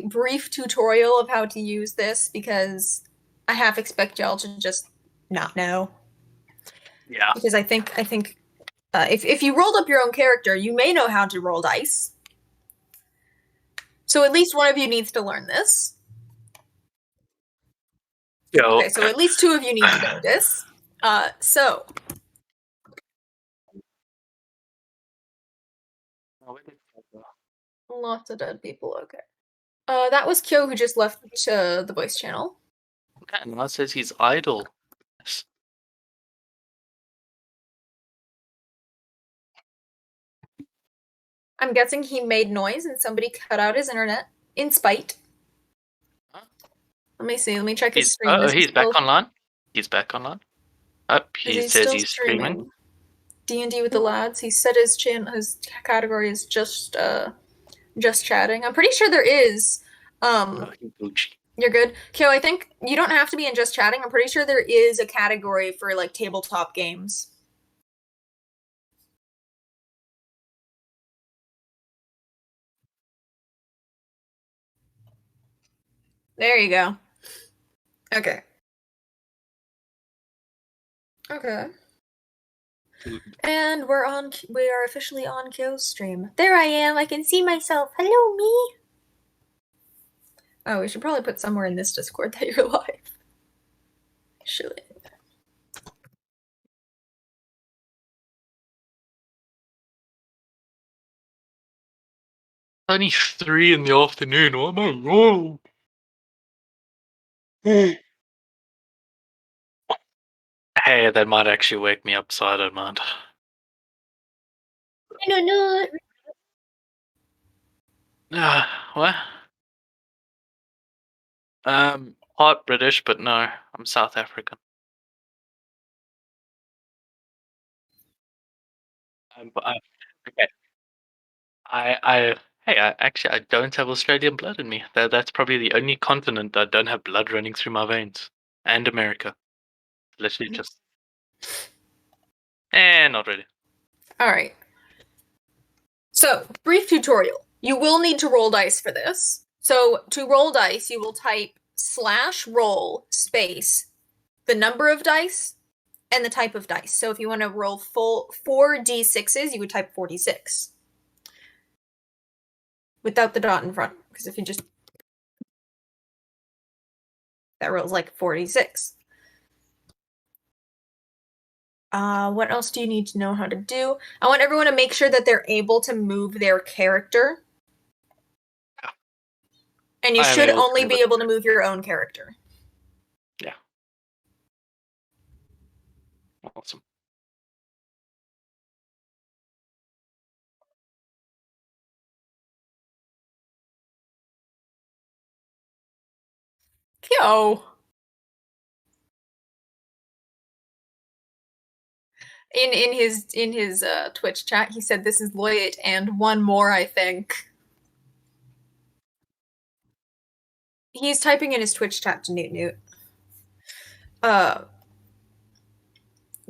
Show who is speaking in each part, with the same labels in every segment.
Speaker 1: brief tutorial of how to use this because I half expect y'all to just not know.
Speaker 2: Yeah.
Speaker 1: Because I think if you rolled up your own character, you may know how to roll dice. So at least one of you needs to learn this.
Speaker 2: Yo.
Speaker 1: Okay, so at least two of you need to know this. So. Lots of dead people, okay. That was Kyo who just left the voice channel.
Speaker 2: Okay, and now it says he's idle. Yes.
Speaker 1: I'm guessing he made noise and somebody cut out his internet in spite.
Speaker 2: Huh?
Speaker 1: Let me see. Let me check his stream.
Speaker 2: He's back online. He's back online. Oh, he says he's streaming.
Speaker 1: D&D with the lads. He said his category is just chatting. I'm pretty sure there is. You're good. Kyo, I think you don't have to be in just chatting. I'm pretty sure there is a category for like tabletop games. There you go. Okay. Okay. And we are officially on Kyo's stream. There I am. I can see myself. Hello, me. Oh, we should probably put somewhere in this Discord that you're live. Should.
Speaker 2: Only 3 in the afternoon. What am I wrong? Hey, that might actually wake me up, so I don't mind.
Speaker 1: No.
Speaker 2: What? Part British, but no, I'm South African. Okay. I actually I don't have Australian blood in me. That's probably the only continent that don't have blood running through my veins. And America. Literally just. Not really.
Speaker 1: Alright. So, brief tutorial. You will need to roll dice for this. So, to roll dice, you will type /roll space the number of dice and the type of dice. So, if you want to roll full 4d6s, you would type 46. Without the dot in front. Because if you just. That rolls like 46. What else do you need to know how to do? I want everyone to make sure that they're able to move their character. And you should only be able to move your own character.
Speaker 2: Yeah. Awesome.
Speaker 1: Kyo. In his Twitch chat, he said this is Loyat and one more, I think. He's typing in his Twitch chat to Newt.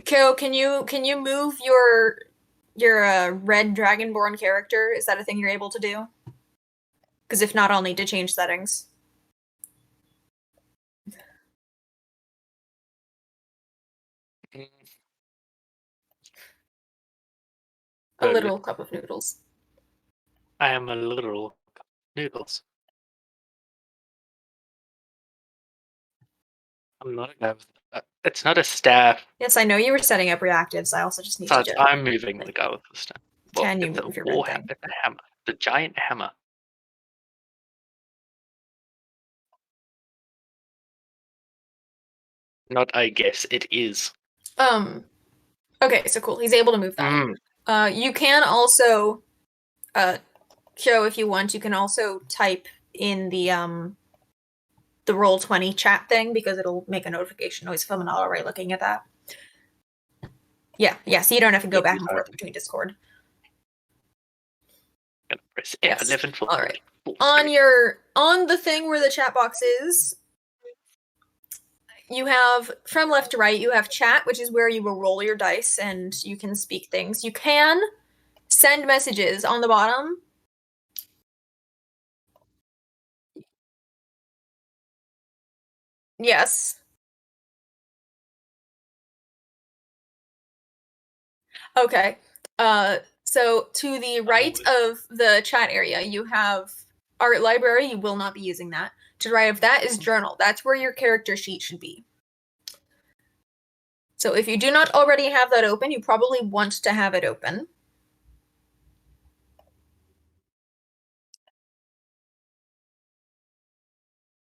Speaker 1: Kyo, can you move your red dragonborn character? Is that a thing you're able to do? Because if not, I'll need to change settings. A literal cup of noodles.
Speaker 2: I am a literal cup of noodles. I'm not a guy with. It's not a staff.
Speaker 1: Yes, I know you were setting up reactives. I also just need
Speaker 2: to.
Speaker 1: to.
Speaker 2: I'm moving the guy with the staff.
Speaker 1: Well, can you move your red thing?
Speaker 2: It's a hammer. The giant hammer. Not I guess, it is.
Speaker 1: Okay, so cool. He's able to move that. You can also, Kyo, if you want, you can also type in the Roll20 chat thing because it'll make a notification noise if I'm not already looking at that. Yeah, so you don't have to go back and forth between Discord.
Speaker 2: I'm gonna press F11 for.
Speaker 1: All right. On the thing where the chat box is, you have, from left to right, you have chat, which is where you will roll your dice and you can speak things. You can send messages on the bottom. Yes. Okay. So to the right of the chat area, you have art library. You will not be using that. To the right of that is journal. That's where your character sheet should be. So if you do not already have that open, you probably want to have it open.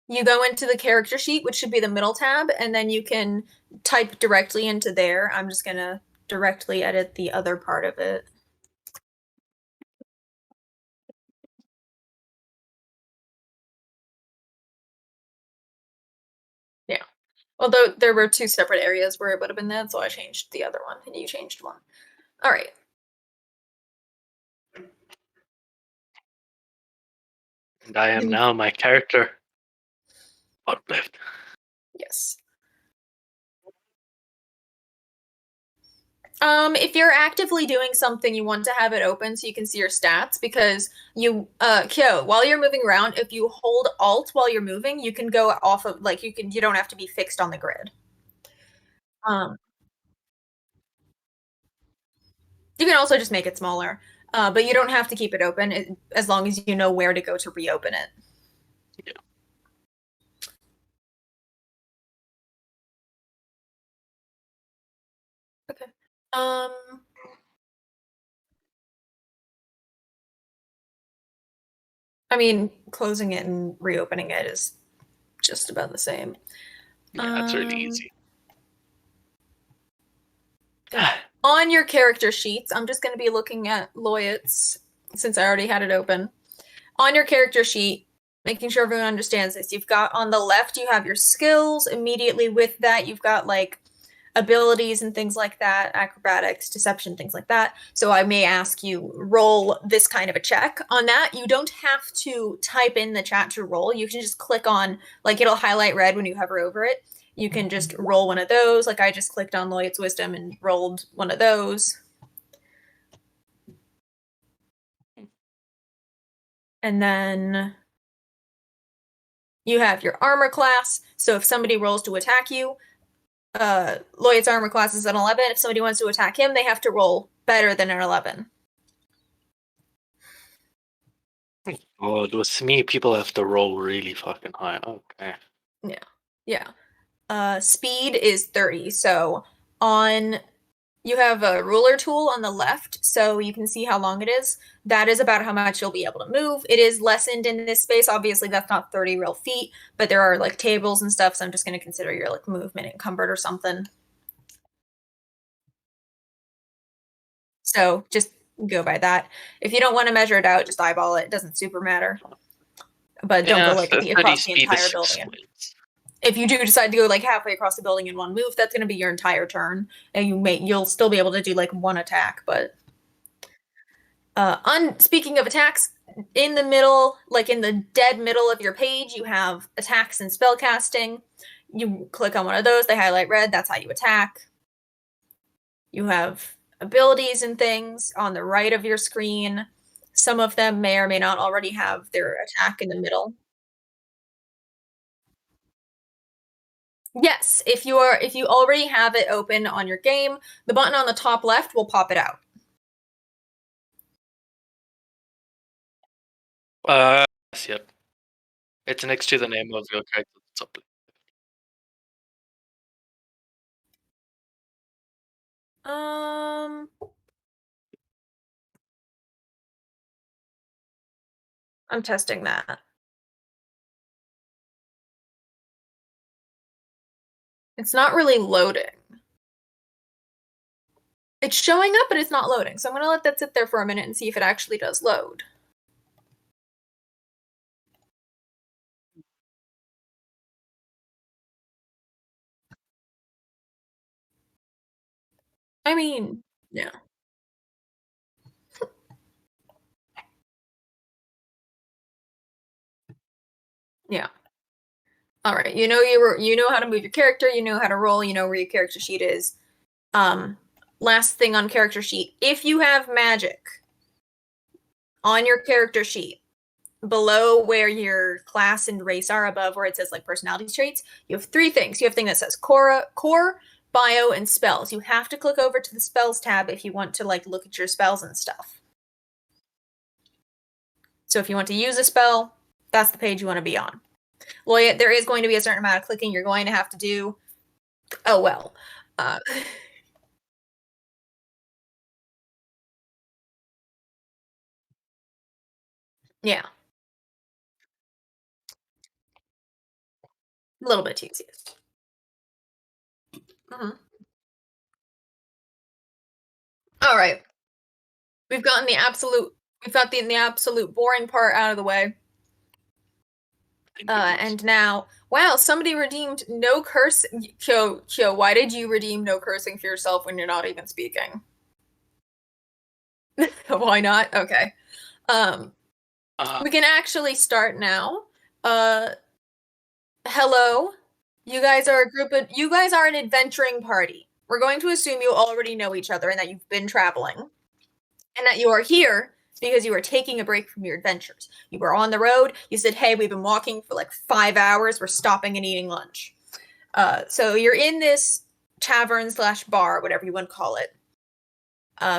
Speaker 1: You go into the character sheet, which should be the middle tab, and then you can type directly into there. I'm just going to directly edit the other part of it. Yeah. Although there were two separate areas where it would have been that, so I changed the other one, and you changed one. All right.
Speaker 2: And I am now my character. Uplift.
Speaker 1: Yes. If you're actively doing something, you want to have it open so you can see your stats because Kyo, while you're moving around, if you hold Alt while you're moving, you can go off of you don't have to be fixed on the grid. Um, you can also just make it smaller, but you don't have to keep it open as long as you know where to go to reopen it.
Speaker 2: Yeah.
Speaker 1: Okay. I mean, closing it and reopening it is just about the same.
Speaker 2: Yeah, it's really easy.
Speaker 1: On your character sheets, I'm just going to be looking at Loyot's since I already had it open. On your character sheet, making sure everyone understands this, you've got on the left, you have your skills. Immediately with that, you've got like abilities and things like that, acrobatics, deception, things like that. So I may ask you roll this kind of a check. On that, you don't have to type in the chat to roll. You can just click on, like it'll highlight red when you hover over it. You can just roll one of those. Like I just clicked on Loyot's Wisdom and rolled one of those. And then you have your armor class. So if somebody rolls to attack you, Loyot's armor class is an 11. If somebody wants to attack him, they have to roll better than an 11.
Speaker 2: Oh, with me, people have to roll really fucking high. Okay.
Speaker 1: Yeah. Speed is 30. So you have a ruler tool on the left, so you can see how long it is. That is about how much you'll be able to move. It is lessened in this space. Obviously, that's not 30 real feet, but there are like tables and stuff, so I'm just going to consider your like movement encumbered or something. So just go by that. If you don't want to measure it out, just eyeball it. It doesn't super matter. But don't go like across the entire building. If you do decide to go like halfway across the building in one move, that's going to be your entire turn, and you'll still be able to do like one attack. But speaking of attacks, in the middle, like in the dead middle of your page, you have attacks and spellcasting. You click on one of those; they highlight red. That's how you attack. You have abilities and things on the right of your screen. Some of them may or may not already have their attack in the middle. Yes, if you already have it open on your game, the button on the top left will pop it out.
Speaker 2: Yes, yep. It's next to the name of your character.
Speaker 1: I'm testing that. It's not really loading. It's showing up, but it's not loading. So I'm gonna let that sit there for a minute and see if it actually does load. I mean, yeah. Yeah. All right. You know how to move your character, you know how to roll, you know where your character sheet is. Last thing on character sheet, if you have magic on your character sheet, below where your class and race are, above where it says like personality traits, you have 3 things. You have a thing that says core, bio, and spells. You have to click over to the spells tab if you want to like look at your spells and stuff. So if you want to use a spell, that's the page you want to be on. Loya, there is going to be a certain amount of clicking you're going to have to do. Oh well. Yeah. A little bit tedious. Mm-hmm. All right. We've got the absolute boring part out of the way. And now, wow, somebody redeemed no curse. Kyo, why did you redeem no cursing for yourself when you're not even speaking? Why not? Okay. We can actually start now. Hello. You guys are an adventuring party. We're going to assume you already know each other and that you've been traveling. And that you are here because you are taking a break from your adventures. You were on the road. You said, hey, we've been walking for like 5 hours. We're stopping and eating lunch. So you're in this tavern / bar, whatever you want to call it.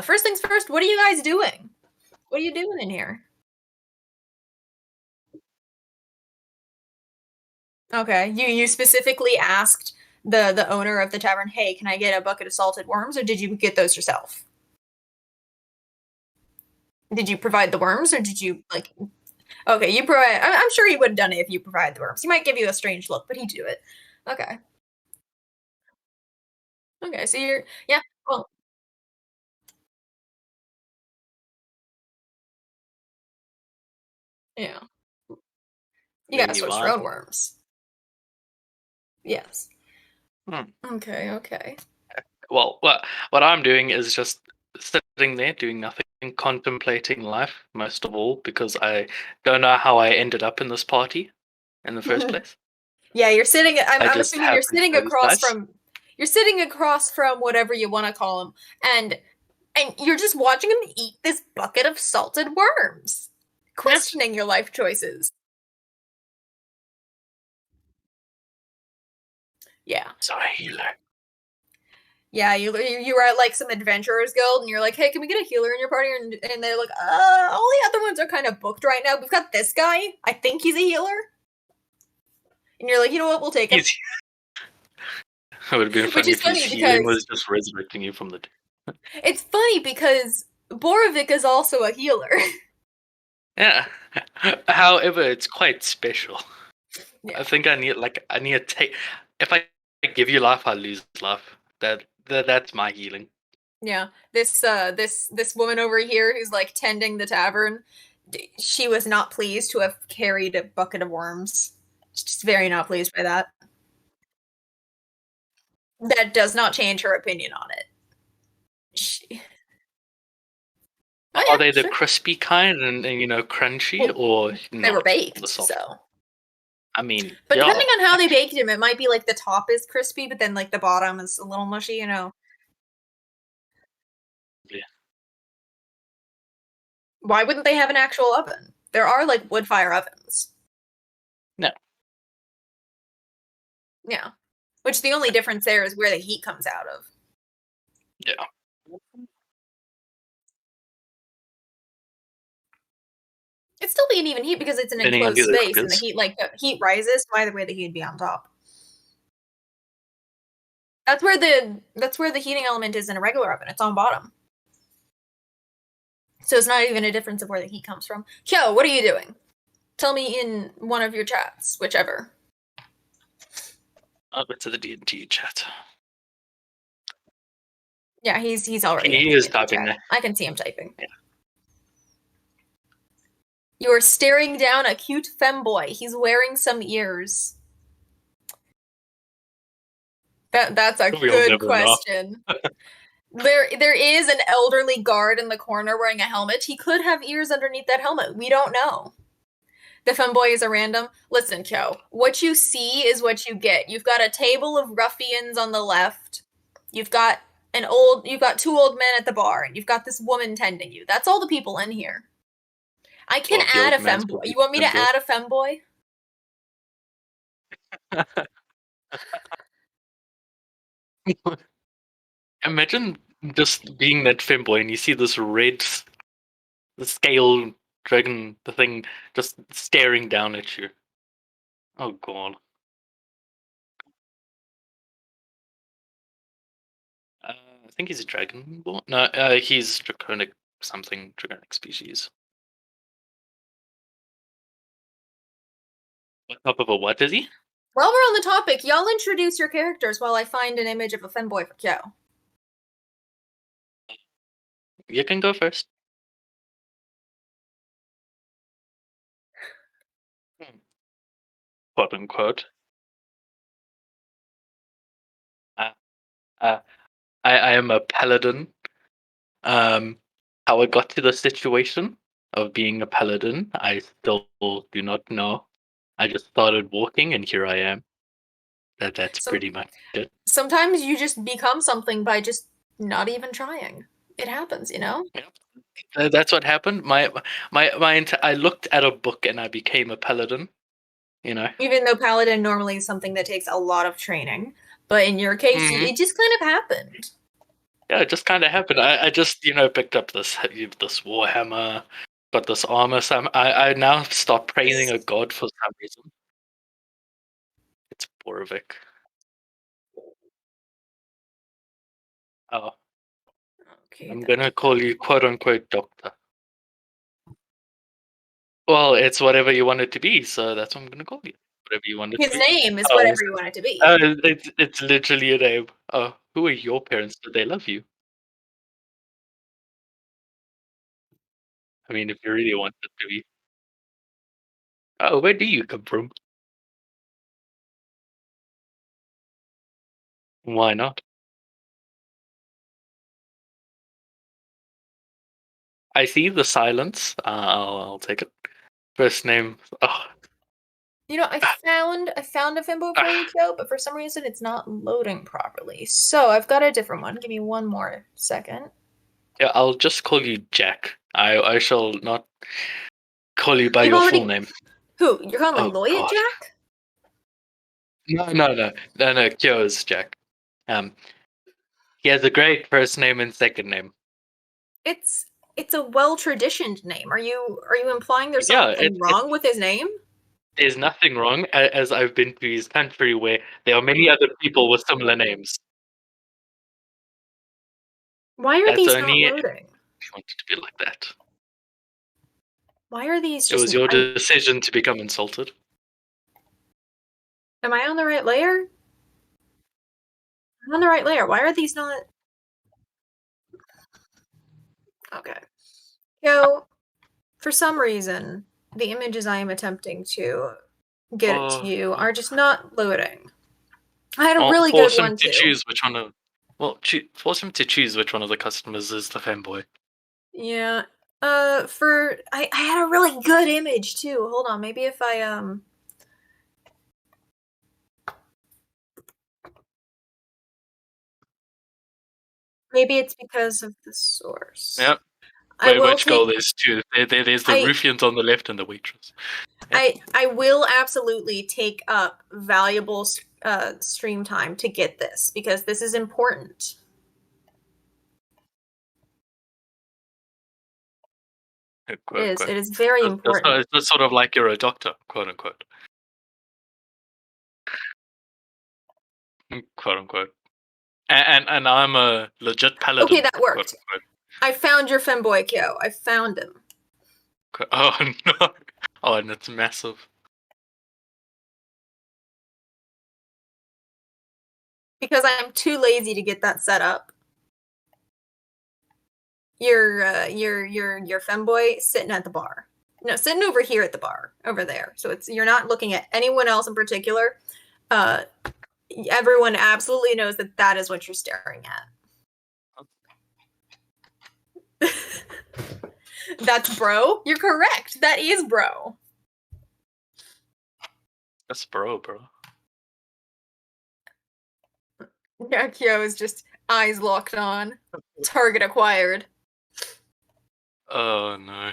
Speaker 1: First things first, what are you guys doing? What are you doing in here? Okay, you specifically asked the owner of the tavern, hey, can I get a bucket of salted worms, or did you get those yourself? Did you provide the worms, or did you like? Okay, you provide. I'm sure he would have done it if you provide the worms. He might give you a strange look, but he'd do it. Okay. Okay, so yeah. Well, yeah. You gotta source your own worms. Yes. Okay. Okay.
Speaker 2: Well, what I'm doing is just sitting there doing nothing, contemplating life most of all, because I don't know how I ended up in this party in the first place.
Speaker 1: Yeah, you're sitting. I'm
Speaker 2: just
Speaker 1: assuming you're
Speaker 2: happened to
Speaker 1: sitting
Speaker 2: know these
Speaker 1: across
Speaker 2: guys.
Speaker 1: from. You're sitting across from whatever you want to call him, and you're just watching him eat this bucket of salted worms, questioning your life choices. Yeah.
Speaker 2: Sorry, healer.
Speaker 1: Yeah, you were at like some adventurers guild, and you're like, hey, can we get a healer in your party? And they're like, all the other ones are kind of booked right now. We've got this guy. I think he's a healer. And you're like, you know what? We'll take him.
Speaker 2: It would have been funny if his healing was just resurrecting you from the dead.
Speaker 1: It's funny because Borovic is also a healer.
Speaker 2: Yeah. However, it's quite special.
Speaker 1: Yeah.
Speaker 2: I think I need to take. If I give you life, I lose life. That's my healing.
Speaker 1: Yeah. This woman over here who's like tending the tavern, she was not pleased to have carried a bucket of worms. She's very not pleased by that. That does not change her opinion on it.
Speaker 2: Are they the crispy kind and crunchy, or
Speaker 1: they were baked? So
Speaker 2: I mean,
Speaker 1: but depending on how they baked them, it might be like the top is crispy, but then like the bottom is a little mushy. Yeah. Why wouldn't they have an actual oven? There are like wood fire ovens.
Speaker 2: No.
Speaker 1: Yeah. Which the only difference there is where the heat comes out of.
Speaker 2: Yeah.
Speaker 1: It'd still be an even heat because it's an enclosed space and the heat rises, so either way the heat would be on top. That's where the heating element is in a regular oven. It's on bottom. So it's not even a difference of where the heat comes from. Kyo, what are you doing? Tell me in one of your chats, whichever.
Speaker 2: I'll go to the D&D chat.
Speaker 1: Yeah, he's already.
Speaker 2: He is typing there.
Speaker 1: I can see him typing.
Speaker 2: Yeah.
Speaker 1: You are staring down a cute femboy. He's wearing some ears. That's a good question. There is an elderly guard in the corner wearing a helmet. He could have ears underneath that helmet. We don't know. The femboy is a random. Listen, Kyo, what you see is what you get. You've got a table of ruffians on the left. You've got 2 old men at the bar, and you've got this woman tending you. That's all the people in here. I can
Speaker 2: Well, the
Speaker 1: add a
Speaker 2: old man's
Speaker 1: femboy.
Speaker 2: probably
Speaker 1: You want me to
Speaker 2: femboy.
Speaker 1: add a femboy?
Speaker 2: Imagine just being that femboy and you see this red the scale dragon, the thing just staring down at you. Oh god. I think he's a dragonborn. No, he's draconic something, draconic species. What type of a what is he?
Speaker 1: While we're on the topic, y'all introduce your characters while I find an image of a femboy for Kyo.
Speaker 2: You can go first. Quote unquote. Uh, uh, I am a paladin. How I got to the situation of being a paladin, I still do not know. I just started walking, and here I am. That's
Speaker 1: Some
Speaker 2: pretty much it.
Speaker 1: sometimes you just become something by just not even trying. It happens, you know?
Speaker 2: Yep. That's what happened. I looked at a book and I became a paladin. You know.
Speaker 1: Even though paladin normally is something that takes a lot of training, but in your case,
Speaker 2: Mhm.
Speaker 1: it just kind of happened.
Speaker 2: Yeah, it just kind of happened. I just picked up this warhammer, got this armor. So I now start praising a god for some reason. It's Borovik. Oh,
Speaker 1: Okay,
Speaker 2: I'm gonna call you quote unquote doctor. Well, it's whatever you want it to be, so that's what I'm gonna call you. Whatever you want it
Speaker 1: his
Speaker 2: to be.
Speaker 1: name is
Speaker 2: Oh,
Speaker 1: whatever you want it to be.
Speaker 2: it's literally a name. Oh, who are your parents? Do they love you? I mean, if you really want it to be. Oh, where do you come from? Why not? I see the silence. I'll take it. First name. Oh,
Speaker 1: You know, I found a femboy for you, Kyo, but for some reason it's not loading properly. So I've got a different one. Give me one more second.
Speaker 2: yeah, I'll just call you Jack. I shall not call you by
Speaker 1: You've
Speaker 2: your full
Speaker 1: already
Speaker 2: name.
Speaker 1: who? You're calling
Speaker 2: Oh
Speaker 1: Lloyd
Speaker 2: God.
Speaker 1: Jack?
Speaker 2: No. Kyo is Jack. He has a great first name and second name.
Speaker 1: It's a well-traditioned name. Are you implying there's
Speaker 2: Yeah,
Speaker 1: something wrong with his name?
Speaker 2: there's nothing wrong, as I've been to his country where there are many other people with similar names.
Speaker 1: Why are
Speaker 2: That's
Speaker 1: these not
Speaker 2: only if
Speaker 1: loading?
Speaker 2: you want it to be like that.
Speaker 1: Why are these
Speaker 2: It
Speaker 1: just
Speaker 2: was your decision to become insulted.
Speaker 1: am I on the right layer? I'm on the right layer. Why are these not okay? Yo, for some reason, the images I am attempting to get to you are just not loading. I had a
Speaker 2: I'll
Speaker 1: really good
Speaker 2: force him
Speaker 1: one
Speaker 2: to
Speaker 1: too.
Speaker 2: choose which one of. Well, force him to choose which one of the customers is the fanboy.
Speaker 1: Yeah. I had a really good image too. Hold on, maybe if I. Maybe it's because of the source.
Speaker 2: Yep.
Speaker 1: I will
Speaker 2: Which goal
Speaker 1: take.
Speaker 2: there's two? There's the
Speaker 1: I
Speaker 2: ruffians on the left and the waitress. Yep.
Speaker 1: I will absolutely take up valuable stream time to get this because this is important.
Speaker 2: Quote,
Speaker 1: It is.
Speaker 2: quote.
Speaker 1: It is very important.
Speaker 2: It's just sort of like you're a doctor, quote unquote. Quote unquote. And I'm a legit paladin.
Speaker 1: Okay, that
Speaker 2: quote
Speaker 1: worked.
Speaker 2: unquote.
Speaker 1: I found your femboy, Kyo. I found him.
Speaker 2: Oh no! Oh, and it's massive.
Speaker 1: Because I'm too lazy to get that set up. Your femboy sitting at the bar. No, sitting over here at the bar, over there. So you're not looking at anyone else in particular. Everyone absolutely knows that is what you're staring at. That's bro. You're correct. That is bro.
Speaker 2: That's bro.
Speaker 1: Kyo is just eyes locked on. Target acquired.
Speaker 2: Oh no.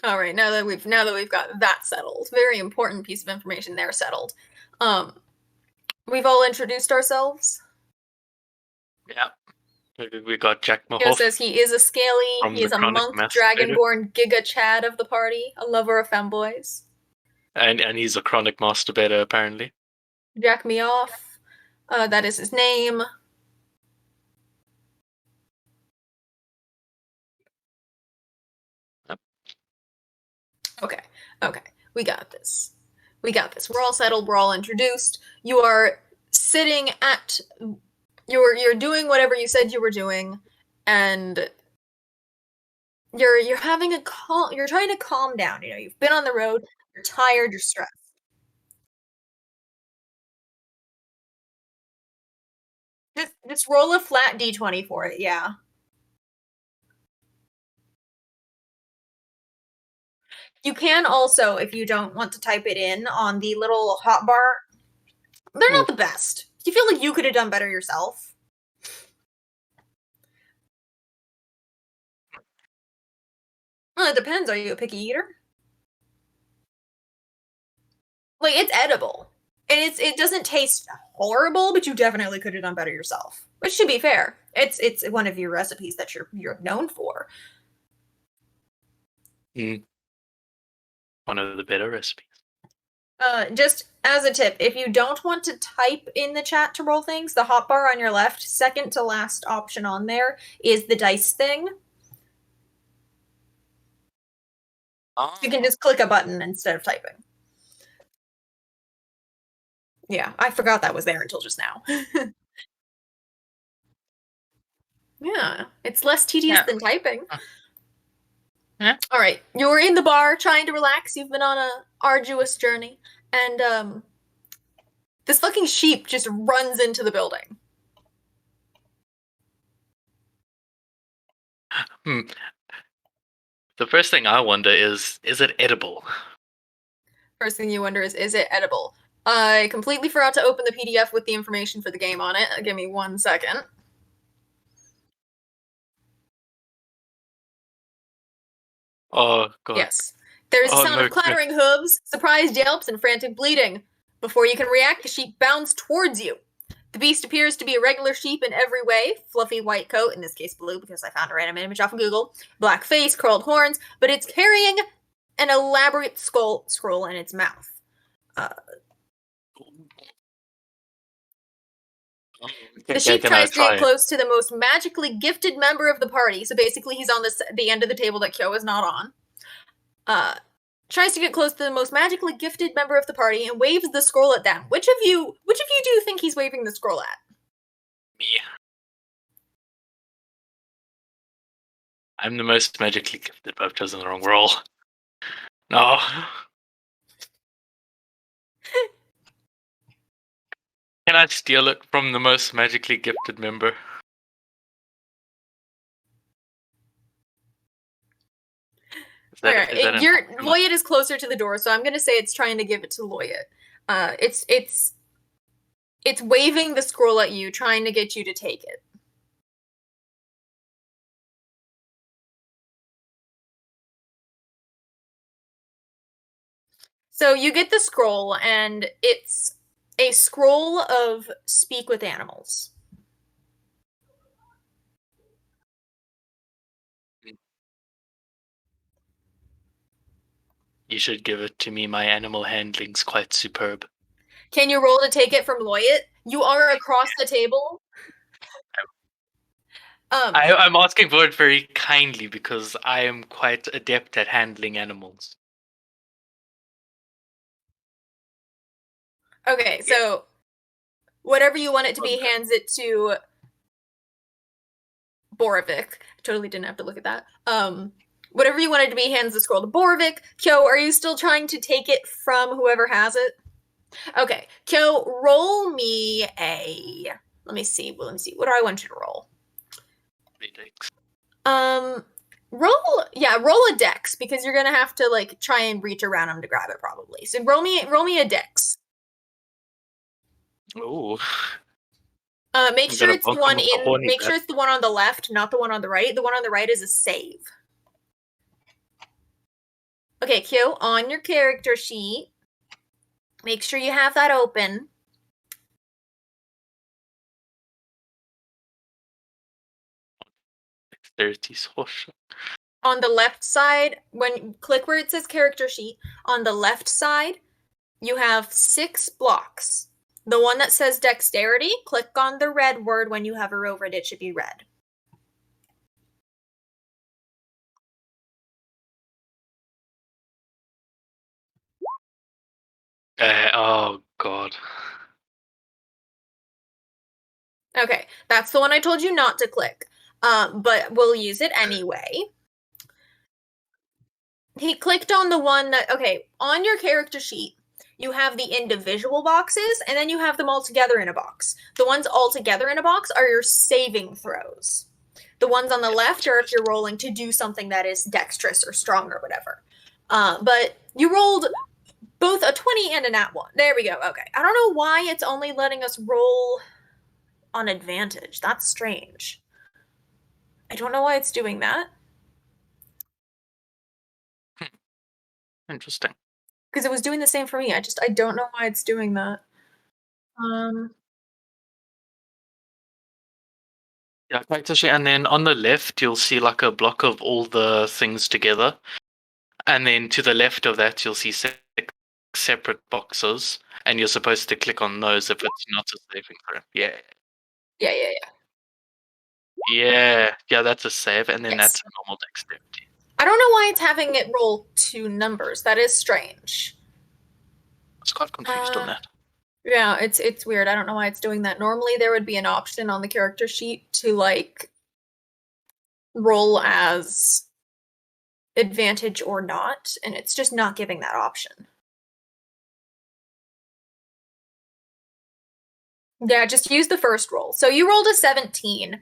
Speaker 1: All right, now that we've got that settled, very important piece of information there settled. We've all introduced ourselves.
Speaker 2: Yeah. We got Jack
Speaker 1: He
Speaker 2: Mahoff
Speaker 1: says he is a scaly,
Speaker 2: from
Speaker 1: he
Speaker 2: the
Speaker 1: is a
Speaker 2: Chronic
Speaker 1: monk,
Speaker 2: Masturbator,
Speaker 1: dragonborn, Giga Chad of the party, a lover of femboys.
Speaker 2: and he's a chronic masturbator apparently.
Speaker 1: Jack Me Off, that is his name.
Speaker 2: Yep.
Speaker 1: Okay, we got this. We got this. We're all settled. We're all introduced. You are sitting at. You're doing whatever you said you were doing, and you're having a calm. You're trying to calm down. You know, you've been on the road. You're tired. You're stressed. Just roll a flat d20 for it. Yeah. You can also, if you don't want to type it in on the little hotbar, they're not the best. You feel like you could have done better yourself. Well, it depends. Are you a picky eater? Like, it's edible. And it doesn't taste horrible, but you definitely could have done better yourself. Which should be fair. It's one of your recipes that you're known for.
Speaker 2: One of the better recipes.
Speaker 1: Just as a tip, if you don't want to type in the chat to roll things, the hotbar on your left, second to last option on there, is the dice thing.
Speaker 2: Oh.
Speaker 1: You can just click a button instead of typing. Yeah, I forgot that was there until just now. Yeah, it's less tedious than typing.
Speaker 2: Yeah.
Speaker 1: All right, you're in the bar trying to relax. You've been on a arduous journey, and this fucking sheep just runs into the building.
Speaker 2: The first thing I wonder is it edible?
Speaker 1: First thing you wonder is it edible? I completely forgot to open the PDF with the information for the game on it. Give me 1 second.
Speaker 2: Oh god.
Speaker 1: Yes. There's a sound of clattering hooves, surprised yelps, and frantic bleating. Before you can react, the sheep bounds towards you. The beast appears to be a regular sheep in every way. Fluffy white coat, in this case blue because I found a random image off of Google. Black face, curled horns, but it's carrying an elaborate scroll in its mouth. The sheep tries to get close to the most magically gifted member of the party. So basically, he's on the end of the table that Kyo is not on. Tries to get close to the most magically gifted member of the party and waves the scroll at them. Which of you do you think he's waving the scroll at?
Speaker 2: Me. I'm the most magically gifted, but I've chosen the wrong roll. No. Can I steal it from the most magically gifted member?
Speaker 1: Loyet is closer to the door, so I'm gonna say it's trying to give it to Loyet. It's waving the scroll at you, trying to get you to take it. So you get the scroll, and it's a scroll of speak with animals.
Speaker 2: You should give it to me. My animal handling's quite superb.
Speaker 1: Can you roll to take it from Loyet? You are across the table.
Speaker 2: I'm asking for it very kindly because I am quite adept at handling animals.
Speaker 1: Okay, so whatever you want it to be hands it to Borovic. Totally didn't have to look at that. Whatever you want it to be hands the scroll to Borovic. Kyo, are you still trying to take it from whoever has it? Okay, Kyo, roll me a. Let me see. What do I want you to roll? Roll a dex because you're gonna have to like try and reach around him to grab it probably. So roll me a dex.
Speaker 2: Ooh.
Speaker 1: Make sure it's the one on the left, not the one on the right. The one on the right is a save. Okay, Q, on your character sheet, make sure you have that open.
Speaker 2: Dexterity's horseshit.
Speaker 1: On the left side, when click where it says character sheet, on the left side, you have 6 blocks. The one that says dexterity, click on the red word when you hover over it, it should be red.
Speaker 2: Oh god.
Speaker 1: Okay, that's the one I told you not to click, but we'll use it anyway. He clicked on the one that, okay, on your character sheet, you have the individual boxes, and then you have them all together in a box. The ones all together in a box are your saving throws. The ones on the left are if you're rolling to do something that is dexterous or strong or whatever. But you rolled both a 20 and a nat 1. There we go. Okay. I don't know why it's only letting us roll on advantage. That's strange. I don't know why it's doing that.
Speaker 2: Interesting.
Speaker 1: Because it was doing the same for me. I don't know why it's doing that.
Speaker 2: Yeah, quite actually. And then on the left, you'll see like a block of all the things together. And then to the left of that, you'll see 6 separate boxes. And you're supposed to click on those if it's not a saving throw. Yeah.
Speaker 1: Yeah.
Speaker 2: Yeah, that's a save. And then
Speaker 1: Yes.
Speaker 2: that's a normal dexterity.
Speaker 1: I don't know why it's having it roll 2 numbers. That is strange.
Speaker 2: I was quite confused on that.
Speaker 1: Yeah, it's weird. I don't know why it's doing that. Normally there would be an option on the character sheet to like roll as advantage or not, and it's just not giving that option. Yeah, just use the first roll. So you rolled a 17.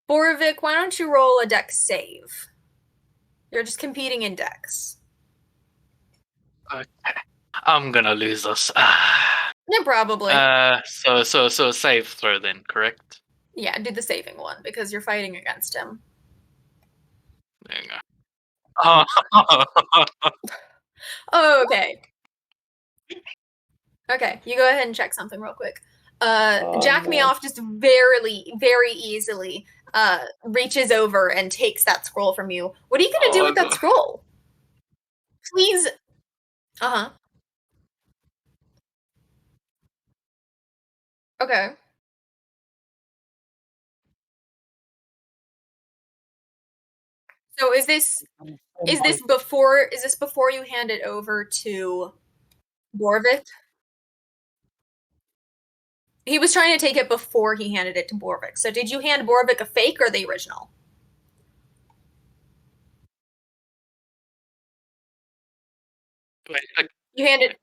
Speaker 1: Borovic, why don't you roll a dex save? You're just competing in dex.
Speaker 2: Okay. I'm gonna lose this.
Speaker 1: Yeah, probably.
Speaker 2: So save throw then, correct?
Speaker 1: Yeah, do the saving one because you're fighting against him.
Speaker 2: There you go.
Speaker 1: Oh, okay. Okay, you go ahead and check something real quick. Jack Me Off just very easily reaches over and takes that scroll from you. What are you gonna do with that scroll? Please. Uh-huh. Okay. So is this before you hand it over to Borvik? He was trying to take it before he handed it to Borvik. So did you hand Borvik a fake or the original?
Speaker 2: Wait,
Speaker 1: You handed.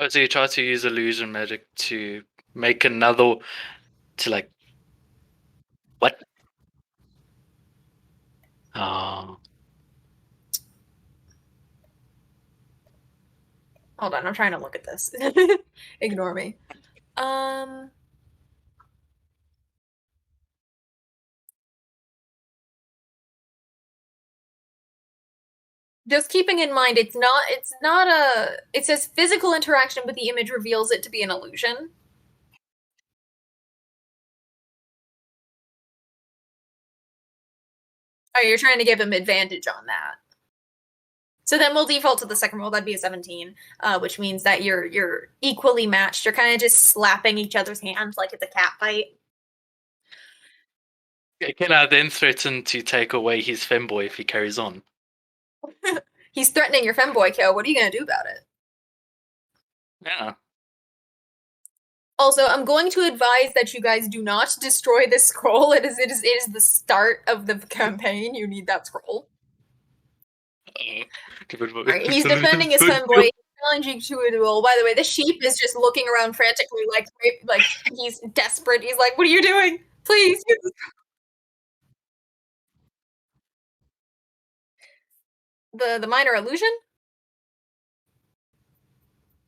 Speaker 2: so you try to use illusion magic to make another to like what? Oh.
Speaker 1: Hold on, I'm trying to look at this. Ignore me. Just keeping in mind it's not a it says physical interaction with the image reveals it to be an illusion. Oh, you're trying to give him advantage on that. So then we'll default to the second roll. That'd be a 17, which means that you're equally matched. You're kind of just slapping each other's hands like it's a cat fight.
Speaker 2: Can I then threaten to take away his femboy if he carries on?
Speaker 1: He's threatening your femboy kill. What are you gonna do about it?
Speaker 2: Yeah.
Speaker 1: Also, I'm going to advise that you guys do not destroy this scroll. It is the start of the campaign. You need that scroll. Alright, he's defending his femboy. He's challenging to a duel. By the way, the sheep is just looking around frantically, like he's desperate. He's like, "What are you doing? Please!" The minor illusion.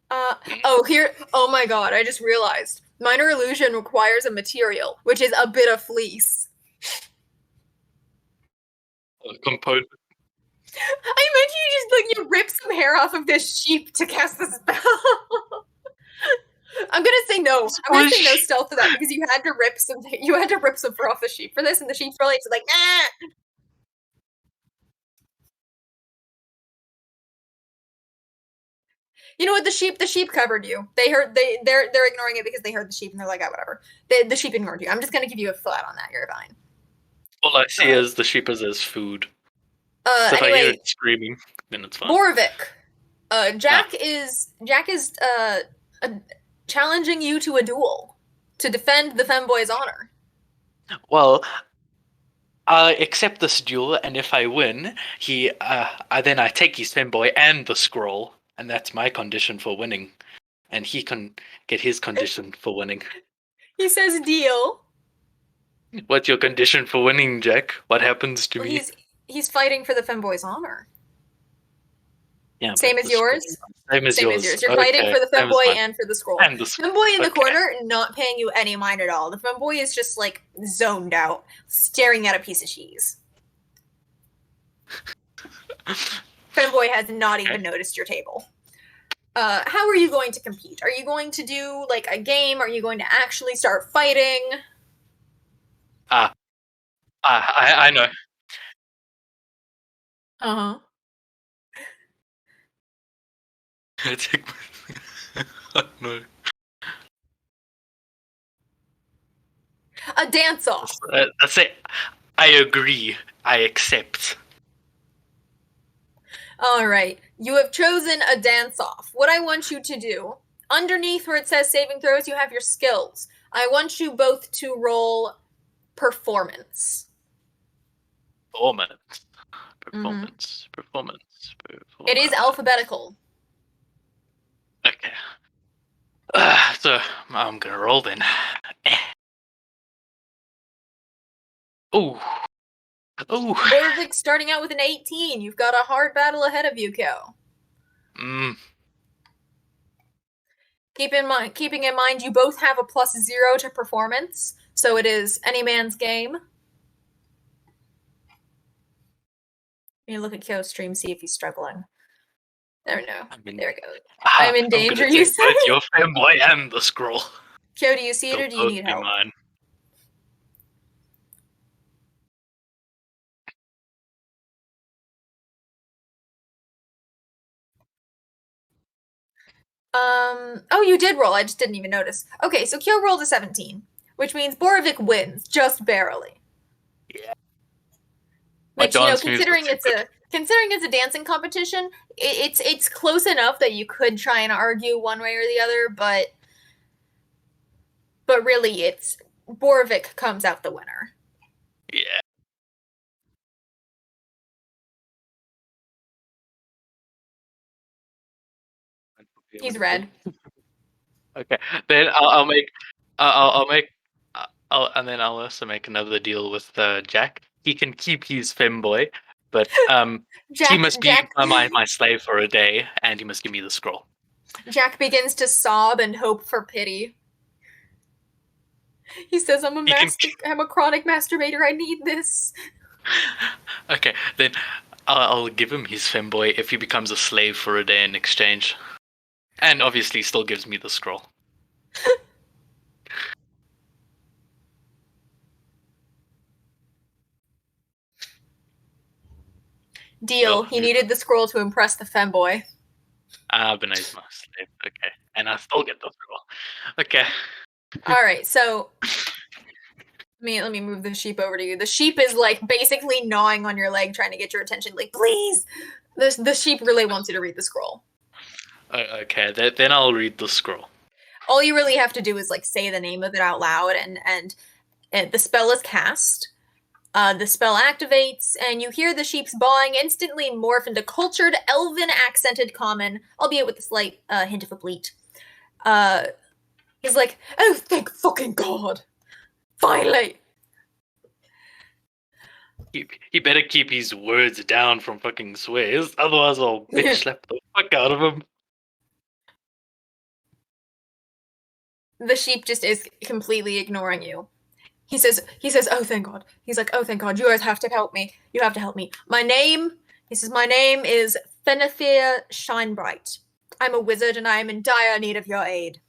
Speaker 1: Oh, here. Oh my god! I just realized Minor illusion requires a material, which is a bit of fleece.
Speaker 2: Component.
Speaker 1: I imagine you rip some hair off of this sheep to cast the spell. I'm gonna say no. I'm gonna say no stealth to that because you had to rip some fur off the sheep for this, and the sheep's probably just like, nah. You know what? The sheep covered you. They're ignoring it because they heard the sheep and they're like, ah, whatever. The sheep ignored you. I'm just gonna give you a flat on that. You're fine.
Speaker 2: All I see is the sheep as food. So if I hear it screaming, then it's fine.
Speaker 1: Borvik. Jack is challenging you to a duel to defend the femboy's honor.
Speaker 2: Well, I accept this duel, and if I win, I take his femboy and the scroll, and that's my condition for winning. And he can get his condition for winning.
Speaker 1: He says deal.
Speaker 2: What's your condition for winning, Jack? What happens to me?
Speaker 1: He's fighting for the femboy's honor.
Speaker 2: Yeah.
Speaker 1: Same as yours?
Speaker 2: Same as yours.
Speaker 1: You're fighting for the femboy and for the scroll. And the femboy in the corner, not paying you any mind at all. The femboy is just like zoned out, staring at a piece of cheese. Femboy has not even noticed your table. How are you going to compete? Are you going to do like a game? Are you going to actually start fighting?
Speaker 2: I know.
Speaker 1: Uh-huh.
Speaker 2: No.
Speaker 1: A dance-off.
Speaker 2: That's it. I agree. I accept.
Speaker 1: All right. You have chosen a dance-off. What I want you to do, underneath where it says saving throws, you have your skills. I want you both to roll performance.
Speaker 2: Performance.
Speaker 1: It is alphabetical.
Speaker 2: Okay. So I'm gonna roll then. Ooh.
Speaker 1: Borvik starting out with an 18. You've got a hard battle ahead of you, Kyo. Keeping in mind, you both have a +0 to performance, so it is any man's game. Let me look at Kyo's stream, see if he's struggling. There we go. There we go. I'm in danger, you said.
Speaker 2: Both your femboy and the scroll.
Speaker 1: Kyo, do you see it or do you need help?
Speaker 2: Mine.
Speaker 1: Oh, you did roll. I just didn't even notice. Okay, so Kyo rolled a 17, which means Borvik wins, just barely.
Speaker 2: Yeah.
Speaker 1: Which, considering it's a dancing competition, it's close enough that you could try and argue one way or the other, but really it's Borvik comes out the winner.
Speaker 2: Yeah.
Speaker 1: He's red.
Speaker 2: Okay, then and then I'll also make another deal with Jack. He can keep his femboy, but he must be my slave for a day, and he must give me the scroll.
Speaker 1: Jack begins to sob and hope for pity. He says, I'm a chronic masturbator, I need this.
Speaker 2: Okay, then I'll give him his femboy if he becomes a slave for a day in exchange. And obviously still gives me the scroll.
Speaker 1: Deal. He needed the scroll to impress the femboy.
Speaker 2: But now he's my slave. Okay. And I still get the scroll. Okay.
Speaker 1: Alright, so let me move the sheep over to you. The sheep is like basically gnawing on your leg, trying to get your attention. Like, please! The sheep really wants you to read the scroll.
Speaker 2: Okay, then I'll read the scroll.
Speaker 1: All you really have to do is like say the name of it out loud, and the spell is cast. The spell activates, and you hear the sheep's bawing instantly morph into cultured, elven accented common, albeit with a slight hint of a bleat. He's like, oh, thank fucking God! Finally!
Speaker 2: He better keep his words down from fucking swears, otherwise I'll bitch slap the fuck out of him.
Speaker 1: The sheep just is completely ignoring you. He says, oh, thank God. He's like, oh, thank God. You guys have to help me. You have to help me. My name is Fenethir Shinebright. I'm a wizard and I am in dire need of your aid.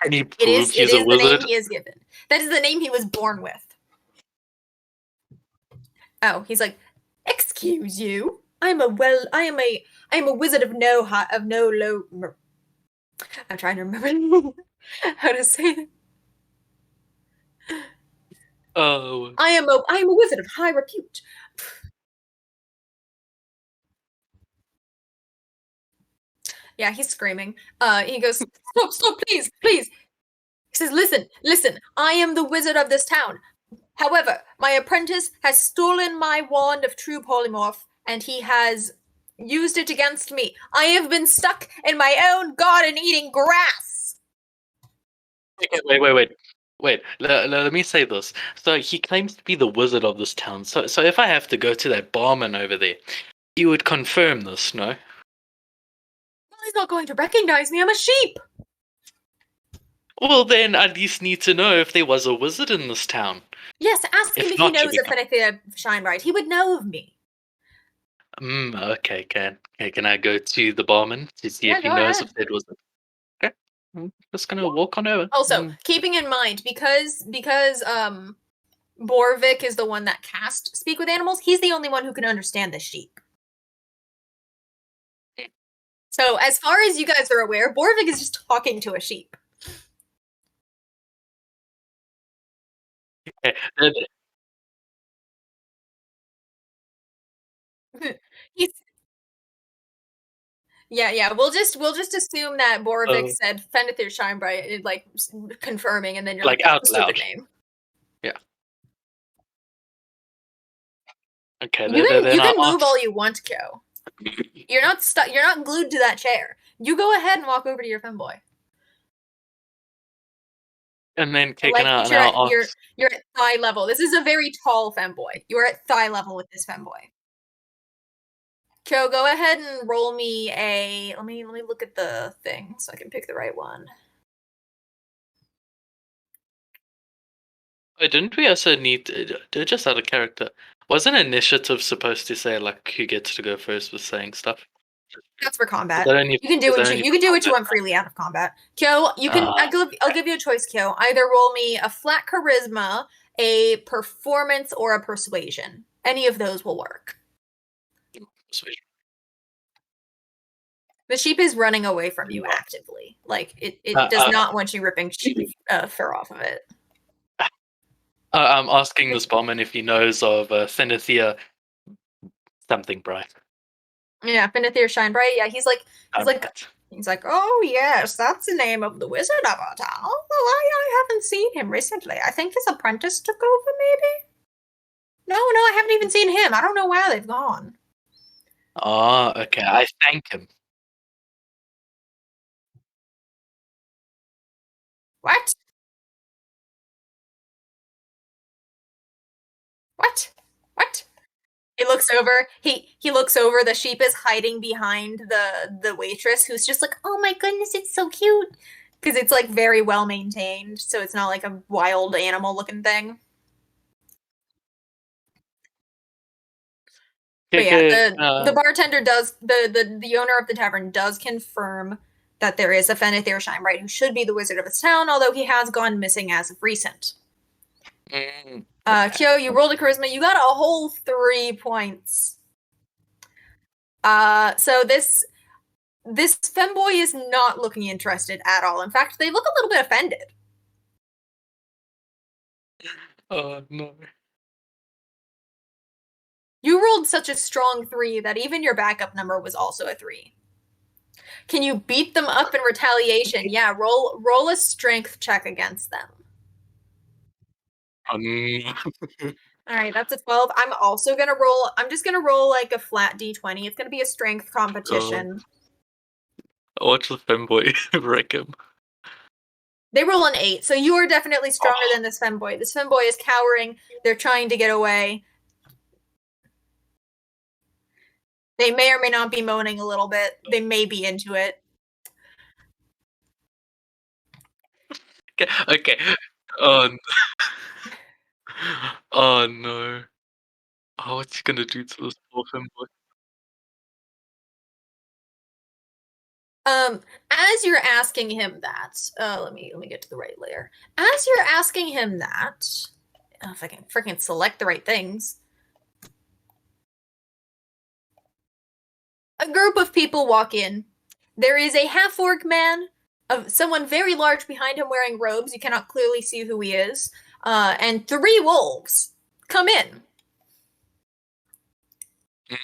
Speaker 2: And he
Speaker 1: It is
Speaker 2: proves he's a
Speaker 1: the
Speaker 2: wizard.
Speaker 1: name he is given. That is the name he was born with. Oh, he's like, excuse you. I am a wizard of no low. I'm trying to remember how to say it.
Speaker 2: Oh.
Speaker 1: I am a wizard of high repute. Yeah, he's screaming. He goes, stop, please, please. He says, listen, I am the wizard of this town. However, my apprentice has stolen my wand of true polymorph, and he has used it against me. I have been stuck in my own garden eating grass.
Speaker 2: Okay, wait. Let me say this. So he claims to be the wizard of this town. So if I have to go to that barman over there, he would confirm this, no?
Speaker 1: Well, he's not going to recognize me. I'm a sheep.
Speaker 2: Well, then I at least need to know if there was a wizard in this town.
Speaker 1: Yes, ask him
Speaker 2: If
Speaker 1: if he
Speaker 2: not,
Speaker 1: knows of Fenethir Shinebright. He would know of me.
Speaker 2: Okay, can I go to the barman to see
Speaker 1: Yeah,
Speaker 2: if he
Speaker 1: go
Speaker 2: knows
Speaker 1: ahead.
Speaker 2: if there was a... Okay. I'm just gonna walk on over.
Speaker 1: Also, keeping in mind, because Borvik is the one that cast Speak with Animals, he's the only one who can understand the sheep. So, as far as you guys are aware, Borvik is just talking to a sheep.
Speaker 2: Okay.
Speaker 1: He's yeah. We'll just assume that Borvik said Fenethir Shinebright, like confirming, and then you're like,
Speaker 2: out
Speaker 1: that's a
Speaker 2: loud.
Speaker 1: stupid name.
Speaker 2: Yeah. Okay.
Speaker 1: You can move all you want, Kyo. You're not stuck. You're not glued to that chair. You go ahead and walk over to your femboy.
Speaker 2: And then
Speaker 1: you're at thigh level. This is a very tall femboy. You're at thigh level with this femboy. Kyo, go ahead and roll me a. Let me look at the thing so I can pick the right one.
Speaker 2: Wait, didn't we also need just out of character? Wasn't initiative supposed to say like who gets to go first with saying stuff?
Speaker 1: That's for combat.
Speaker 2: You
Speaker 1: can do what you want freely out of combat. Kyo, you can. I'll give you a choice, Kyo. Either roll me a flat charisma, a performance, or a persuasion. Any of those will work.
Speaker 2: Persuasion.
Speaker 1: The sheep is running away from you actively. Like it does not want you ripping fur off of it.
Speaker 2: I'm asking this barman if he knows of Fenethir something bright.
Speaker 1: Yeah, Fenethir Shinebright. Yeah, he's like, oh yes, that's the name of the wizard of our town. Well, I haven't seen him recently. I think his apprentice took over, maybe. No, I haven't even seen him. I don't know where they've gone.
Speaker 2: Oh, okay. I thank him.
Speaker 1: What? He looks over. He looks over. The sheep is hiding behind the waitress, who's just like, "Oh my goodness, it's so cute," because it's like very well maintained, so it's not like a wild animal looking thing. But yeah, the bartender does the owner of the tavern does confirm that there is a Fenethir Shinebright who should be the wizard of his town, although he has gone missing as of recent. Kyo, you rolled a charisma. You got a whole 3 points. So this femboy is not looking interested at all. In fact, they look a little bit offended.
Speaker 2: Oh no.
Speaker 1: You rolled such a strong 3 that even your backup number was also a 3. Can you beat them up in retaliation? Yeah, roll a strength check against them. All right, that's a 12. I'm just gonna roll like a flat d20. It's gonna be a strength competition.
Speaker 2: Watch the femboy wreck him.
Speaker 1: They roll an 8, so you are definitely stronger than this femboy. This femboy is cowering. They're trying to get away. They may or may not be moaning a little bit. They may be into it.
Speaker 2: Okay. Oh, oh no. Oh, what's he gonna do to this orphan boy?
Speaker 1: As you're asking him that, let me get to the right layer. As you're asking him that, if I can freaking select the right things, a group of people walk in. There is a half-orc man, of someone very large behind him wearing robes. You cannot clearly see who he is, and three wolves come in.
Speaker 2: Mm.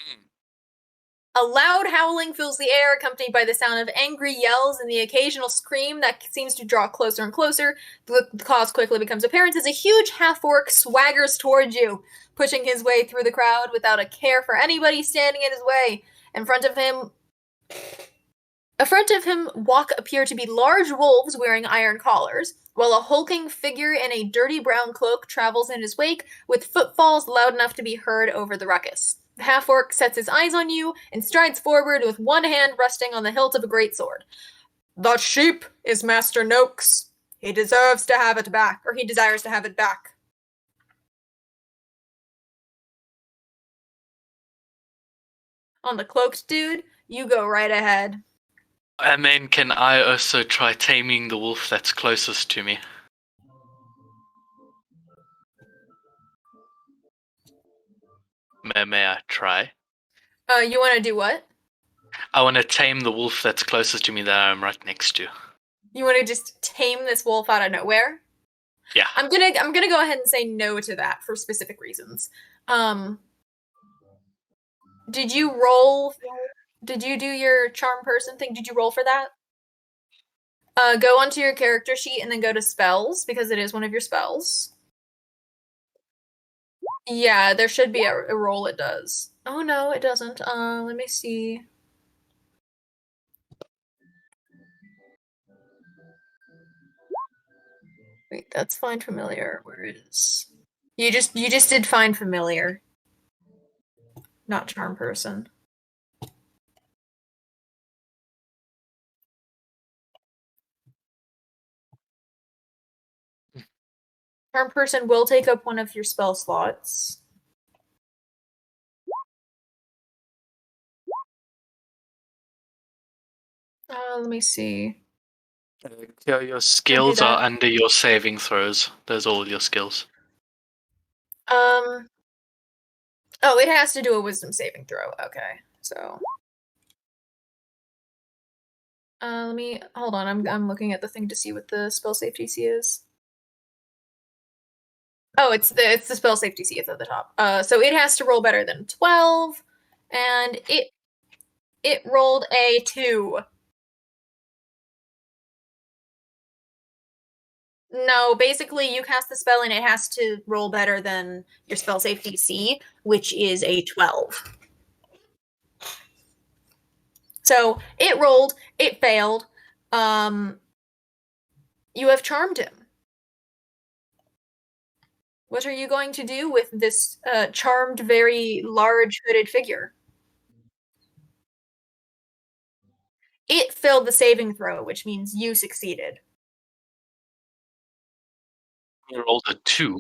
Speaker 1: A loud howling fills the air, accompanied by the sound of angry yells and the occasional scream that seems to draw closer and closer. The cause quickly becomes apparent as a huge half-orc swaggers towards you, pushing his way through the crowd without a care for anybody standing in his way. In front of him walk appear to be large wolves wearing iron collars, while a hulking figure in a dirty brown cloak travels in his wake with footfalls loud enough to be heard over the ruckus. The half-orc sets his eyes on you and strides forward with one hand resting on the hilt of a great sword. "The sheep is Master Noak's. He deserves to have it back, or he desires to have it back." On the cloaked dude, you go right ahead.
Speaker 2: And then can I also try taming the wolf that's closest to me? May I try?
Speaker 1: You want to do what?
Speaker 2: I want to tame the wolf that's closest to me that I'm right next to.
Speaker 1: You want to just tame this wolf out of nowhere?
Speaker 2: Yeah.
Speaker 1: I'm gonna go ahead and say no to that for specific reasons. Did you roll? Did you do your charm person thing? Did you roll for that? Go onto your character sheet and then go to spells because it is one of your spells. Yeah, there should be a roll it does. Oh no, it doesn't. Let me see. Wait, that's find familiar. Where is? You just did find familiar, not charm person. Charm person will take up one of your spell slots. Let me see.
Speaker 2: Your skills are under your saving throws. Those are all your skills.
Speaker 1: Oh, it has to do a wisdom saving throw. Okay, so let me hold on. I'm looking at the thing to see what the spell save DC is. Oh, it's the spell save DC. It's at the top. So it has to roll better than 12, and it rolled a 2. No, basically you cast the spell and it has to roll better than your spell save DC, which is a 12. So it rolled, it failed. You have charmed him. What are you going to do with this charmed, very large hooded figure? It failed the saving throw, which means you succeeded.
Speaker 2: You rolled a 2.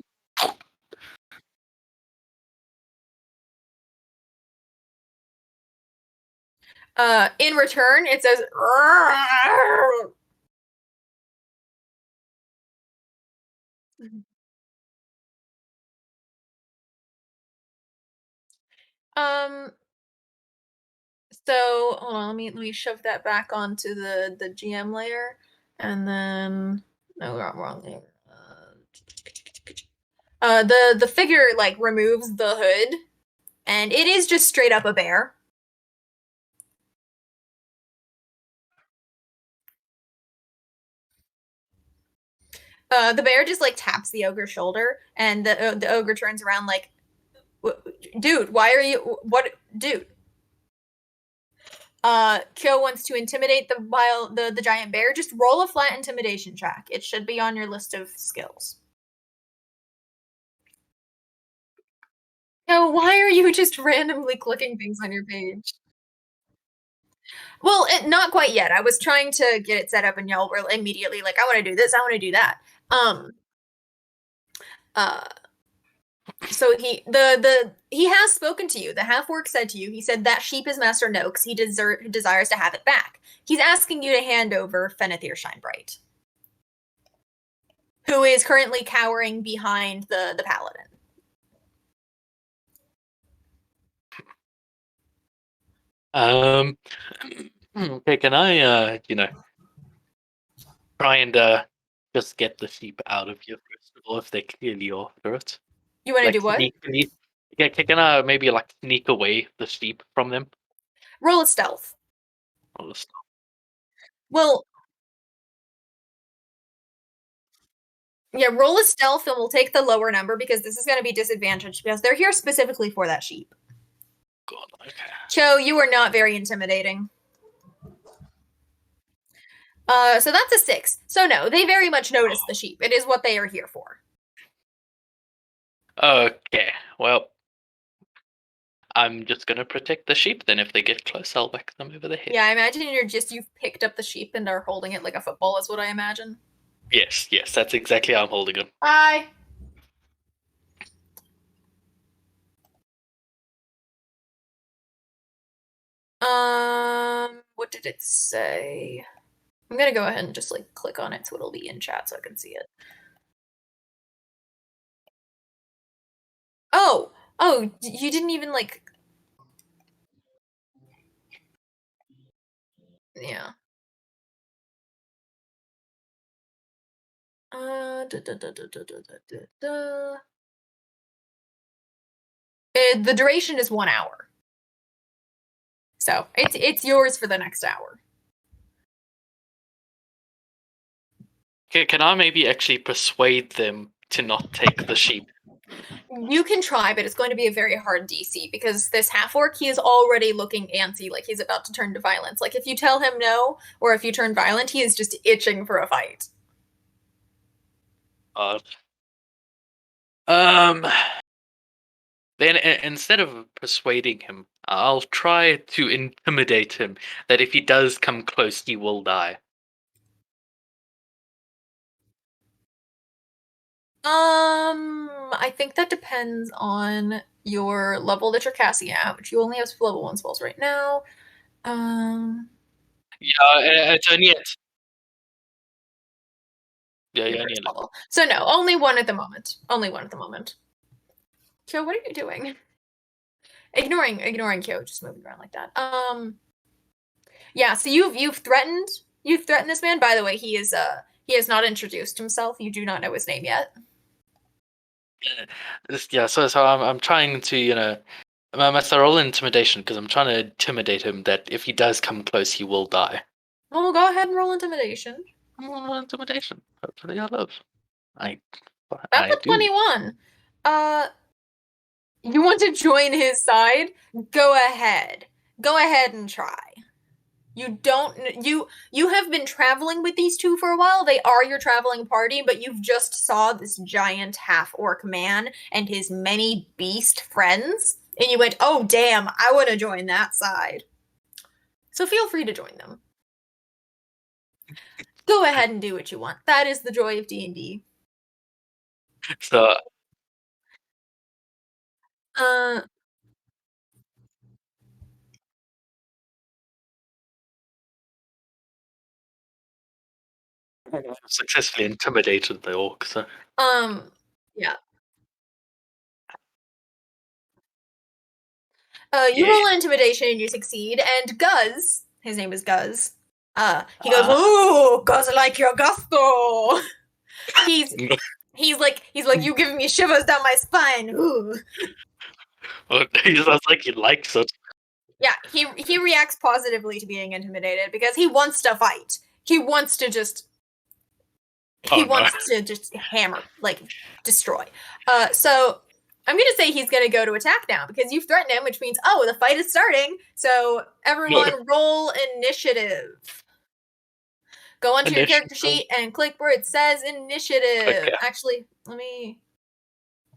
Speaker 1: In return, it says, um, so hold on, let me shove that back onto the GM layer, and then no, wrong layer. The figure like removes the hood, and it is just straight up a bear. The bear just like taps the ogre's shoulder, and the ogre turns around like, "Dude, why are you? What, dude?" Kyo wants to intimidate the giant bear. Just roll a flat intimidation check. It should be on your list of skills. Kyo, why are you just randomly clicking things on your page? Well, not quite yet. I was trying to get it set up, and y'all were immediately like, "I want to do this. I want to do that." Um. Uh. So he has spoken to you. The half orc said to you. He said that sheep is Master Noak's. He desires to have it back. He's asking you to hand over Fenethir Shinebright, who is currently cowering behind the paladin.
Speaker 2: Okay, can I, try and just get the sheep out of here first of all, if they're clearly after it?
Speaker 1: You want to
Speaker 2: Like
Speaker 1: do what?
Speaker 2: sneak. Yeah, can I maybe like sneak away the sheep from them?
Speaker 1: Roll a stealth.
Speaker 2: Or just-
Speaker 1: Well, yeah, roll a stealth, and we'll take the lower number because this is going to be disadvantaged because they're here specifically for that sheep.
Speaker 2: God, okay.
Speaker 1: Cho, you are not very intimidating. So that's a 6. So no, they very much notice the sheep. It is what they are here for.
Speaker 2: Okay, well, I'm just gonna protect the sheep then. If they get close, I'll whack them over the head.
Speaker 1: Yeah, I imagine you've picked up the sheep and are holding it like a football is what I imagine.
Speaker 2: Yes, that's exactly how I'm holding them.
Speaker 1: Hi. What did it say? I'm gonna go ahead and just like click on it so it'll be in chat so I can see it. Oh, you didn't even like. Yeah. The duration is 1 hour, so it's yours for the next hour.
Speaker 2: Can I maybe actually persuade them to not take the sheep?
Speaker 1: You can try, but it's going to be a very hard DC because this half orc, he is already looking antsy, like he's about to turn to violence. Like if you tell him no, or if you turn violent, he is just itching for a fight.
Speaker 2: Then instead of persuading him, I'll try to intimidate him that if he does come close, he will die.
Speaker 1: I think that depends on your level that you're casting at, which you only have level 1 spells right now.
Speaker 2: Yeah, it's only at. Yeah,
Speaker 1: First level. So no, only one at the moment. Only one at the moment. Kyo, what are you doing? Ignoring Kyo, just moving around like that. Yeah, so you've threatened this man. By the way, he has not introduced himself. You do not know his name yet.
Speaker 2: Yeah, so I'm trying to, I must roll intimidation because I'm trying to intimidate him that if he does come close, he will die.
Speaker 1: Well, go ahead and roll intimidation.
Speaker 2: Intimidation. Hopefully, I love.
Speaker 1: That's a
Speaker 2: do.
Speaker 1: 21. You want to join his side? Go ahead. Go ahead and try. You have been traveling with these two for a while. They are your traveling party, but you've just saw this giant half orc man and his many beast friends, and you went, "Oh damn, I want to join that side." So feel free to join them. Go ahead and do what you want. That is the joy of D&D.
Speaker 2: So
Speaker 1: Uh
Speaker 2: I've successfully intimidated the orc. So
Speaker 1: yeah. You
Speaker 2: yeah.
Speaker 1: roll an intimidation and you succeed, and Guz, his name is Guz, he goes, "Ooh, Guz, I like your gusto." He's like, you giving me shivers down my spine. Ooh.
Speaker 2: He sounds like he likes it.
Speaker 1: Yeah, he reacts positively to being intimidated because he wants to fight. He wants to just hammer, like destroy. So I'm gonna say he's gonna go to attack now because you've threatened him, which means the fight is starting. So everyone roll initiative. Go onto your character sheet and click where it says initiative. Okay. Actually, let me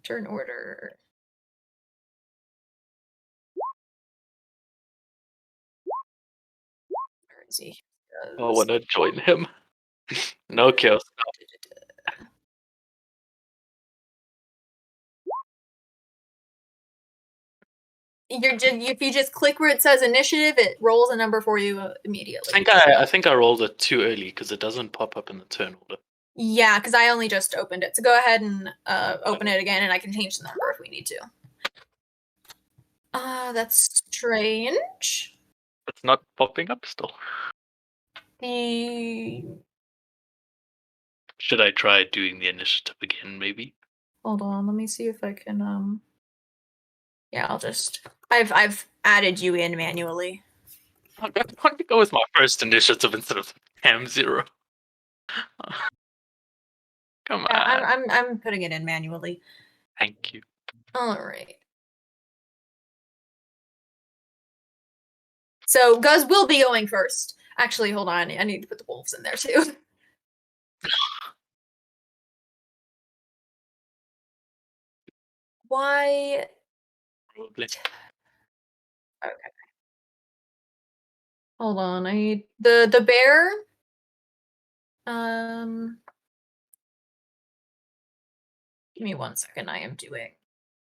Speaker 1: turn order. see.
Speaker 2: I want to join him. No kills.
Speaker 1: If you just click where it says initiative, it rolls a number for you immediately.
Speaker 2: I think I rolled it too early because it doesn't pop up in the turn order.
Speaker 1: Yeah, because I only just opened it. So go ahead and open it again, and I can change the number if we need to. That's strange.
Speaker 2: It's not popping up still. Should I try doing the initiative again, maybe?
Speaker 1: Hold on, let me see if I can yeah, I've added you in manually.
Speaker 2: I'm going to go with my first initiative instead of M0. Come
Speaker 1: Yeah,
Speaker 2: on.
Speaker 1: I'm putting it in manually.
Speaker 2: Thank you.
Speaker 1: All right. So Guz will be going first. Actually, hold on. I need to put the wolves in there too. Why?
Speaker 2: Probably.
Speaker 1: Okay. Hold on. I need the bear. Give me 1 second. I am doing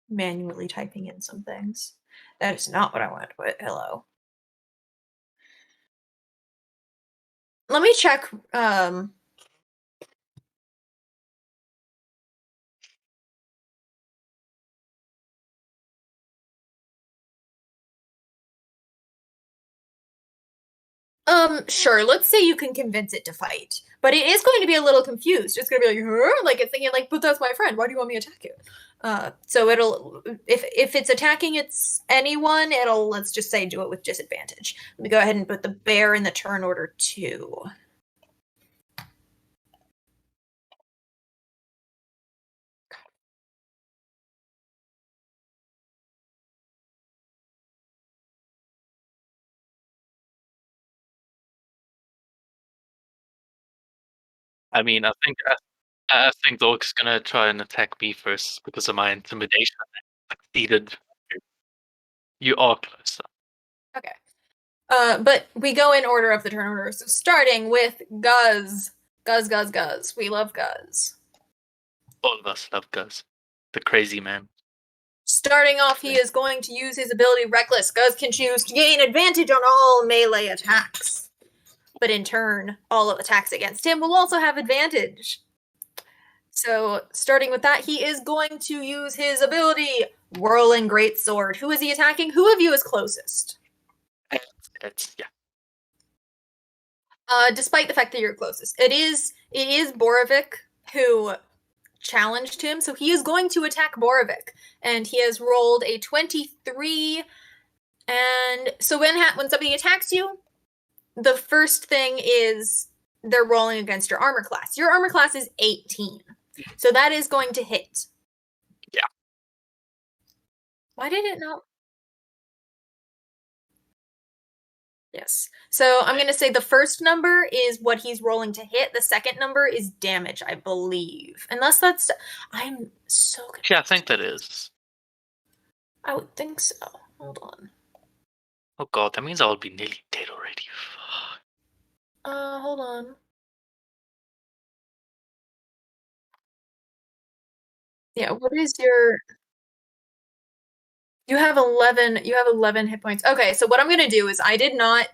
Speaker 1: manually typing in some things. That is not what I wanted to put. Hello. Let me check. Sure. Let's say you can convince it to fight, but it is going to be a little confused. It's going to be like, huh? Like it's thinking, like, but that's my friend. Why do you want me to attack it? So it'll if it's attacking anyone, let's just say do it with disadvantage. Let me go ahead and put the bear in the turn order 2.
Speaker 2: I mean, I think Zork's gonna try and attack me first because of my intimidation. I succeeded. You are close.
Speaker 1: Okay. But we go in order of the turn order. So starting with Guz. Guz. We love Guz.
Speaker 2: All of us love Guz. The crazy man.
Speaker 1: Starting off, he is going to use his ability Reckless. Guz can choose to gain advantage on all melee attacks. But in turn, all attacks against him will also have advantage. So, starting with that, he is going to use his ability Whirling Greatsword. Who is he attacking? Who of you is closest?
Speaker 2: Yeah.
Speaker 1: Despite the fact that you're closest, it is Borovic who challenged him, so he is going to attack Borovic, and he has rolled a 23. And so when somebody attacks you, the first thing is they're rolling against your armor class. Your armor class is 18, so that is going to hit.
Speaker 2: Yeah.
Speaker 1: Why did it not? Yes. So I'm going to say the first number is what he's rolling to hit. The second number is damage, I believe. Unless that's... I'm so confused.
Speaker 2: Yeah, I think that is.
Speaker 1: I would think so. Hold on.
Speaker 2: Oh god, that means I'll be nearly dead already.
Speaker 1: Hold on. Yeah, what is your... You have 11 hit points. Okay, so what I'm going to do is I did not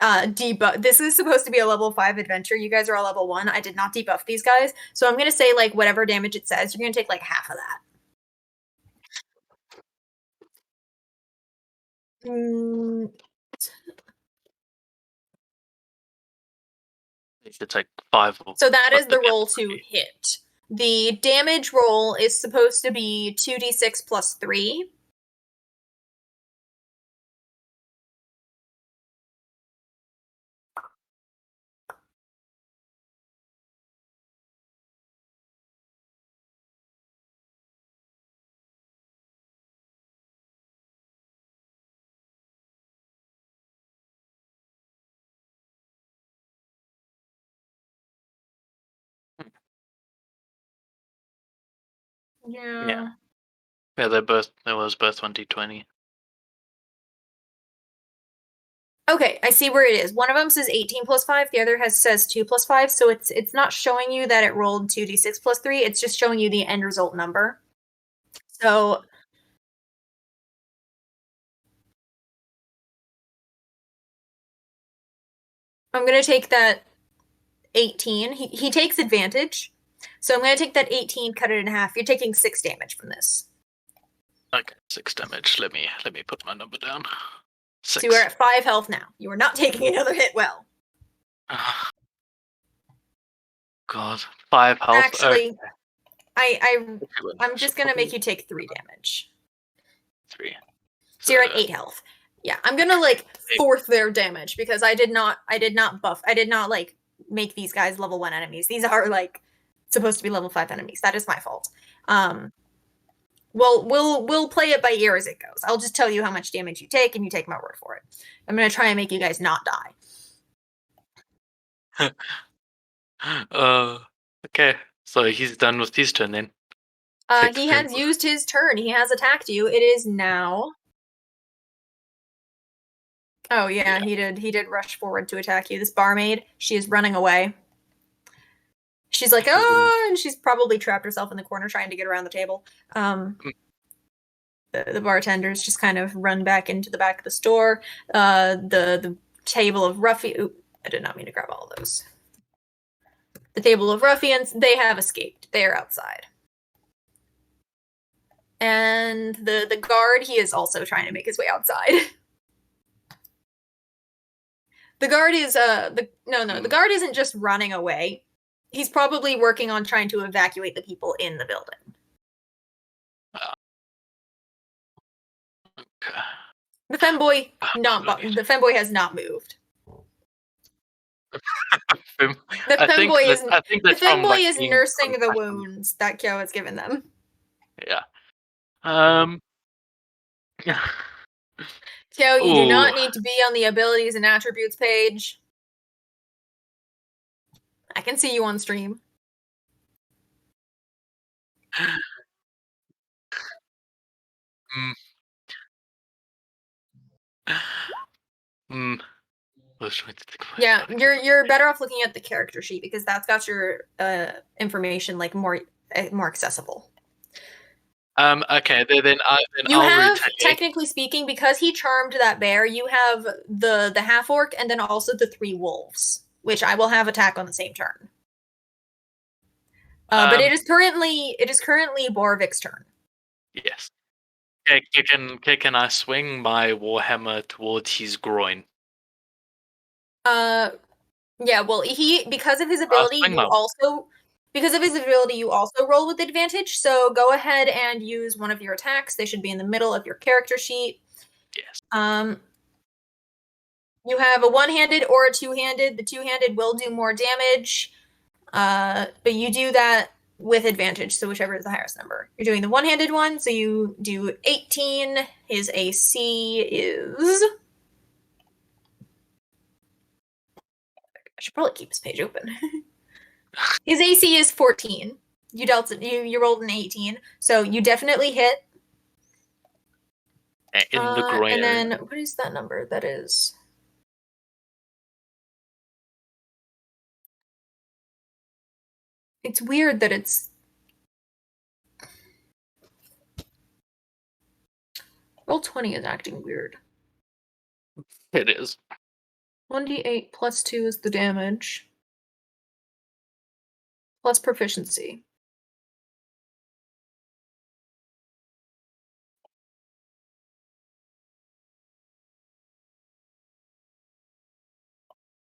Speaker 1: debuff. This is supposed to be a level 5 adventure. You guys are all level 1. I did not debuff these guys. So I'm going to say like whatever damage it says, you're going to take like half of that.
Speaker 2: It's like 5 or
Speaker 1: So that is the roll to hit. The damage roll is supposed to be 2d6 plus 3.
Speaker 2: Yeah. Yeah, they was both 1d20.
Speaker 1: Okay, I see where it is. One of them says 18 plus 5, the other says 2 plus 5, so it's not showing you that it rolled 2d6 plus 3, it's just showing you the end result number. So I'm going to take that 18. He takes advantage. So I'm going to take that 18, cut it in half. You're taking 6 damage from this.
Speaker 2: Okay, 6 damage. Let me put my number down. 6.
Speaker 1: So you are at 5 health now. You are not taking another hit well.
Speaker 2: God, 5 health.
Speaker 1: Actually,
Speaker 2: Okay.
Speaker 1: I'm just going to make you take 3 damage.
Speaker 2: 3.
Speaker 1: So you're at 8 health. Yeah, I'm gonna like fourth their damage because I did not like make these guys level 1 enemies. These are like supposed to be level 5 enemies. That is my fault. We'll play it by ear as it goes. I'll just tell you how much damage you take, and you take my word for it. I'm gonna try and make you guys not
Speaker 2: die. Okay, so he's done with his turn then.
Speaker 1: He has used his turn. He has attacked you. It is now. Oh yeah, he did rush forward to attack you. This barmaid, she is running away. She's like, oh, and she's probably trapped herself in the corner trying to get around the table. The bartenders just kind of run back into the back of the store. The table of ruffians. I did not mean to grab all of those. The table of ruffians, they have escaped. They are outside. And the guard, he is also trying to make his way outside. The guard is the guard isn't just running away. He's probably working on trying to evacuate the people in the building.
Speaker 2: Okay.
Speaker 1: The femboy has not moved. The femboy is nursing the wounds that Kyo has given them.
Speaker 2: Yeah.
Speaker 1: Kyo, you do not need to be on the abilities and attributes page. I can see you on stream. Yeah, you're better off looking at the character sheet because that's got your information like more accessible.
Speaker 2: Okay, then
Speaker 1: you have, technically speaking, because he charmed that bear, you have the half orc and then also the 3 wolves, which I will have attack on the same turn. But it is currently Borvik's turn.
Speaker 2: Yes. Okay, can I swing my warhammer towards his groin?
Speaker 1: Yeah, well, because of his ability, you also roll with advantage. So go ahead and use one of your attacks. They should be in the middle of your character sheet.
Speaker 2: Yes.
Speaker 1: You have a one-handed or a two-handed. The two-handed will do more damage, but you do that with advantage. So whichever is the highest number. You're doing the one-handed one, so you do 18. His AC is. I should probably keep this page open. His AC is 14. You rolled an 18, so you definitely hit.
Speaker 2: In the groin.
Speaker 1: And then what is that number? That is. It's weird that it's. Roll20 is acting weird.
Speaker 2: It is.
Speaker 1: 1d8 plus 2 is the damage. Plus proficiency.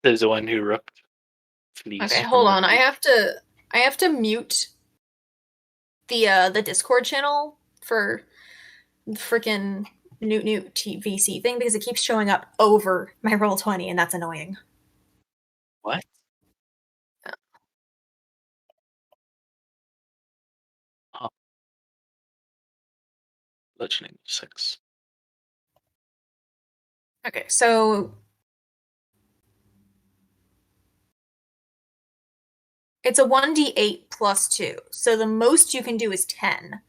Speaker 2: There's the one who ripped fleas.
Speaker 1: Okay, hold on. I have to mute the Discord channel for freaking Newt TVC thing because it keeps showing up over my Roll20 and that's annoying.
Speaker 2: What? Oh. Bludgeoning 6.
Speaker 1: Okay, so it's a 1d8 plus 2. So the most you can do is 10.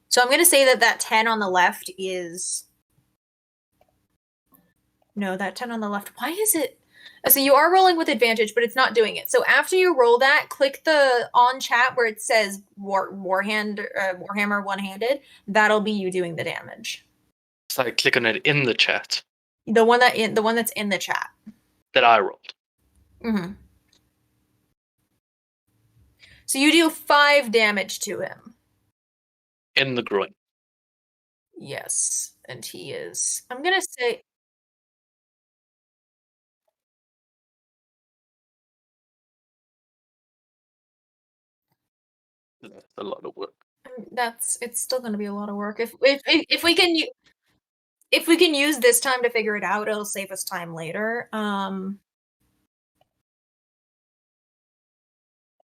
Speaker 1: So I'm going to say that 10 on the left is No, that 10 on the left. Why is it? So you are rolling with advantage, but it's not doing it. So after you roll that, click the on chat where it says Warhammer one-handed. That'll be you doing the damage.
Speaker 2: So I click on it in the chat
Speaker 1: The one that's in the chat.
Speaker 2: that I rolled.
Speaker 1: Mm-hmm. So you do 5 damage to him.
Speaker 2: In the groin.
Speaker 1: Yes, and he is. I'm gonna say.
Speaker 2: That's a lot of work.
Speaker 1: It's still going to be a lot of work. If we can use this time to figure it out, it'll save us time later. Let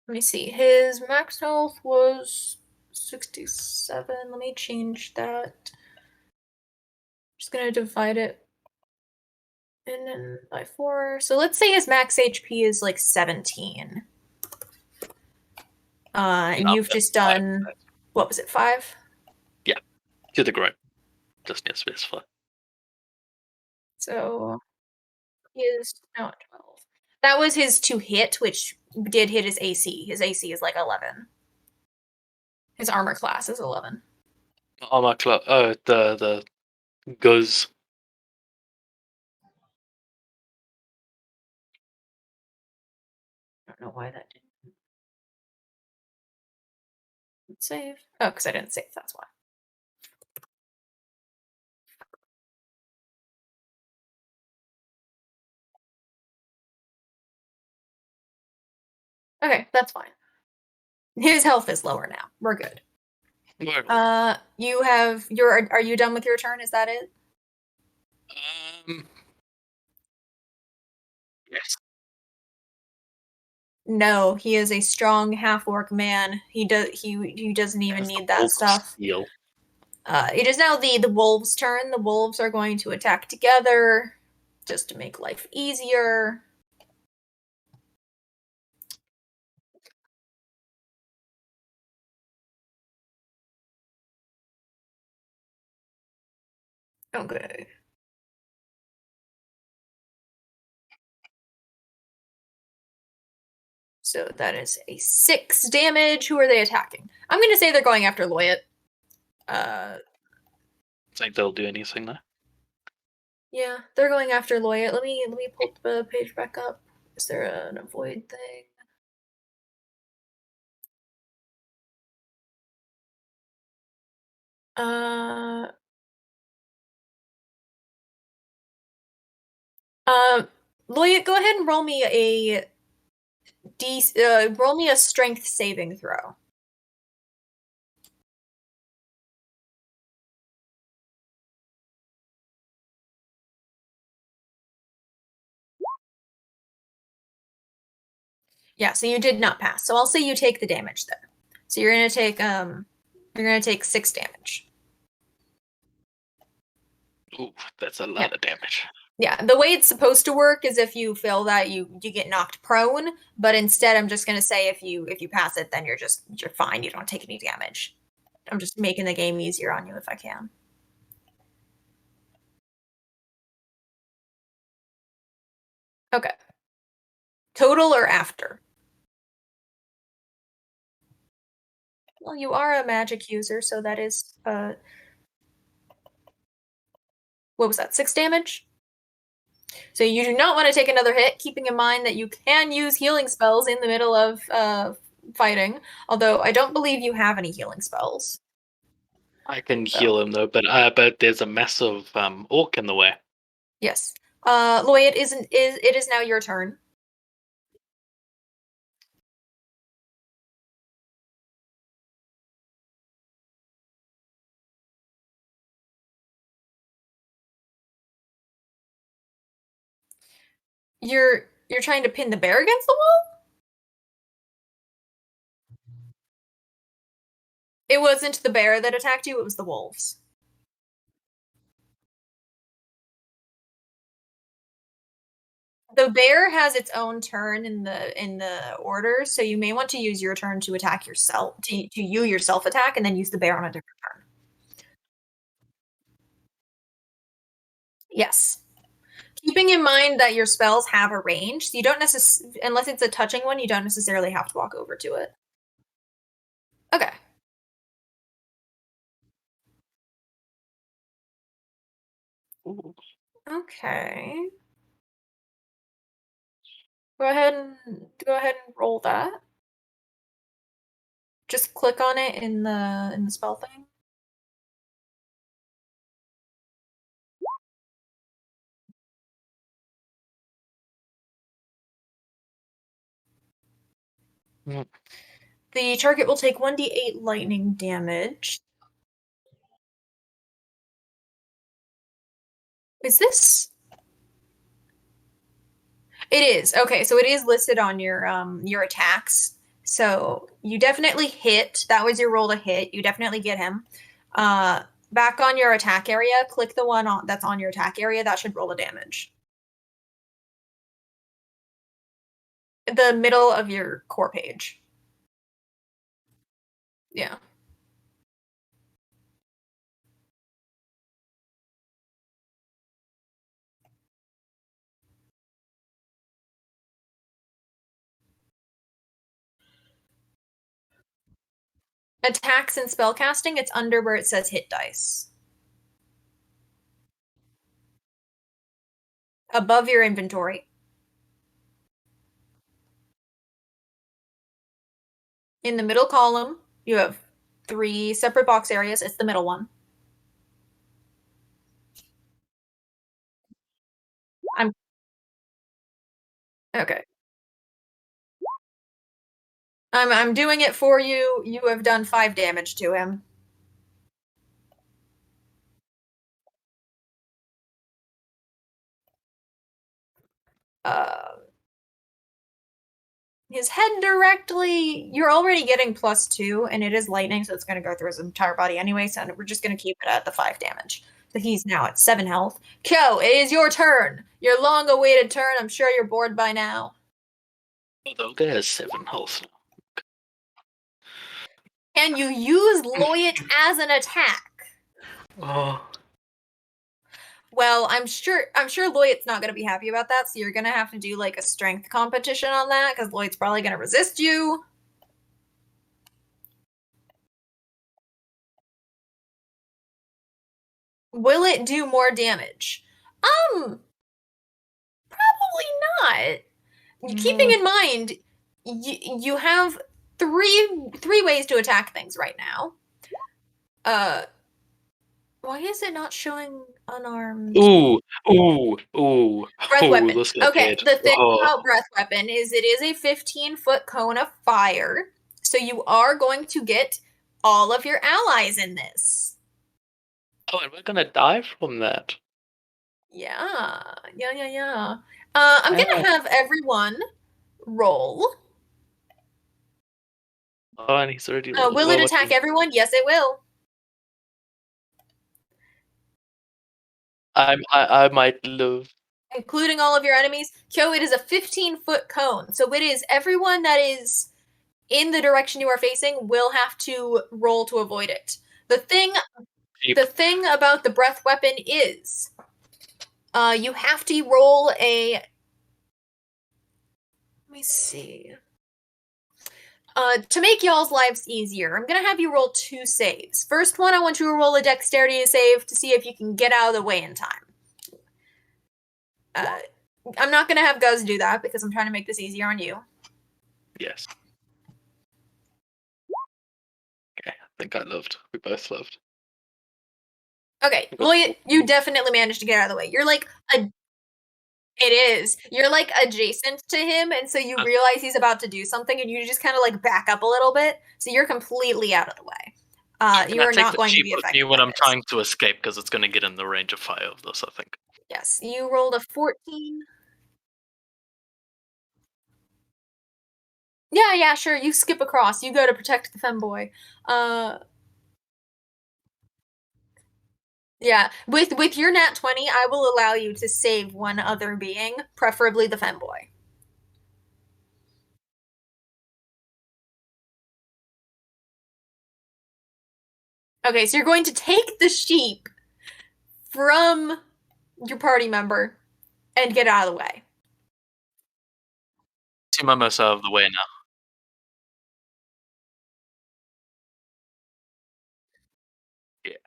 Speaker 1: me see. His max health was 67. Let me change that. Just gonna divide it and then by 4. So let's say his max HP is like 17. And
Speaker 2: No,
Speaker 1: you've just done, what was it, 5?
Speaker 2: Yeah, to the groin. Just need to specify.
Speaker 1: So he is now at 12. That was his to hit, which did hit his AC. His AC is like 11. His armor class is 11.
Speaker 2: Armor class. Oh, the goes.
Speaker 1: I don't know why that didn't save. Oh, because I didn't save, that's why. Okay, that's fine. His health is lower now. We're good. You have are you done with your turn? Is that it?
Speaker 2: Yes.
Speaker 1: No, he is a strong half-orc man. He doesn't even need that stuff.
Speaker 2: Steel.
Speaker 1: It is now the wolves' turn. The wolves are going to attack together just to make life easier. Okay. So that is a 6 damage. Who are they attacking? I'm going to say they're going after Loyat.
Speaker 2: Think they'll do anything there?
Speaker 1: Yeah, they're going after Loyat. Let me pull the page back up. Is there an avoid thing? Loyat, go ahead and roll me roll me a strength saving throw. Yeah, so you did not pass. So I'll say you take the damage there. So you're gonna take 6 damage.
Speaker 2: Ooh, that's a lot of damage.
Speaker 1: Yeah, the way it's supposed to work is if you fail that, you get knocked prone. But instead, I'm just gonna say if you pass it, then you're fine. You don't take any damage. I'm just making the game easier on you if I can. Okay. Total or after? Well, you are a magic user, so that is what was that? 6 damage? So you do not want to take another hit, keeping in mind that you can use healing spells in the middle of fighting. Although I don't believe you have any healing spells.
Speaker 2: I can heal him though, but there's a massive orc in the way.
Speaker 1: Yes. Loy, it is now your turn. You're trying to pin the bear against the wall? It wasn't the bear that attacked you, it was the wolves. The bear has its own turn in the order, so you may want to use your turn to attack yourself, to you yourself attack, and then use the bear on a different turn. Yes. Keeping in mind that your spells have a range, so you don't unless it's a touching one, you don't necessarily have to walk over to it. Okay.
Speaker 2: Ooh.
Speaker 1: Okay. Go ahead and roll that. Just click on it in the spell thing.
Speaker 2: Mm.
Speaker 1: The target will take 1d8 lightning damage. Is this? It is. Okay, so it is listed on your attacks. So you definitely hit. That was your roll to hit. You definitely get him. Back on your attack area, click the one that's on your attack area. That should roll the damage. The middle of your core page. Yeah. Attacks and spellcasting, it's under where it says hit dice. Above your inventory. In the middle column, you have 3 separate box areas. It's the middle one. Okay. I'm doing it for you. You have done 5 damage to him. Uh, his head directly. You're already getting +2, and it is lightning, so it's going to go through his entire body anyway. So we're just going to keep it at the 5 damage. So he's now at 7 health. Kyo, it is your turn. Your long-awaited turn. I'm sure you're bored by now.
Speaker 2: Although there's 7 health.
Speaker 1: Can you use Loyat as an attack?
Speaker 2: Oh.
Speaker 1: Well, I'm sure Loyat's not going to be happy about that, so you're going to have to do like a strength competition on that because Loyat's probably going to resist you. Will it do more damage? Probably not. Keeping in mind, you have three ways to attack things right now. Why is it not showing unarmed?
Speaker 2: Ooh.
Speaker 1: Breath weapon. Okay,
Speaker 2: Good.
Speaker 1: the thing about breath weapon is it is a 15-foot cone of fire, so you are going to get all of your allies in this.
Speaker 2: Oh, and we're gonna die from that.
Speaker 1: Yeah. I'm gonna have everyone roll.
Speaker 2: Oh, and he's already.
Speaker 1: Will it attack everyone? Yes, it will.
Speaker 2: I might live.
Speaker 1: Including all of your enemies. Kyo, it is a 15-foot cone, so it is everyone that is in the direction you are facing will have to roll to avoid it. The thing about the breath weapon is you have to roll a. Let me see. To make y'all's lives easier, I'm going to have you roll 2 saves. First one, I want you to roll a dexterity save to see if you can get out of the way in time. I'm not going to have Guz do that because I'm trying to make this easier on you.
Speaker 2: Yes. Okay, I think I lived. We both lived.
Speaker 1: Okay, well, you definitely managed to get out of the way. You're like it is. You're like adjacent to him, and so you realize he's about to do something, and you just kind of like back up a little bit. So you're completely out of the way. You are not going to be affected
Speaker 2: when I'm trying to escape because it's going to get in the range of fire of this, I think.
Speaker 1: Yes, you rolled a 14. Yeah, sure. You skip across. You go to protect the femboy. Yeah, with your nat 20, I will allow you to save one other being, preferably the femboy. Okay, so you're going to take the sheep from your party member, and get out of the way.
Speaker 2: See Mimosa out of the way now. Yeah.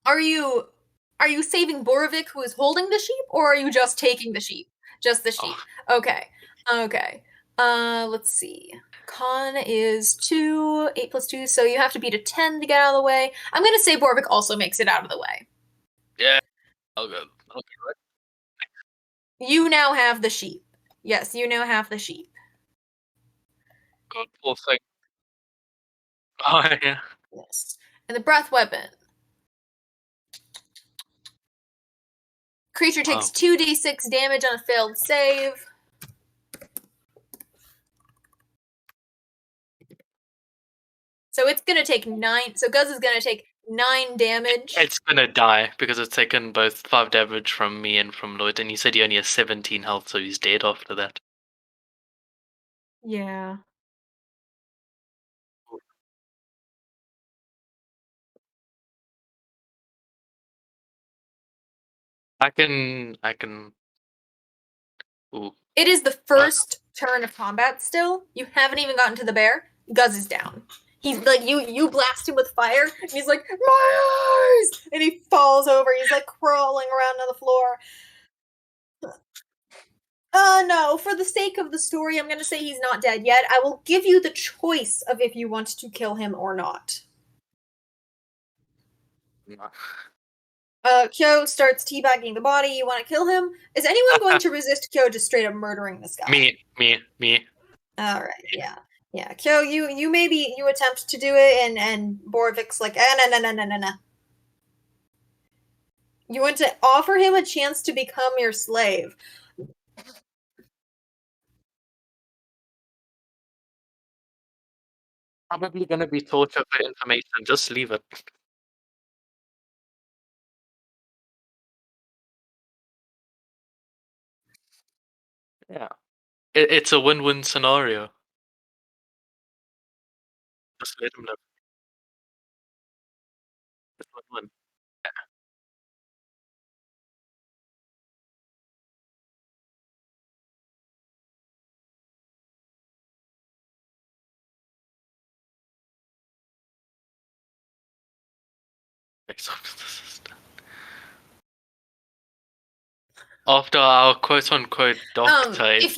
Speaker 1: Are you saving Borovic, who is holding the sheep, or are you just taking the sheep? Just the sheep.
Speaker 2: Oh.
Speaker 1: Okay. Okay. Let's see. Con is 2, 8 plus 2, so you have to beat a 10 to get out of the way. I'm gonna say Borovic also makes it out of the way.
Speaker 2: Yeah. I'll go. Right.
Speaker 1: You now have the sheep. Yes, you now have the sheep.
Speaker 2: God, poor thing. Oh yeah.
Speaker 1: Yes. And the breath weapon. Creature takes 2d6 damage on a failed save. So it's gonna take 9. So Guz is gonna take 9 damage.
Speaker 2: It's gonna die because it's taken both 5 damage from me and from Lloyd, and he said he only has 17 health, so he's dead after that.
Speaker 1: Yeah.
Speaker 2: I can. Ooh.
Speaker 1: It is the first turn of combat still. You haven't even gotten to the bear. Guz is down. He's like, you blast him with fire, and he's like, my eyes! And he falls over. He's like crawling around on the floor. No, for the sake of the story, I'm gonna say he's not dead yet. I will give you the choice of if you want to kill him or not. Kyo starts teabagging the body. You want to kill him? Is anyone going to resist Kyo just straight up murdering this guy?
Speaker 2: Me.
Speaker 1: All right, yeah. Kyo, you maybe you attempt to do it, and Borovic's like, no. You want to offer him a chance to become your slave.
Speaker 2: Probably gonna be torture for information. Just leave it. Yeah. It's a win-win scenario. Just let him live. It's win-win. After our quote-unquote doctor
Speaker 1: if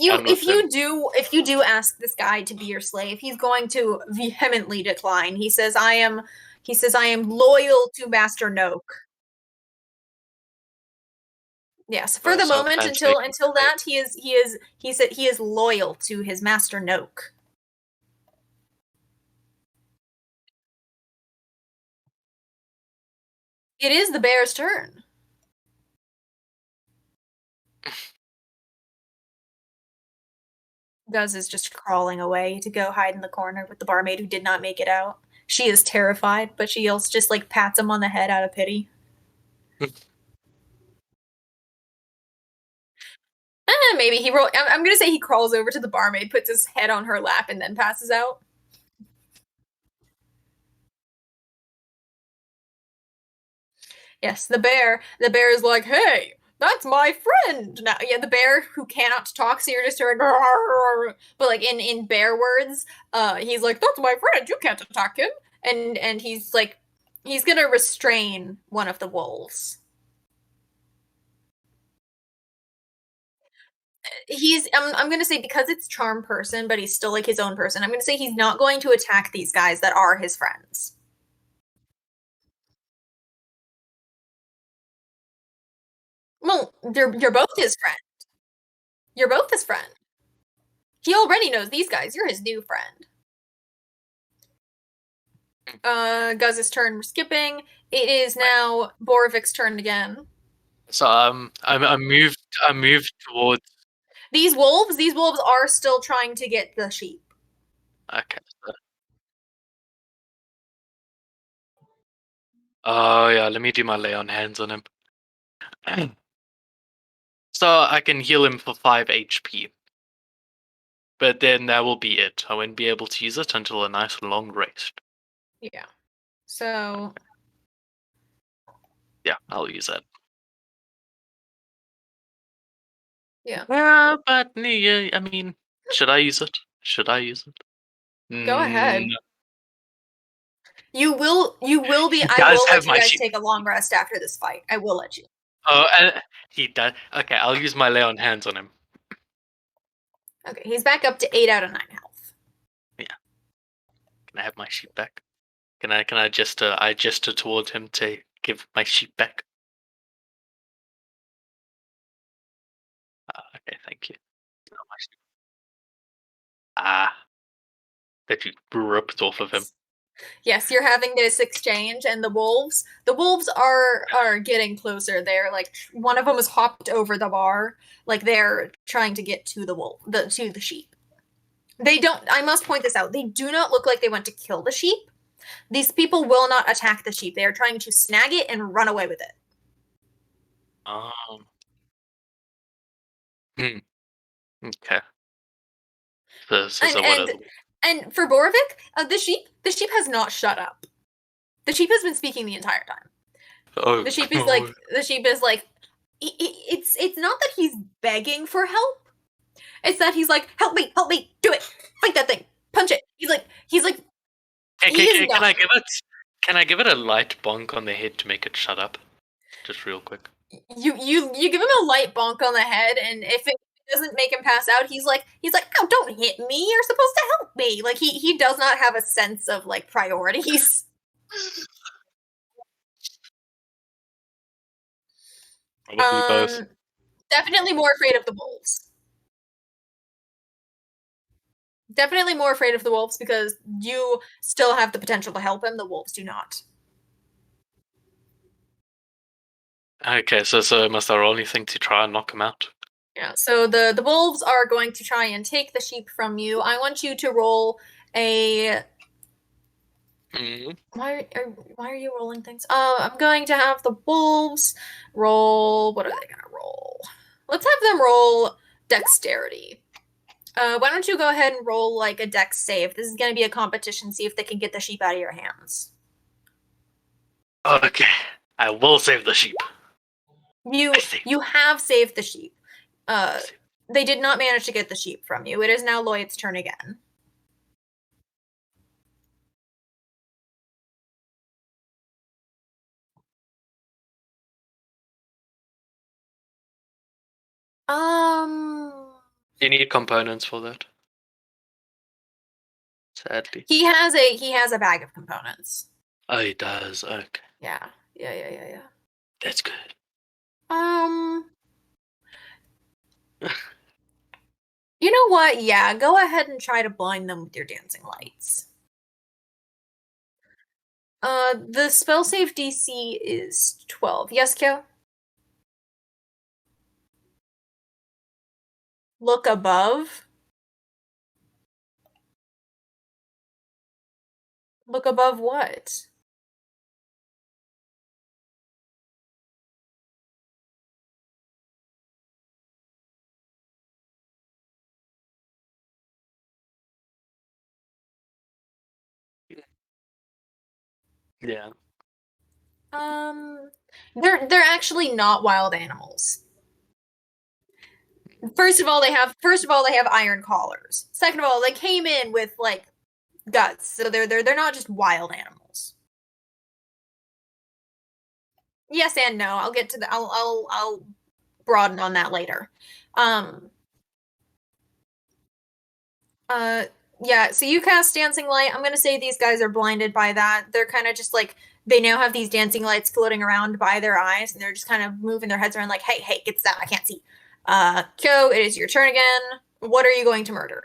Speaker 1: you do ask this guy to be your slave, he's going to vehemently decline. He says, I am loyal to Master Noak. Yes, for the moment, until that, he is loyal to his Master Noak. It is the bear's turn. Guz is just crawling away to go hide in the corner with the barmaid who did not make it out. She is terrified, but she also just like pats him on the head out of pity. Maybe he roll. I'm gonna say he crawls over to the barmaid, puts his head on her lap, and then passes out. Yes, the bear. The bear is like, "Hey, that's my friend." Now, yeah, the bear who cannot talk, so you're just hearing, but like in bear words, he's like, "That's my friend. You can't attack him." And he's like, he's gonna restrain one of the wolves. I'm gonna say, because it's charm person, but he's still like his own person, I'm gonna say he's not going to attack these guys that are his friends. Well, you're both his friend. You're both his friend. He already knows these guys. You're his new friend. Guz's turn. We're skipping. It is now Borovic's turn again.
Speaker 2: So I moved towards.
Speaker 1: These wolves are still trying to get the sheep.
Speaker 2: Okay. Oh yeah, let me do my lay on hands on him. So I can heal him for 5 HP. But then that will be it. I won't be able to use it until a nice long rest.
Speaker 1: Yeah. So
Speaker 2: yeah, I'll use that.
Speaker 1: Yeah.
Speaker 2: But yeah, I mean, should I use it? Should I use it?
Speaker 1: Go ahead.
Speaker 2: Mm,
Speaker 1: You will be
Speaker 2: he
Speaker 1: I
Speaker 2: does
Speaker 1: will
Speaker 2: have
Speaker 1: let you
Speaker 2: my
Speaker 1: guys
Speaker 2: sheep.
Speaker 1: take a long rest after this fight. I will let you.
Speaker 2: Oh, and he does. Okay, I'll use my lay on hands on him.
Speaker 1: Okay, he's back up to 8 out of 9 health.
Speaker 2: Yeah. Can I have my sheep back? Can I just I gesture towards him to give my sheep back? Okay, thank you. Not my sheep. That you ripped off of him.
Speaker 1: Yes, you're having this exchange, and the wolves are getting closer. They're like one of them has hopped over the bar, like they're trying to get to the sheep. They don't. I must point this out. They do not look like they want to kill the sheep. These people will not attack the sheep. They are trying to snag it and run away with it.
Speaker 2: Um. Hmm. Okay. So what are
Speaker 1: And
Speaker 2: the?
Speaker 1: and for Borovic, the sheep has not shut up. The sheep has been speaking the entire time.
Speaker 2: Oh,
Speaker 1: The sheep is like it's not that he's begging for help. It's that he's like, help me, do it, fight that thing, punch it. He's like he is
Speaker 2: Can
Speaker 1: not.
Speaker 2: I give it? Can I give it a light bonk on the head to make it shut up? Just real quick.
Speaker 1: You give him a light bonk on the head, and if it doesn't make him pass out, he's like, oh, don't hit me. You're supposed to help me. Like he does not have a sense of like priorities.
Speaker 2: Probably both.
Speaker 1: Definitely more afraid of the wolves. Definitely more afraid of the wolves because you still have the potential to help him. The wolves do not.
Speaker 2: Okay, so must I roll anything to try and knock him out?
Speaker 1: Yeah. So the wolves are going to try and take the sheep from you. I want you to roll a.
Speaker 2: Mm.
Speaker 1: Why are you rolling things? I'm going to have the wolves roll. What are they gonna roll? Let's have them roll dexterity. Why don't you go ahead and roll like a dex save? This is gonna be a competition. See if they can get the sheep out of your hands.
Speaker 2: Okay, I will save the sheep.
Speaker 1: You
Speaker 2: I see.
Speaker 1: you have saved the sheep. They did not manage to get the sheep from you. It is now Lloyd's turn again. Um,
Speaker 2: You need components for that. Sadly.
Speaker 1: he has a bag of components.
Speaker 2: Oh, he does. Okay,
Speaker 1: Yeah.
Speaker 2: that's good.
Speaker 1: Um, you know what? Yeah, go ahead and try to blind them with your dancing lights. The spell save DC is 12. Yes, Kyo? Look above. Look above what?
Speaker 2: Yeah.
Speaker 1: Um, they're actually not wild animals. First of all they have iron collars. Second of all, they came in with like guts, so they're not just wild animals. Yes and no. I'll get to the I'll broaden on that later. Um uh yeah, so you cast dancing light. I'm gonna say these guys are blinded by that. They're kind of just like they now have these dancing lights floating around by their eyes, and they're just kind of moving their heads around like, hey, get that, I can't see. Kyo, it is your turn again. What are you going to murder?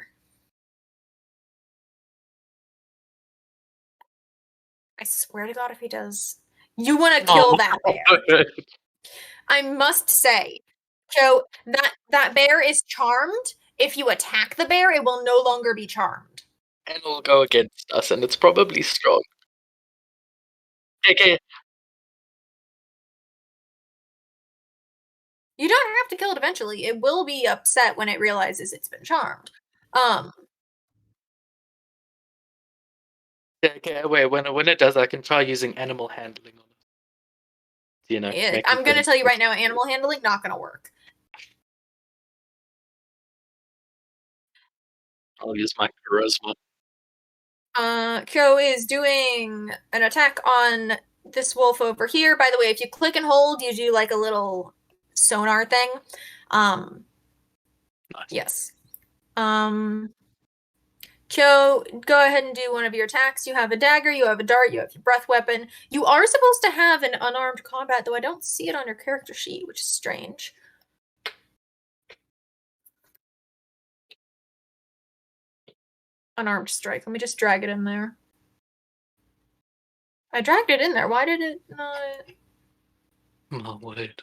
Speaker 1: I swear to God, if he does, you want to kill that bear. I must say, so that bear is charmed. If you attack the bear, it will no longer be charmed.
Speaker 2: And it'll go against us, and it's probably strong. Okay.
Speaker 1: You don't have to kill it eventually. It will be upset when it realizes it's been charmed. Um,
Speaker 2: Okay. Wait. When it does, I can try using animal handling on it.
Speaker 1: I'm gonna tell you right now, animal handling not gonna work.
Speaker 2: I'll use my charisma.
Speaker 1: Kyo is doing an attack on this wolf over here. By the way, if you click and hold, you do like a little sonar thing.
Speaker 2: Nice.
Speaker 1: Yes. Kyo, go ahead and do one of your attacks. You have a dagger, you have a dart, you have your breath weapon. You are supposed to have an unarmed combat, though I don't see it on your character sheet, which is strange. Unarmed strike. Let me just drag it in there. I dragged it in there. Why did it not?
Speaker 2: Oh, wait.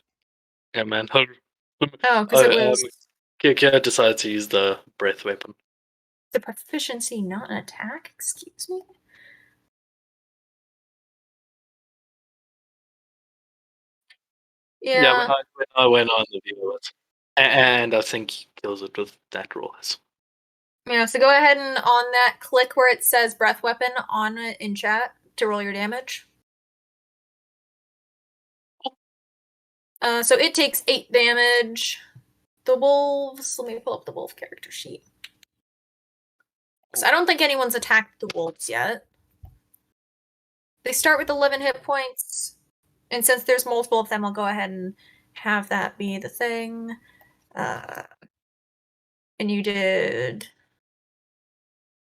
Speaker 2: Yeah, man. Hold.
Speaker 1: Oh, because it was
Speaker 2: Kyo decided to use the breath weapon.
Speaker 1: the proficiency, not an attack. Excuse me. Yeah.
Speaker 2: When I went on the view, and I think he kills it with that roll.
Speaker 1: Yeah, so go ahead and on that, click where it says breath weapon on it in chat to roll your damage. So it takes 8 damage. The wolves, let me pull up the wolf character sheet. Because I don't think anyone's attacked the wolves yet. They start with 11 hit points. And since there's multiple of them, I'll go ahead and have that be the thing. And you did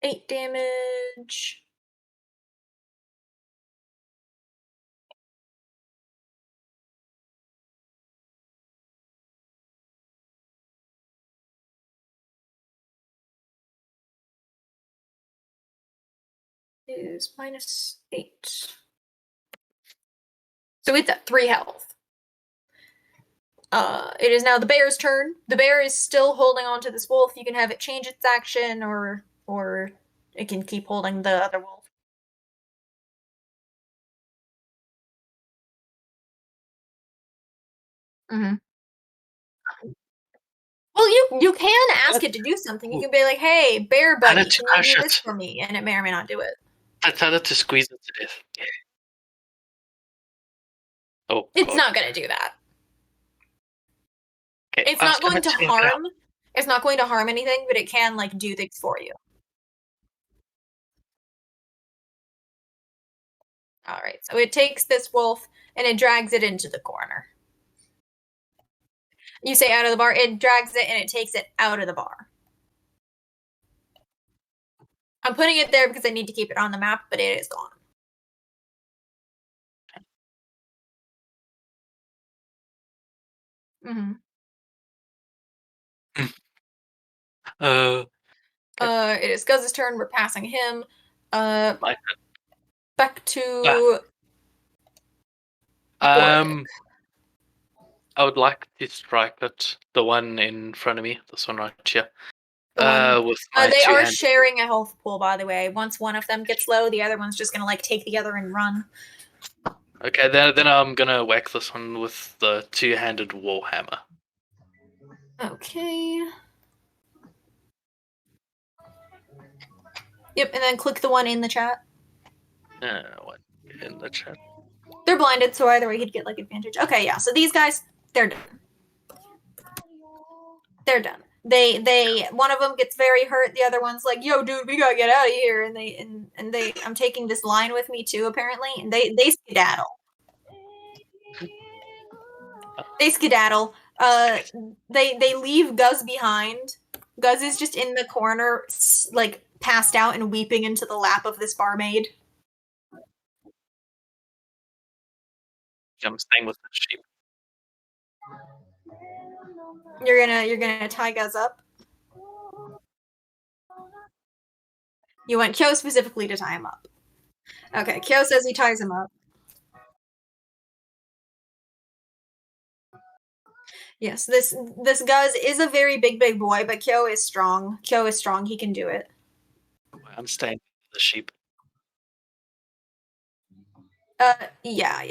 Speaker 1: 8 damage. Is -8. So it's at 3 health. It is now the bear's turn. The bear is still holding on to this wolf. You can have it change its action, or it can keep holding the other wolf. Mm-hmm. Well, you can ask it to do something. You can be like, "Hey, bear buddy, can you do this for me?" And it may or may not do it.
Speaker 2: I tell it to squeeze it to death. Yeah. Oh,
Speaker 1: it's not going to do that.
Speaker 2: Okay.
Speaker 1: It's not going to harm. It's not going to harm anything, but it can like do things for you. All right. So it takes this wolf and it drags it into the corner. You say out of the bar, it drags it and it takes it out of the bar. I'm putting it there because I need to keep it on the map, but it is gone. Mm-hmm. It is Guz's turn. We're passing him. Back to.
Speaker 2: I would like to strike at the one in front of me. This one right here. With
Speaker 1: they are sharing a health pool, by the way. Once one of them gets low, the other one's just gonna like take the other and run.
Speaker 2: Okay, then I'm gonna whack this one with the 2-handed warhammer.
Speaker 1: Okay. Yep, and then click the one in the chat.
Speaker 2: What in the chat?
Speaker 1: They're blinded, so either way he'd get like advantage. Okay, yeah. So these guys, they're done. They're done. They one of them gets very hurt. The other one's like, "Yo, dude, we gotta get out of here." And they I'm taking this line with me too, apparently. And they skedaddle. They skedaddle. They leave Guz behind. Guz is just in the corner, like passed out and weeping into the lap of this barmaid.
Speaker 2: I'm staying with the sheep.
Speaker 1: You're gonna tie Guz up. You want Kyo specifically to tie him up. Okay, Kyo says he ties him up. Yes, this Guz is a very big boy, but Kyo is strong. Kyo is strong. He can do it.
Speaker 2: I'm staying with the sheep.
Speaker 1: Yeah.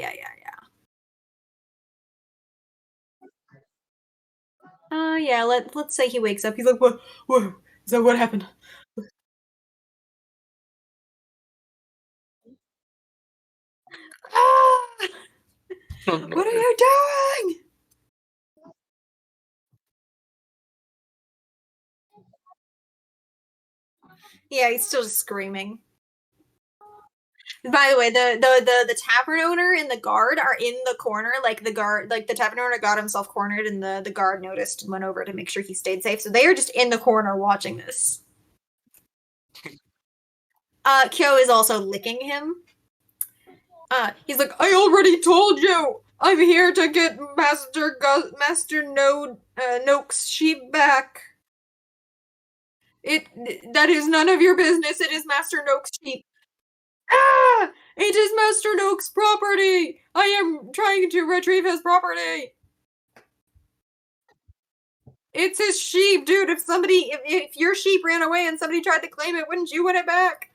Speaker 1: Yeah. Let's say he wakes up. He's like, "What? Whoa! Is that what happened?" Ah!
Speaker 2: Oh, no.
Speaker 1: What are you doing? Yeah, he's still just screaming. By the way, the tavern owner and the guard are in the corner. Like the tavern owner got himself cornered, and the guard noticed and went over to make sure he stayed safe. So they are just in the corner watching this. Kyo is also licking him. He's like, I already told you. I'm here to get Master Noak's sheep back. That is none of your business. It is Master Noak's sheep. Ah! It is Master Noak's property! I am trying to retrieve his property! It's his sheep, dude. If your sheep ran away and somebody tried to claim it, wouldn't you want it back?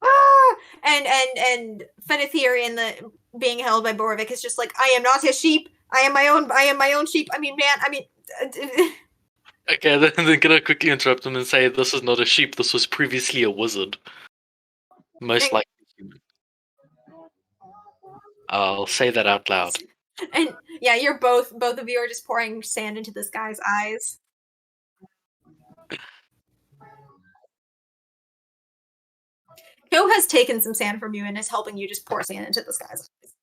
Speaker 1: Ah! And Fenethir in the being held by Borovic is just like, I am not his sheep. I am my own sheep. I mean, man,
Speaker 2: Okay, then can I quickly interrupt him and say this is not a sheep, this was previously a wizard. Most likely human. I'll say that out loud.
Speaker 1: And yeah, you're both of you are just pouring sand into this guy's eyes. Kyo has taken some sand from you and is helping you just pour sand into this guy's eyes.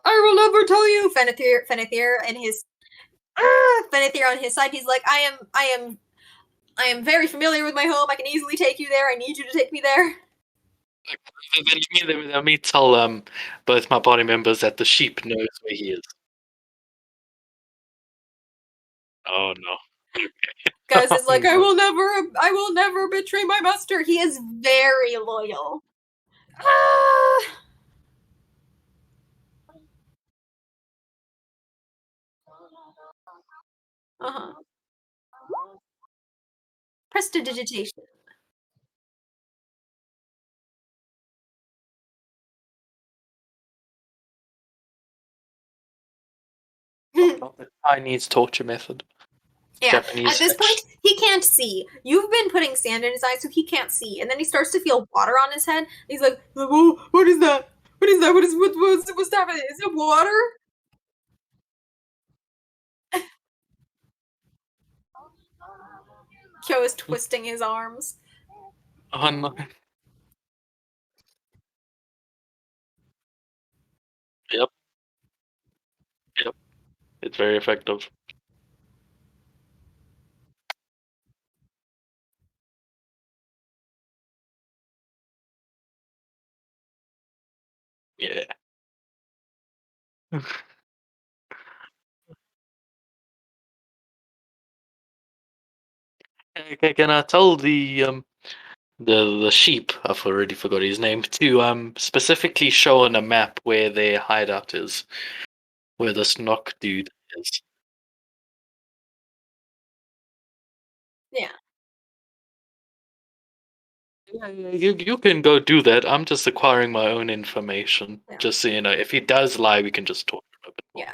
Speaker 1: I will never tell you, Fenethir and his Fenethir on his side. He's like, I am very familiar with my home. I can easily take you there. I need you to take me there.
Speaker 2: Let me tell both my party members that the sheep knows where he is. Oh no.
Speaker 1: Guys is like, I will never betray my master. He is very loyal. Uh-huh. Prestidigitation.
Speaker 2: Not the Chinese torture method.
Speaker 1: Yeah.
Speaker 2: Japanese
Speaker 1: At this point, he can't see. You've been putting sand in his eyes, so he can't see. And then he starts to feel water on his head. He's like, "Whoa, what is that? What is that? What's happening? Is it water?" Kyo is twisting his arms.
Speaker 2: Oh no. Yep. Yep. It's very effective. Yeah. Okay, can I tell the sheep, I've already forgot his name, to specifically show on a map where their hideout is, where this knock dude is.
Speaker 1: Yeah.
Speaker 2: Yeah, you can go do that. I'm just acquiring my own information.
Speaker 1: Yeah.
Speaker 2: Just so you know, if he does lie, we can just talk a bit more.
Speaker 1: Yeah.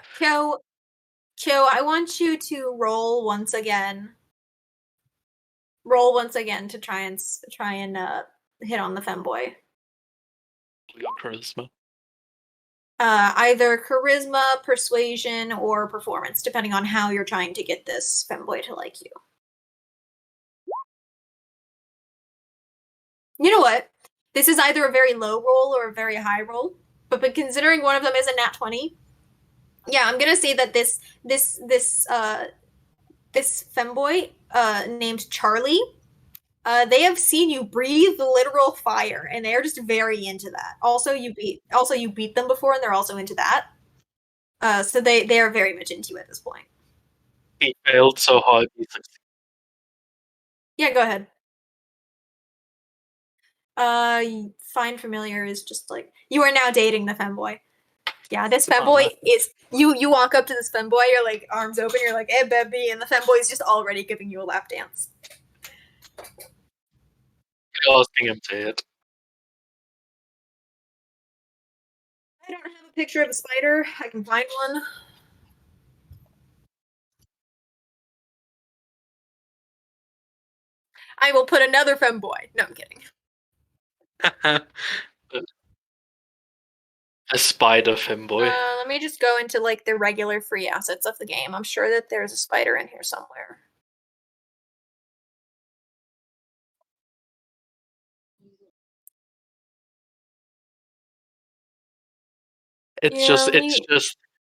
Speaker 1: Kyo, I want you to roll once again. Roll once again to try and hit on the femboy.
Speaker 2: Your charisma.
Speaker 1: Either charisma, persuasion, or performance, depending on how you're trying to get this femboy to like you. You know what? This is either a very low roll or a very high roll, but considering one of them is a nat 20, yeah, I'm gonna say that this femboy named Charlie, they have seen you breathe literal fire, and they are just very into that. Also, you beat them before, and they're also into that. So they are very much into you at this point.
Speaker 2: He failed so hard. He succeeded.
Speaker 1: Yeah, go ahead. Find familiar is just like you are now dating the femboy. Yeah, this femboy is you walk up to this femboy, you're like arms open, you're like, hey baby, and the femboy is just already giving you a lap dance.
Speaker 2: You're asking him to hit.
Speaker 1: I don't have a picture of a spider. I can find one. I will put another femboy. No, I'm kidding.
Speaker 2: A spider femboy.
Speaker 1: Let let me just go into like the regular free assets of the game. I'm sure that there's a spider in here somewhere.
Speaker 2: It's
Speaker 1: Yeah,
Speaker 2: just
Speaker 1: let me-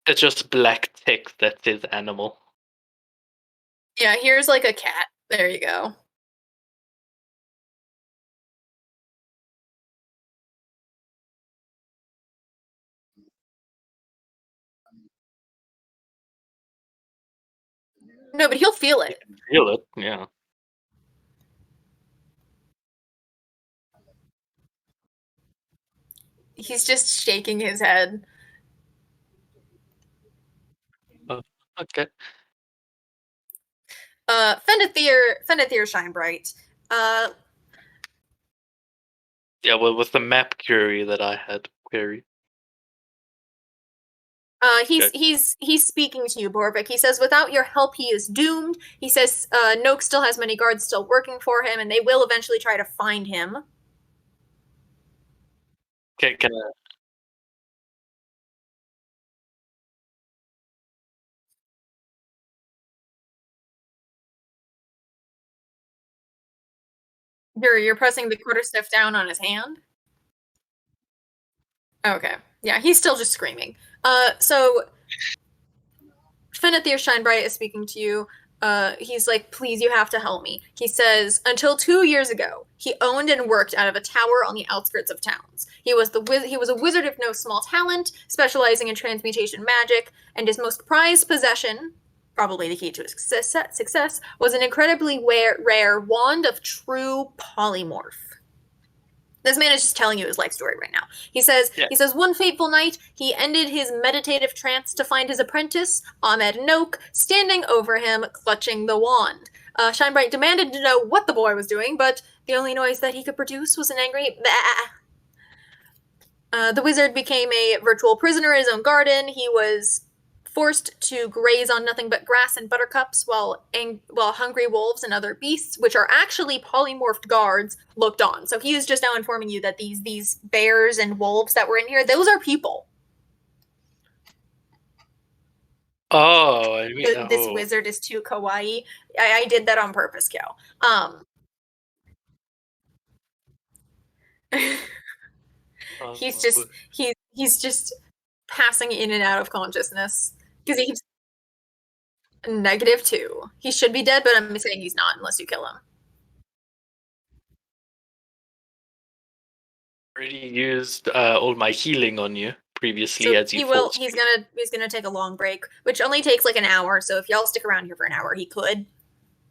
Speaker 2: it's just black text that says animal.
Speaker 1: Yeah, here's like a cat. There you go. No, but he'll feel it.
Speaker 2: Feel it, yeah.
Speaker 1: He's just shaking his head.
Speaker 2: Okay.
Speaker 1: Fenethir Shine Bright.
Speaker 2: Yeah, well, with the map query that I had query.
Speaker 1: He's speaking to you, Borvik. He says, without your help, he is doomed. He says, Noak still has many guards still working for him, and they will eventually try to find him.
Speaker 2: Okay, can I?
Speaker 1: You're pressing the quarterstaff down on his hand. Okay, yeah, he's still just screaming. So Fenethir Shinebright is speaking to you. He's like, please, you have to help me. He says, until 2 years ago, he owned and worked out of a tower on the outskirts of towns. He was a wizard of no small talent, specializing in transmutation magic, and his most prized possession, probably the key to his success, was an incredibly rare wand of true polymorph. This man is just telling you his life story right now. He says, one fateful night, he ended his meditative trance to find his apprentice, Ahmed Noak, standing over him, clutching the wand. Shinebright demanded to know what the boy was doing, but the only noise that he could produce was an angry bah. The wizard became a virtual prisoner in his own garden. He was forced to graze on nothing but grass and buttercups while hungry wolves and other beasts, which are actually polymorphed guards, looked on. So he is just now informing you that these bears and wolves that were in here, those are people.
Speaker 2: Oh,
Speaker 1: This wizard is too kawaii. I did that on purpose, Kel. He's just passing in and out of consciousness because he's -2. He should be dead, but I'm saying he's not unless you kill him.
Speaker 2: Already used all my healing on you previously,
Speaker 1: So
Speaker 2: as you will.
Speaker 1: He's gonna take a long break, which only takes like an hour. So if y'all stick around here for an hour, he could.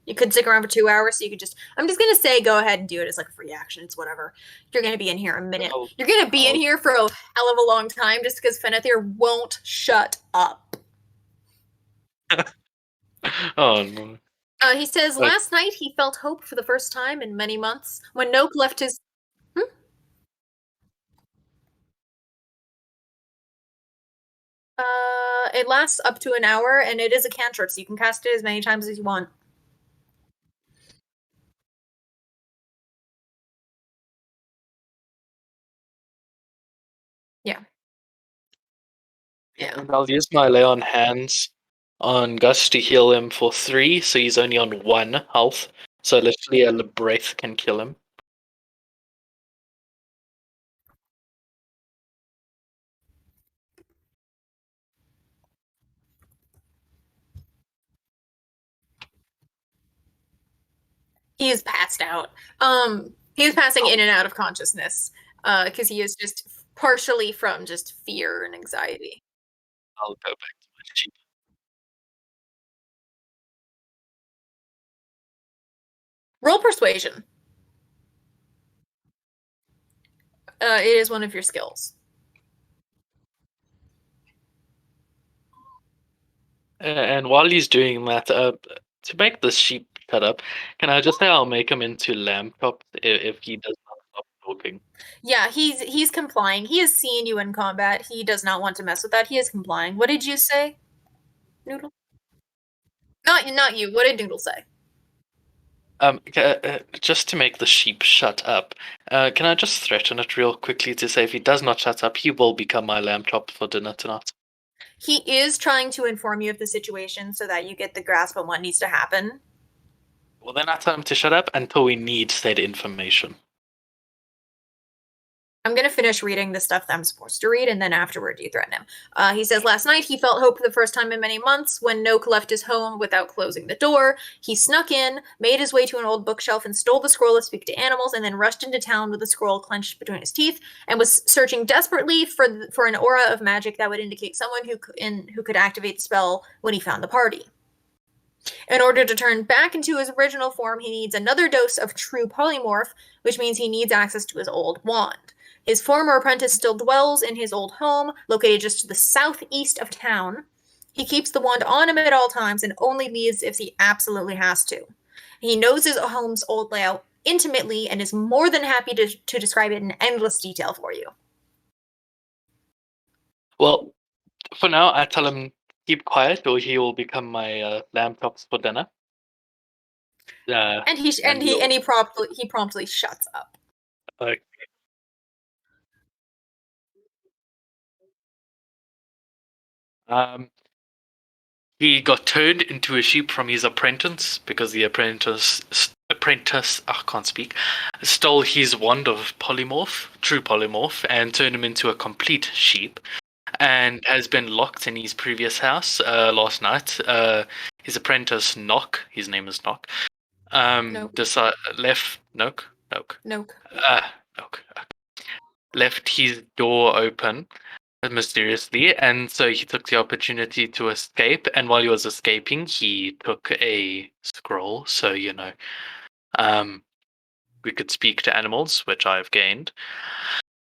Speaker 1: You could stick around for 2 hours, so you could just. I'm just gonna say, go ahead and do it as like a free action. It's whatever. You're gonna be in here a minute. You're gonna be in here for a hell of a long time, just because Fenethir won't shut up.
Speaker 2: Oh no.
Speaker 1: He says last night he felt hope for the first time in many months when Noak left his. It lasts up to an hour, and it is a cantrip, so you can cast it as many times as you want. Yeah. Yeah.
Speaker 2: And I'll use my lay on hands on Gus to heal him for 3, so he's only on 1 health. So literally a breath can kill him.
Speaker 1: He is passed out. He is passing in and out of consciousness because he is just partially from just fear and anxiety.
Speaker 2: I'll go back to my sheep.
Speaker 1: Roll persuasion. It is one of your skills.
Speaker 2: And while he's doing that, to make the sheep shut up, can I just say I'll make him into lamb chops if he does not stop talking?
Speaker 1: Yeah, he's complying. He has seen you in combat. He does not want to mess with that. He is complying. What did you say, Noodle? Not you. What did Noodle say?
Speaker 2: Just to make the sheep shut up, can I just threaten it real quickly to say if he does not shut up, he will become my lamb chop for dinner tonight?
Speaker 1: He is trying to inform you of the situation so that you get the grasp on what needs to happen.
Speaker 2: Well, then I tell him to shut up until we need said information.
Speaker 1: I'm going to finish reading the stuff that I'm supposed to read, and then afterward you threaten him. He says, last night he felt hope for the first time in many months. When Noak left his home without closing the door, he snuck in, made his way to an old bookshelf, and stole the scroll to speak to animals, and then rushed into town with the scroll clenched between his teeth, and was searching desperately for an aura of magic that would indicate someone who could activate the spell when he found the party. In order to turn back into his original form, he needs another dose of true polymorph, which means he needs access to his old wand. His former apprentice still dwells in his old home, located just to the southeast of town. He keeps the wand on him at all times and only leaves if he absolutely has to. He knows his home's old layout intimately and is more than happy to describe it in endless detail for you.
Speaker 2: Well, for now, I tell him keep quiet, or he will become my lamb chops for dinner.
Speaker 1: And he promptly shuts up.
Speaker 2: Okay. He got turned into a sheep from his apprentice because the apprentice I can't speak, stole his wand of polymorph, true polymorph, and turned him into a complete sheep, and has been locked in his previous house last night. His apprentice Nock, his name is Nock, left his door open mysteriously, and so he took the opportunity to escape, and while he was escaping he took a scroll, so we could speak to animals, which I've gained.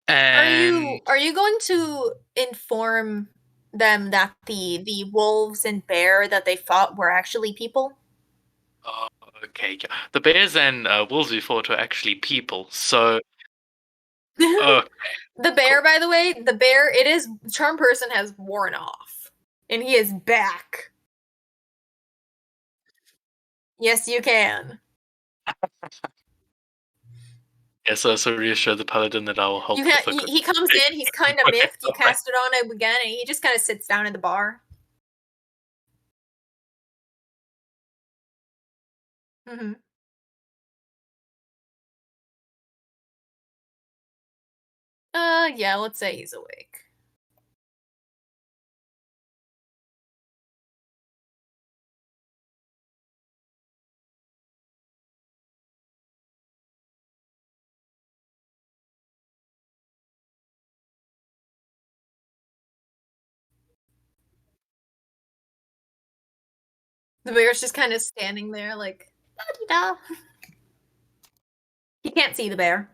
Speaker 2: And
Speaker 1: are you going to inform them that the wolves and bear that they fought were actually people?
Speaker 2: Okay, yeah. The bears and wolves we fought were actually people, so
Speaker 1: The bear, by the way, it is charm person has worn off, and he is back. Yes, you can.
Speaker 2: Yeah, so reassure the paladin that I will help.
Speaker 1: He comes in, he's kind of miffed. You cast it on him again, and he just kind of sits down in the bar. Mm-hmm. Yeah, let's say he's awake. The bear's just kind of standing there, like, da-dee-da. He can't see the bear.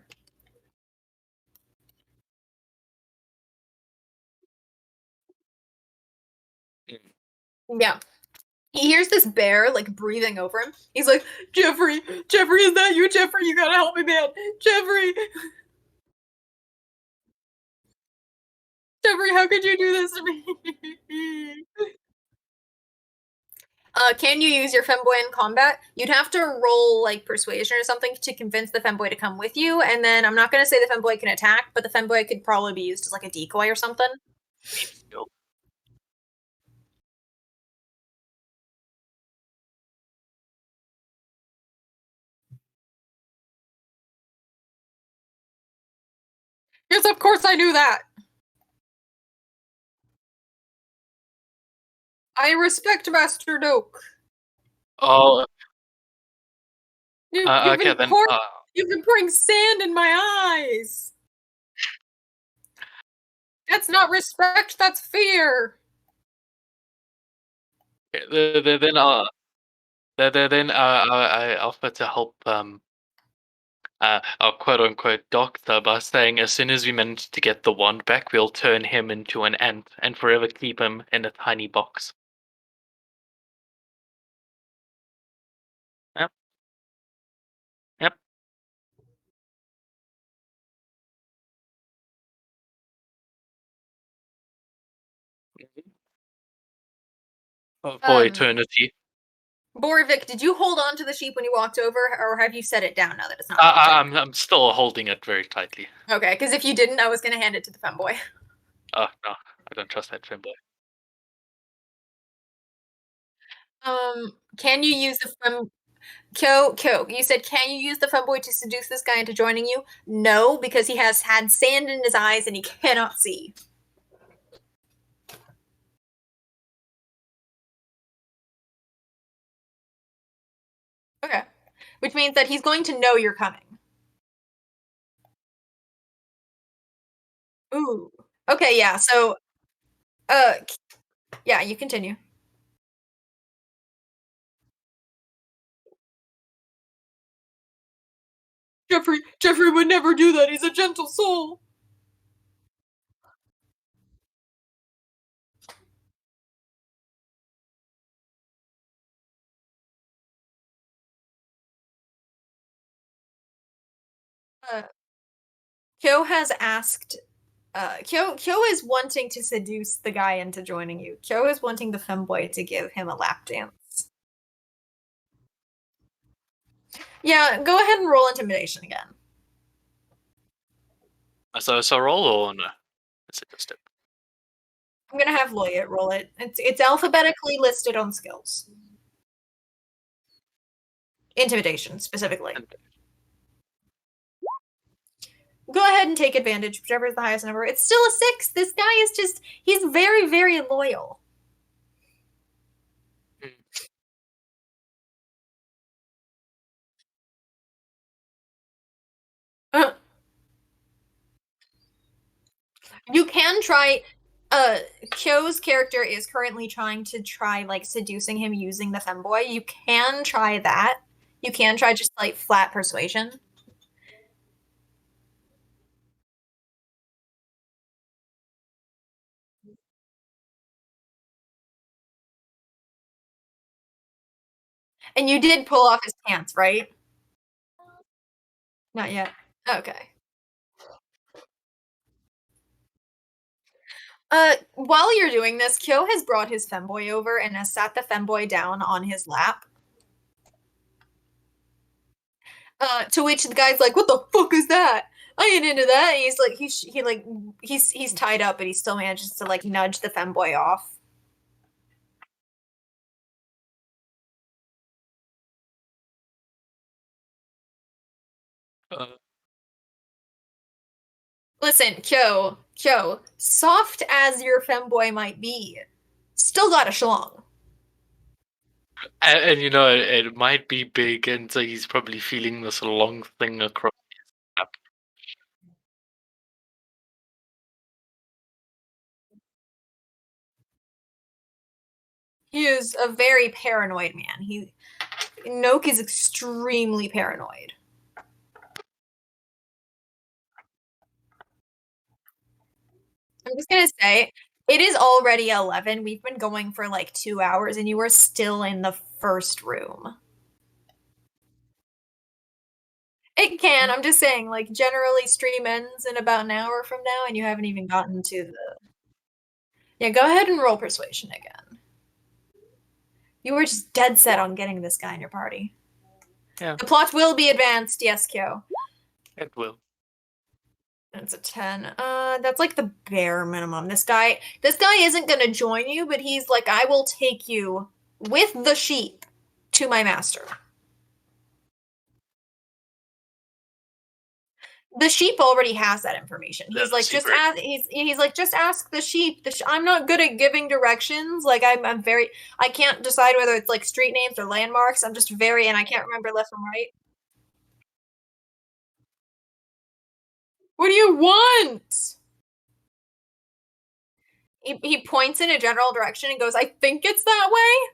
Speaker 1: Yeah. He hears this bear, like, breathing over him. He's like, Jeffrey, is that you? Jeffrey, you gotta help me, man. Jeffrey, how could you do this to me? Can you use your femboy in combat? You'd have to roll like persuasion or something to convince the femboy to come with you, and then I'm not going to say the femboy can attack, but the femboy could probably be used as like a decoy or something. Yes, of course I knew that. I respect Master Noak.
Speaker 2: Oh,
Speaker 1: You've
Speaker 2: okay,
Speaker 1: been you've been pouring sand in my eyes. That's not respect, that's fear.
Speaker 2: Then I offer to help our quote unquote doctor by saying as soon as we manage to get the wand back, we'll turn him into an ant and forever keep him in a tiny box. Yep. Yep. For eternity.
Speaker 1: Borvik, did you hold on to the sheep when you walked over, or have you set it down now that it's not?
Speaker 2: I'm still holding it very tightly.
Speaker 1: Okay, because if you didn't, I was going to hand it to the femboy.
Speaker 2: Oh no, I don't trust that femboy.
Speaker 1: Can you use the fem Kyo, you said can you use the femboy to seduce this guy into joining you? No, because he has had sand in his eyes and he cannot see. Okay. Which means that he's going to know you're coming. Ooh. Okay, yeah. So, uh, yeah, you continue. Jeffrey would never do that. He's a gentle soul. Uh, Kyo has asked. Kyo is wanting to seduce the guy into joining you. Kyo is wanting the femboy to give him a lap dance. Yeah, go ahead and roll intimidation again.
Speaker 2: So roll or no? Is it just it?
Speaker 1: I'm gonna have Loyet roll it. It's alphabetically listed on skills. Intimidation specifically. Go ahead and take advantage, whichever is the highest number. It's still a 6. This guy is he's very, very loyal. Uh, you can try Kyo's character is currently trying to try like seducing him using the femboy. You can try that. You can try just like flat persuasion. And you did pull off his pants, right? Not yet. Okay. While you're doing this, Kyo has brought his femboy over and has sat the femboy down on his lap. To which the guy's like, "What the fuck is that? I ain't into that." And he's like, he's tied up, but he still manages to like nudge the femboy off.
Speaker 2: Uh,
Speaker 1: Listen, Kyo, soft as your femboy might be, still got a schlong.
Speaker 2: and you know, it might be big, and so he's probably feeling this long thing across his lap.
Speaker 1: He is a very paranoid man. Noke is extremely paranoid. I'm just gonna say, it is already 11. We've been going for like 2 hours, and you are still in the first room. It can. I'm just saying, like, generally stream ends in about an hour from now, and you haven't even gotten to the. Yeah, go ahead and roll persuasion again. You were just dead set on getting this guy in your party.
Speaker 2: Yeah.
Speaker 1: The plot will be advanced, yes, Kyo.
Speaker 2: It will.
Speaker 1: That's a 10. That's like the bare minimum. This guy isn't gonna join you, but he's like, I will take you with the sheep to my master. The sheep already has that information. He's like, just ask. He's like, just ask the sheep. I'm not good at giving directions. Like, I'm very. I can't decide whether it's like street names or landmarks. I'm just very, and I can't remember left from right. What do you want? He points in a general direction and goes, I think it's that way.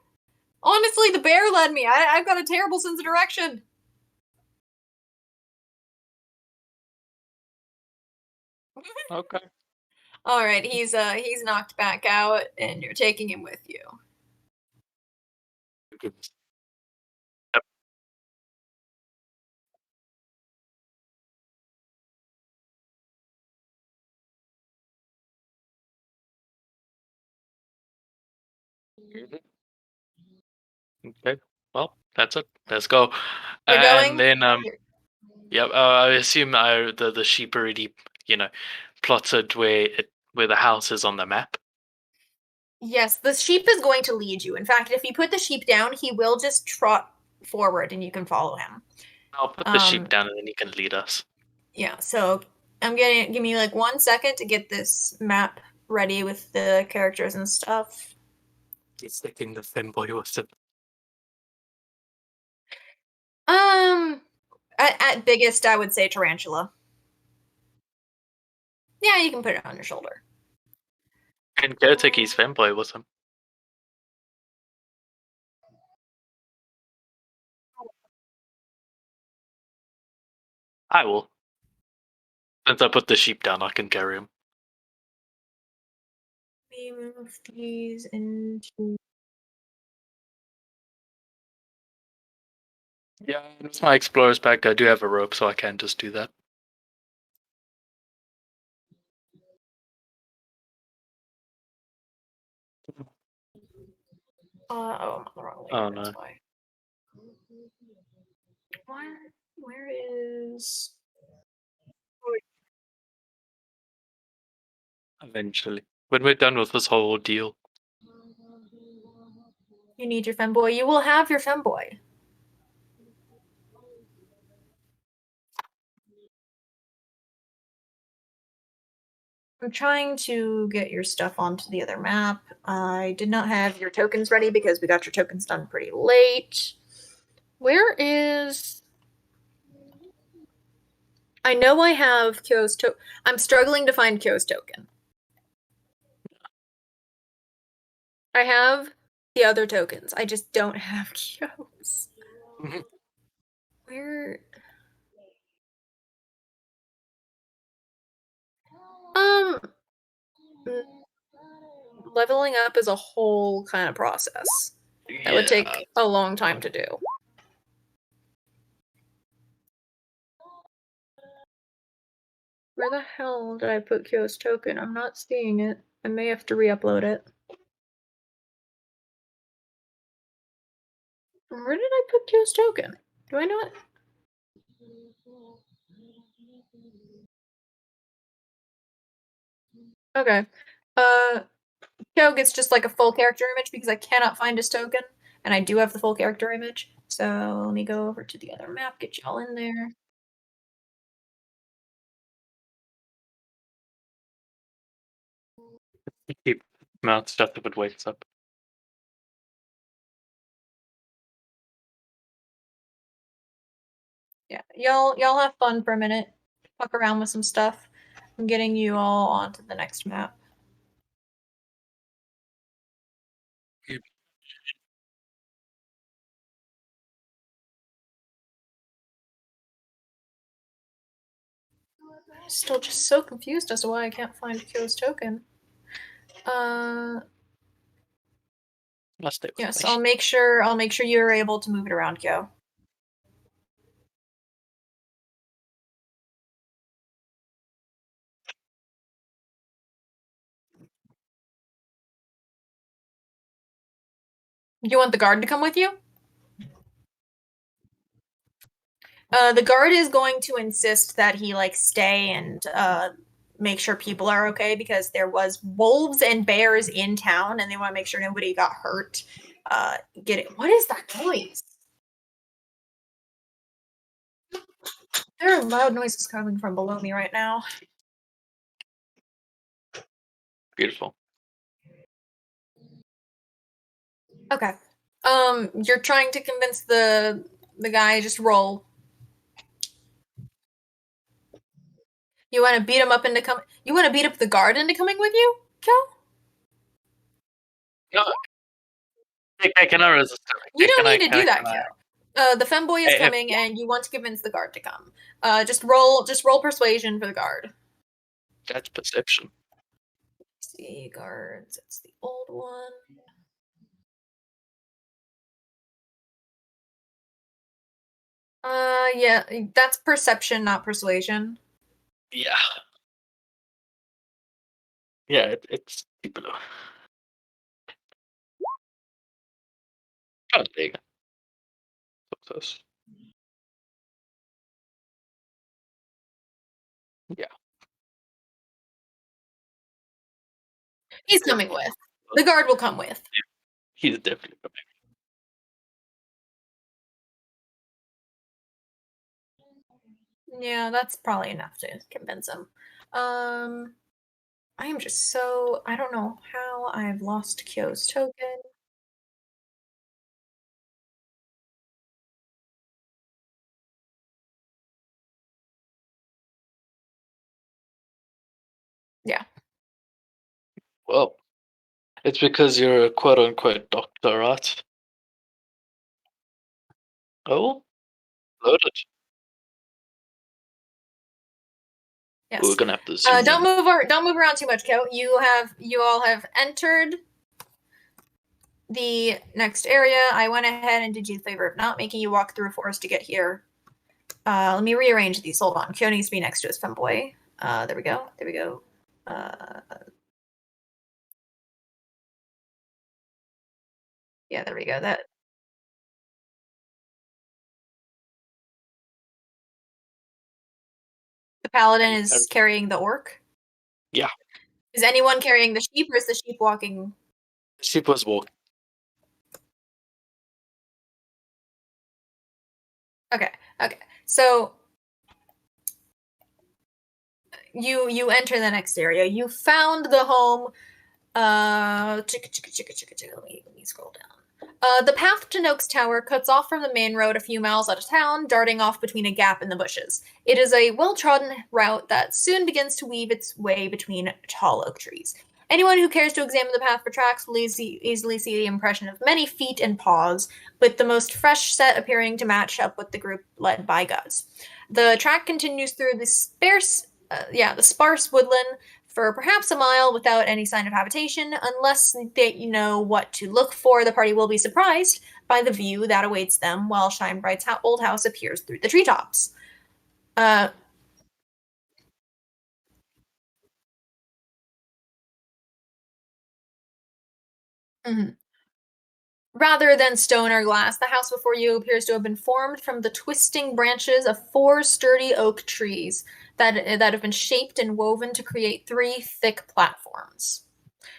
Speaker 1: Honestly, the bear led me. I've got a terrible sense of direction.
Speaker 2: Okay.
Speaker 1: All right, he's knocked back out, and you're taking him with you.
Speaker 2: Goodness. Yep. Okay. Well, that's it. Let's go.
Speaker 1: You're going.
Speaker 2: And then yep. I assume the sheep already plotted where the house is on the map.
Speaker 1: Yes, the sheep is going to lead you. In fact, if you put the sheep down, he will just trot forward and you can follow him.
Speaker 2: I'll put the sheep down and then he can lead us.
Speaker 1: Yeah, so I'm getting give me like 1 second to get this map ready with the characters and stuff.
Speaker 2: He's thinking the femboy was it.
Speaker 1: Um, at biggest, I would say tarantula. Yeah, you can put it on your shoulder.
Speaker 2: And go take his femboy with him. I will. Since I put the sheep down, I can carry him.
Speaker 1: We move these into.
Speaker 2: Yeah, and with my explorer's pack, I do have a rope, so I can just do that.
Speaker 1: Oh, I'm on the wrong
Speaker 2: Oh,
Speaker 1: layer. That's
Speaker 2: no.
Speaker 1: why. Where is?
Speaker 2: Eventually. When we're done with this whole deal.
Speaker 1: You need your femboy. You will have your femboy. I'm trying to get your stuff onto the other map. I did not have your tokens ready because we got your tokens done pretty late. Where is? I know I have Kyo's token. I'm struggling to find Kyo's token. I have the other tokens. I just don't have Kyo's. Where? Um, leveling up is a whole kind of process. That would take a long time to do. Where the hell did I put Kyo's token? I'm not seeing it. I may have to re-upload it. Where did I put Kyo's token? Do I not? Okay. Kyo gets just like a full character image because I cannot find his token, and I do have the full character image. So let me go over to the other map, get y'all in there.
Speaker 2: Keep mount stuff if it wakes up.
Speaker 1: Yeah, y'all have fun for a minute. Fuck around with some stuff. I'm getting you all onto the next map.
Speaker 2: Yep.
Speaker 1: I'm still just so confused as to why I can't find Kyo's token.
Speaker 2: Let's stay with
Speaker 1: Yes,
Speaker 2: me.
Speaker 1: I'll make sure you're able to move it around, Kyo. You want the guard to come with you? The guard is going to insist that he like stay and make sure people are okay because there was wolves and bears in town and they want to make sure nobody got hurt. Get it? What is that noise? There are loud noises coming from below me right now.
Speaker 2: Beautiful.
Speaker 1: Okay. You're trying to convince the guy just roll. You want to beat him up into come. You want to beat up the guard into coming with you, Kel?
Speaker 2: No. Hey, can I resist?
Speaker 1: You don't
Speaker 2: Can
Speaker 1: need to do that, Kel. The femboy is
Speaker 2: Hey,
Speaker 1: coming, and you want to convince the guard to come. Just roll persuasion for the guard.
Speaker 2: That's perception.
Speaker 1: Let's see, guards. It's the old one. Yeah, that's perception, not persuasion.
Speaker 2: Yeah. Yeah, it's below. Oh, there you go. Success. Yeah.
Speaker 1: He's coming with. The guard will come with.
Speaker 2: He's definitely coming.
Speaker 1: Yeah, that's probably enough to convince him. I am just so I don't know how I've lost Kyo's token. Yeah.
Speaker 2: Well, it's because you're a quote unquote doctor, right? Oh, loaded. We're
Speaker 1: Yes.
Speaker 2: gonna have to zoom in.
Speaker 1: Don't move around too much, Kyo. You all have entered the next area. I went ahead and did you the favor of not making you walk through a forest to get here. Let me rearrange these. Hold on. Kyo needs to be next to his femboy. There we go. There we go. Yeah, there we go. That the paladin is carrying the orc.
Speaker 2: Yeah,
Speaker 1: Is anyone carrying the sheep, or is the sheep walking?
Speaker 2: sheep was walking.
Speaker 1: Okay. Okay. So you enter the next area. You found the home. Let me scroll down. The path to Noak's Tower cuts off from the main road a few miles out of town, darting off between a gap in the bushes. It is a well-trodden route that soon begins to weave its way between tall oak trees. Anyone who cares to examine the path for tracks will easily see the impression of many feet and paws, with the most fresh set appearing to match up with the group led by Guz. The track continues through the sparse woodland for perhaps a mile without any sign of habitation. Unless they know what to look for, the party will be surprised by the view that awaits them while Shinebright's old house appears through the treetops. Uh, mhm. Rather than stone or glass, the house before you appears to have been formed from the twisting branches of four sturdy oak trees that have been shaped and woven to create three thick platforms.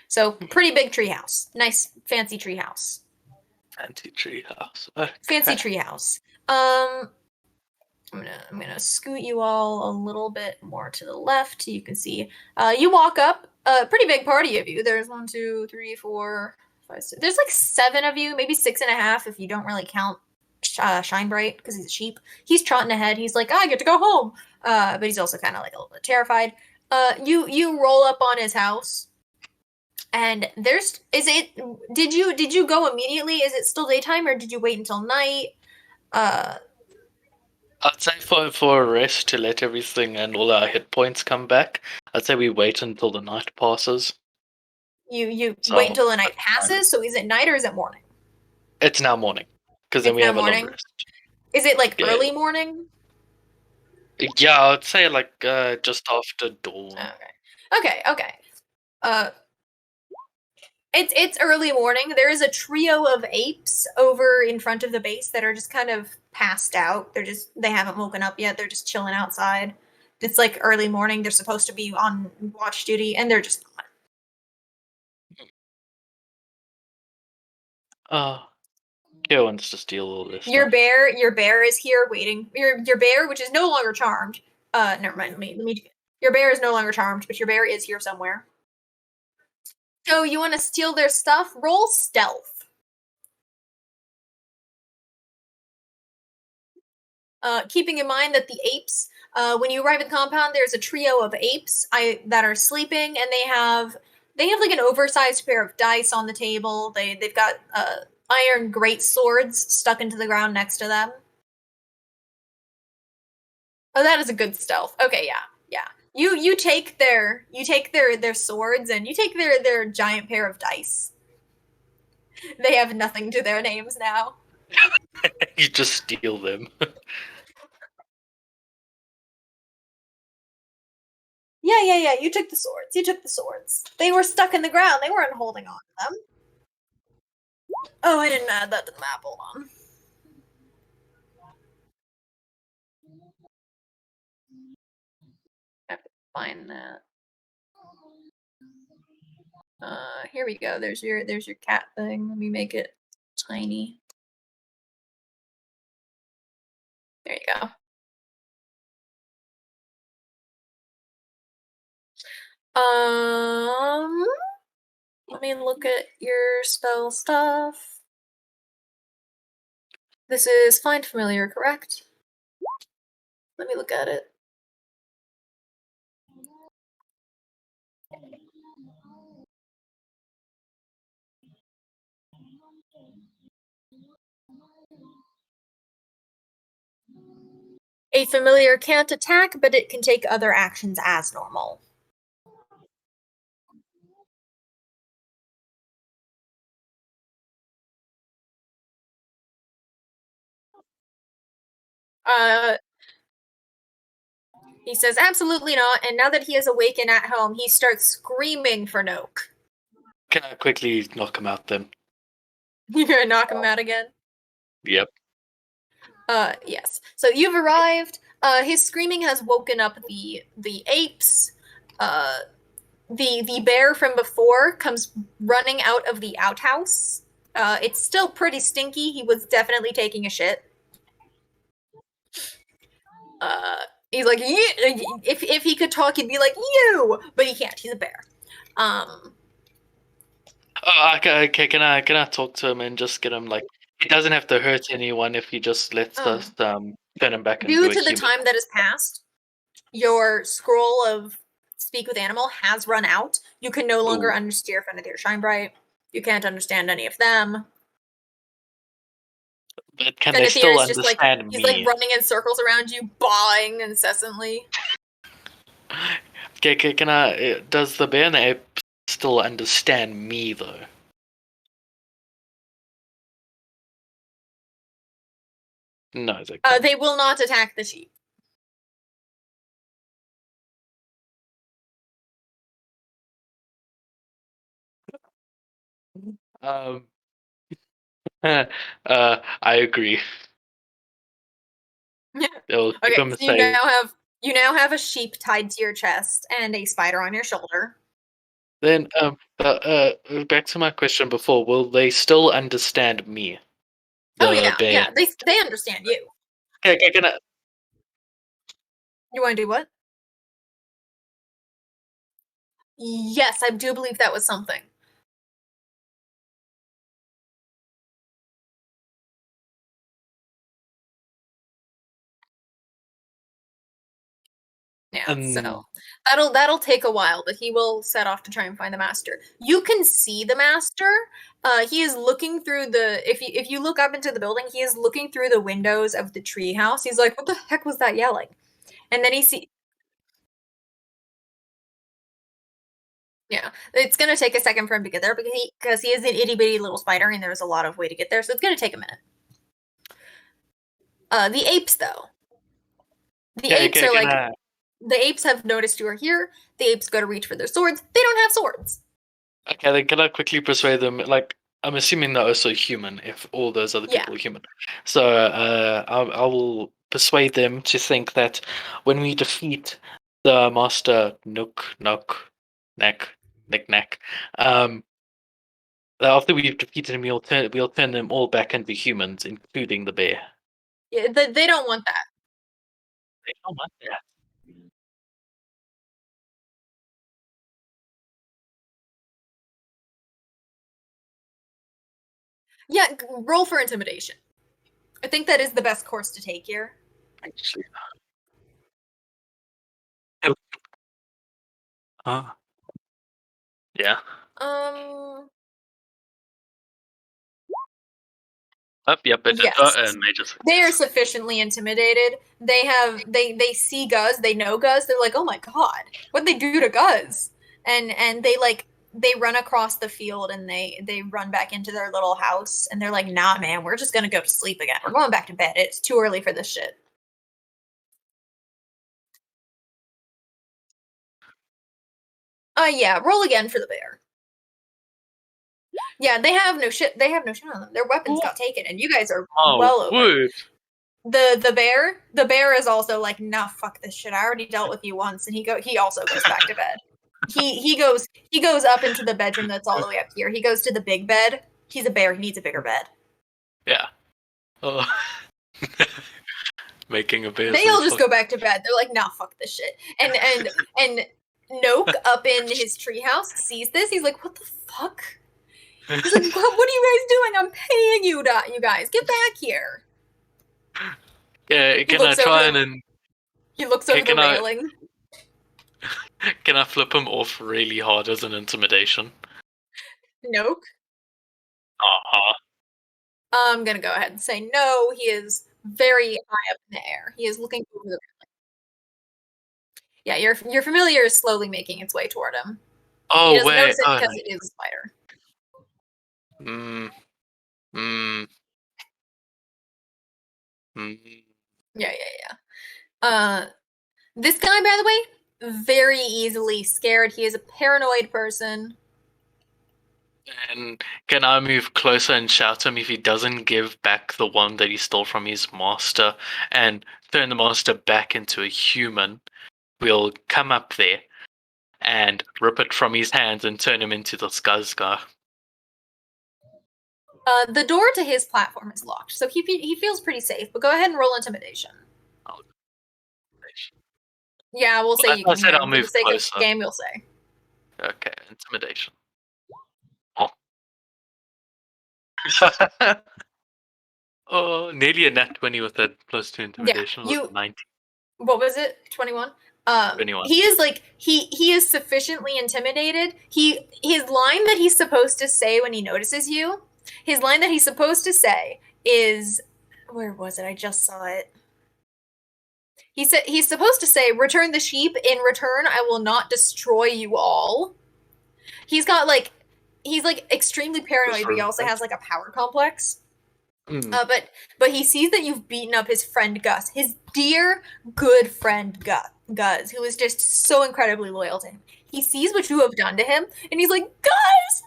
Speaker 1: So, pretty big treehouse. Nice, fancy treehouse.
Speaker 2: Anti-tree house.
Speaker 1: Fancy
Speaker 2: Okay.
Speaker 1: treehouse. I'm gonna scoot you all a little bit more to the left. You can see. You walk up. A pretty big party of you. There's one, two, three, four, five, six. There's like seven of you, maybe six and a half if you don't really count Shinebright because he's a sheep. He's trotting ahead. He's like, I get to go home. But he's also kind of like a little bit terrified. You roll up on his house. And there's is it did you go immediately? Is it still daytime or did you wait until night? Uh
Speaker 2: I'd say for a rest to let everything and all our hit points come back, I'd say we wait until the night passes.
Speaker 1: you wait
Speaker 2: So
Speaker 1: until the night passes, so is it night or is it morning?
Speaker 2: it's now morning, because then
Speaker 1: It's
Speaker 2: we
Speaker 1: now
Speaker 2: have a long
Speaker 1: morning.
Speaker 2: rest.
Speaker 1: Is it like
Speaker 2: Yeah,
Speaker 1: early morning?
Speaker 2: yeah, I'd say like just after dawn.
Speaker 1: Okay. Uh it's early morning. There is a trio of apes over in front of the base that are just kind of passed out. They haven't woken up yet. They're just chilling outside. It's like early morning. They're supposed to be on watch duty and they're just not.
Speaker 2: Kyo wants to steal all this
Speaker 1: Your
Speaker 2: stuff.
Speaker 1: bear is here waiting. Your bear, which is no longer charmed. Never mind. Let me. Your bear is no longer charmed, but your bear is here somewhere. So you want to steal their stuff? Roll stealth. Keeping in mind that the apes, when you arrive at the compound, there's a trio of apes that are sleeping, and they have like an oversized pair of dice on the table. They've got iron great swords stuck into the ground next to them. Oh, that is a good stealth. Okay, yeah. You take their swords and you take their giant pair of dice. They have nothing to their names now.
Speaker 2: You just steal them.
Speaker 1: Yeah. You took the swords. You took the swords. They were stuck in the ground. They weren't holding on to them. Oh, I didn't add that to the map. Hold on. I have to find that. Here we go. There's your cat thing. Let me make it tiny. There you go. Let me look at your spell stuff. This is find familiar, correct? Let me look at it. A familiar can't attack, but it can take other actions as normal. He says, absolutely not, and now that he is awake and at home, he starts screaming for Noke.
Speaker 2: Can I quickly knock him out then?
Speaker 1: You're gonna knock him out again?
Speaker 2: Yep.
Speaker 1: Yes. So you've arrived. His screaming has woken up the apes. The bear from before comes running out of the outhouse. It's still pretty stinky. He was definitely taking a shit. He's like, if he could talk, he'd be like, you, but he can't. He's a bear.
Speaker 2: Okay, can I talk to him and just get him like he doesn't have to hurt anyone if he just lets us turn him back into a
Speaker 1: due to the
Speaker 2: human.
Speaker 1: time that has passed, your scroll of speak with animal has run out. You can no longer understand Fenrir Shinebright. You can't understand any of them.
Speaker 2: But can they still understand me?
Speaker 1: He's like running in circles around you, bawling incessantly.
Speaker 2: Okay, can I? Does the bear and the ape still understand me though? No,
Speaker 1: they will not attack the sheep.
Speaker 2: I agree.
Speaker 1: Okay, so you now have a sheep tied to your chest and a spider on your shoulder.
Speaker 2: Then, back to my question before: will they still understand me?
Speaker 1: Yeah, they understand you.
Speaker 2: Okay, can I?
Speaker 1: You want to do what? Yes, I do believe that was something. Yeah, so that'll take a while, but he will set off to try and find the master. You can see the master. He is looking through the if you look up into the building, he is looking through the windows of the treehouse. He's like, "What the heck was that yelling?" And then yeah, it's gonna take a second for him to get there because he is an itty bitty little spider, and there's a lot of way to get there, so it's gonna take a minute. The apes though, apes are like. The apes have noticed you are here. The apes go to reach for their swords. They don't have swords.
Speaker 2: Okay, then can I quickly persuade them? Like, I'm assuming they're also human if all those other people are human. So I will persuade them to think that when we defeat the master Knack, after we've defeated him, we'll turn them all back into humans, including the bear.
Speaker 1: Yeah, they don't want that.
Speaker 2: They don't want that.
Speaker 1: Yeah, roll for intimidation. I think that is the best course to take here.
Speaker 2: Actually, yeah. Yep.
Speaker 1: Yes. They are sufficiently intimidated. They see Guz, they know Guz. They're like, oh my god, what'd they do to Guz? And they run across the field and they run back into their little house and they're like, nah, man, we're just gonna go to sleep again. We're going back to bed. It's too early for this shit. Yeah, roll again for the bear. Yeah, they have no shit. They have no shit on them. Their weapons got taken, and you guys are well over. The bear is also like, nah, fuck this shit. I already dealt with you once, and he also goes back to bed. he goes up into the bedroom that's all the way up here. He goes to the big bed. He's a bear. He needs a bigger bed.
Speaker 2: Yeah. Oh. Making a bear.
Speaker 1: They all just go back to bed. They're like, nah, fuck this shit. And Noke up in his treehouse sees this. He's like, what the fuck? He's like, what are you guys doing? I'm paying you guys. Get back here.
Speaker 2: Yeah, can I try and
Speaker 1: he looks over the railing.
Speaker 2: Can I flip him off really hard as an intimidation?
Speaker 1: Nope. I'm gonna go ahead and say no. He is very high up in the air. He is looking over the railing. Yeah, your familiar is slowly making its way toward him.
Speaker 2: Oh,
Speaker 1: he doesn't notice it because it is a spider. Yeah. This guy, by the way, very easily scared. He is a paranoid person.
Speaker 2: And can I move closer and shout him if he doesn't give back the one that he stole from his master and turn the master back into a human? We'll come up there and rip it from his hands and turn him into the Skazka.
Speaker 1: The door to his platform is locked, so he feels pretty safe. But go ahead and roll intimidation. Yeah, we'll say you can.
Speaker 2: I said I'll move closer.
Speaker 1: For the sake of game, we'll say.
Speaker 2: Okay, intimidation. Oh, nearly a nat 20 with that plus 2 intimidation. Yeah, 90.
Speaker 1: What was it? 21?
Speaker 2: 21.
Speaker 1: He is like he is sufficiently intimidated. His line that he's supposed to say when he notices you, his line that he's supposed to say is, where was it? I just saw it. He said he's supposed to say, "Return the sheep. In return, I will not destroy you all." He's like extremely paranoid, but he also has like a power complex. But he sees that you've beaten up his friend Gus, his dear good friend Gus, who is just so incredibly loyal to him. He sees what you have done to him, and he's like, Gus,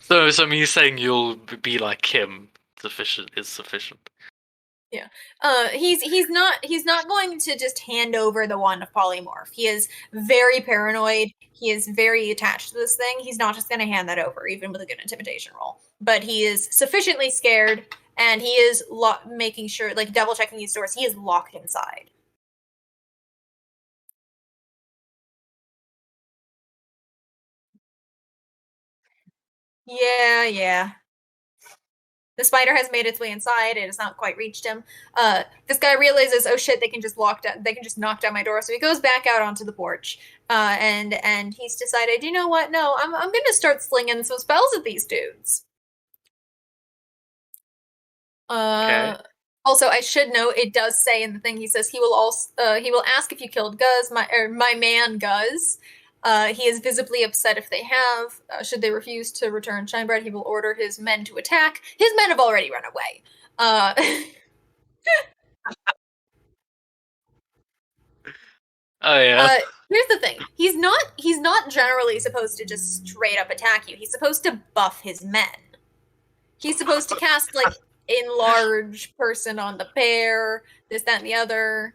Speaker 2: no! So me saying you'll be like him is sufficient.
Speaker 1: Yeah. He's not going to just hand over the wand of polymorph. He is very paranoid. He is very attached to this thing. He's not just going to hand that over, even with a good intimidation roll. But he is sufficiently scared, and he is making sure, like double checking these doors. He is locked inside. Yeah. The spider has made its way inside. It has not quite reached him. This guy realizes, oh shit, they can just knock down my door. So he goes back out onto the porch, and he's decided, you know what? No, I'm gonna start slinging some spells at these dudes.
Speaker 2: Okay.
Speaker 1: Also, I should note it does say in the thing he says he will ask if you killed Guz, my man Guz. He is visibly upset if they have. Should they refuse to return Shinebread, he will order his men to attack. His men have already run away.
Speaker 2: Oh yeah.
Speaker 1: Here's the thing. He's not generally supposed to just straight up attack you. He's supposed to buff his men. He's supposed to cast like enlarge person on the bear, this, that, and the other.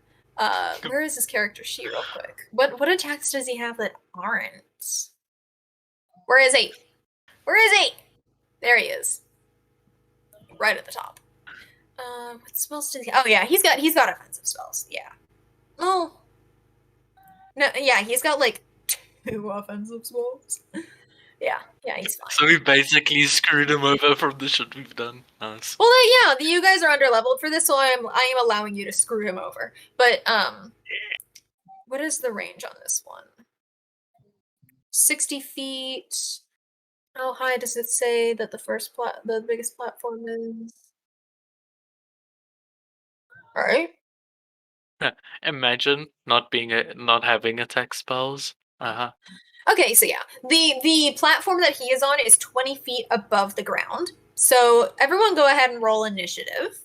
Speaker 1: Where is his character sheet real quick? What attacks does he have that aren't? Where is he? There he is. Right at the top. What spells does he have? Oh yeah, he's got offensive spells. Yeah. Oh. No, yeah, he's got like 2 offensive spells. Yeah, he's fine.
Speaker 2: So we basically screwed him over from the shit we've done. Nice.
Speaker 1: Well, yeah, you guys are underleveled for this, so I am allowing you to screw him over. But what is the range on this one? 60 feet. How high does it say that the biggest platform is? All right.
Speaker 2: Imagine not having attack spells.
Speaker 1: Okay, so yeah, the platform that he is on is 20 feet above the ground. So everyone, go ahead and roll initiative.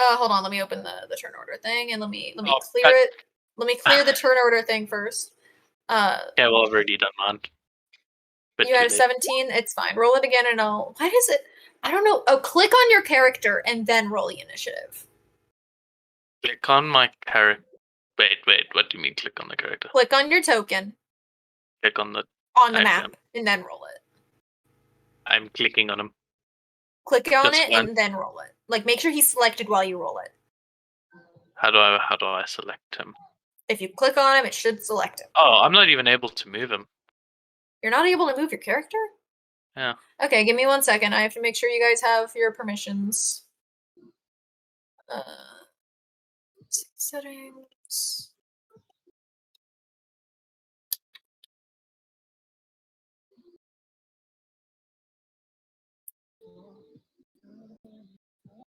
Speaker 1: Hold on, let me open the turn order thing, and let me clear it. Let me clear the turn order thing first.
Speaker 2: Yeah, well, I've already done mine.
Speaker 1: You had a 17. It's fine. Roll it again, and why does it? I don't know. Oh, click on your character and then roll the initiative.
Speaker 2: Click on my character. Wait. What do you mean click on the character?
Speaker 1: Click on your token
Speaker 2: Click on the.
Speaker 1: on the
Speaker 2: Actually,
Speaker 1: map and then roll it.
Speaker 2: I'm clicking on him.
Speaker 1: Click on
Speaker 2: Just
Speaker 1: it
Speaker 2: one.
Speaker 1: and then roll it. Like, make sure he's selected while you roll it.
Speaker 2: How do I select him?
Speaker 1: If you click on him, it should select him.
Speaker 2: Oh, I'm not even able to move him.
Speaker 1: You're not able to move your character?
Speaker 2: Yeah.
Speaker 1: Okay, give me 1 second. I have to make sure you guys have your permissions. Settings.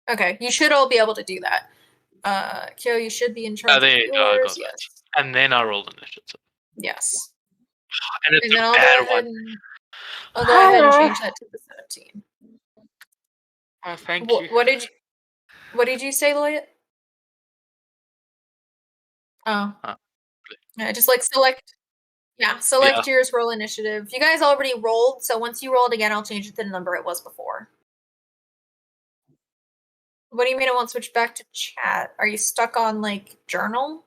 Speaker 1: Okay, you should all be able to do that. Kyo, you should be in charge
Speaker 2: There
Speaker 1: of
Speaker 2: you go. I
Speaker 1: yours.
Speaker 2: got
Speaker 1: Yes.
Speaker 2: it. And then I rolled initiative.
Speaker 1: Yes.
Speaker 2: And it's
Speaker 1: And then
Speaker 2: a
Speaker 1: I'll go
Speaker 2: bad
Speaker 1: ahead
Speaker 2: one.
Speaker 1: and I'll go ahead and change that to the 17.
Speaker 2: Oh, thank you.
Speaker 1: What did you say, Lloyd? Oh.
Speaker 2: Huh.
Speaker 1: Yeah, just like select yours, roll initiative. You guys already rolled, so once you roll it again, I'll change it to the number it was before. What do you mean it won't switch back to chat? Are you stuck on like journal?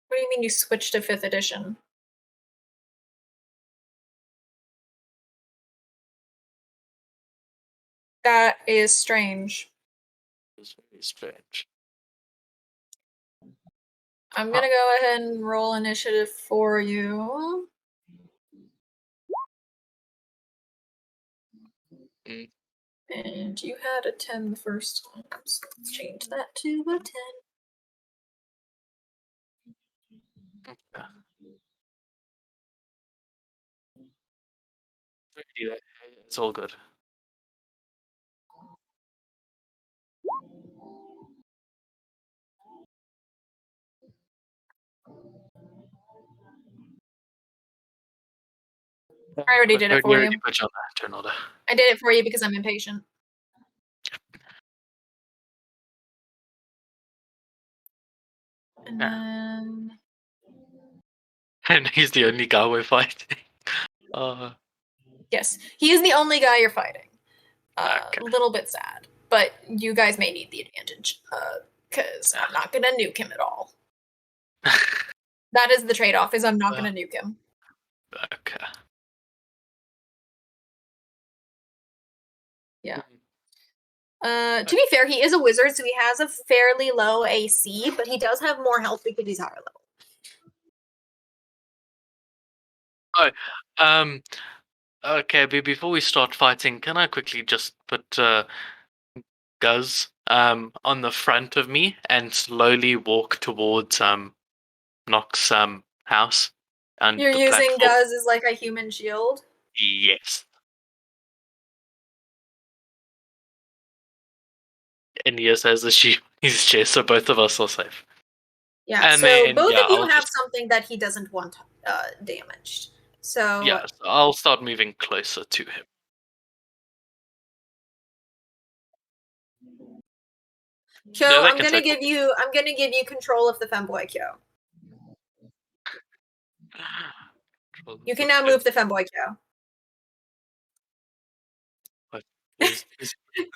Speaker 1: What do you mean you switched to 5th edition? That is strange.
Speaker 2: It's very strange.
Speaker 1: I'm gonna go ahead and roll initiative for you.
Speaker 2: Mm.
Speaker 1: And you had a 10 the first time, so let's change that to a 10.
Speaker 2: Okay. It's all good.
Speaker 1: I already did it for you.
Speaker 2: Put you on that turn order.
Speaker 1: I did it for you because I'm impatient. And then
Speaker 2: And he's the only guy we're fighting.
Speaker 1: yes, he is the only guy you're fighting.
Speaker 2: Okay.
Speaker 1: A little bit sad, but you guys may need the advantage because I'm not gonna nuke him at all. That is the trade-off. Is I'm not gonna nuke him.
Speaker 2: Okay.
Speaker 1: Yeah. To be fair, he is a wizard, so he has a fairly low AC, but he does have more health because he's higher level.
Speaker 2: Okay, before we start fighting, can I quickly just put Guz on the front of me and slowly walk towards Nox's house? And
Speaker 1: You're
Speaker 2: the
Speaker 1: using
Speaker 2: platform?
Speaker 1: Guz as like a human shield?
Speaker 2: Yes. And he has a shield in his chest, so both of us are safe.
Speaker 1: Yeah,
Speaker 2: And
Speaker 1: so
Speaker 2: then,
Speaker 1: both of you
Speaker 2: I'll
Speaker 1: have
Speaker 2: just-
Speaker 1: something that he doesn't want damaged. So
Speaker 2: Yeah, so I'll start moving closer to him.
Speaker 1: Kyo,
Speaker 2: No, they
Speaker 1: I'm
Speaker 2: can
Speaker 1: gonna
Speaker 2: take
Speaker 1: give you control of the femboy, Kyo. You can now move the femboy, Kyo.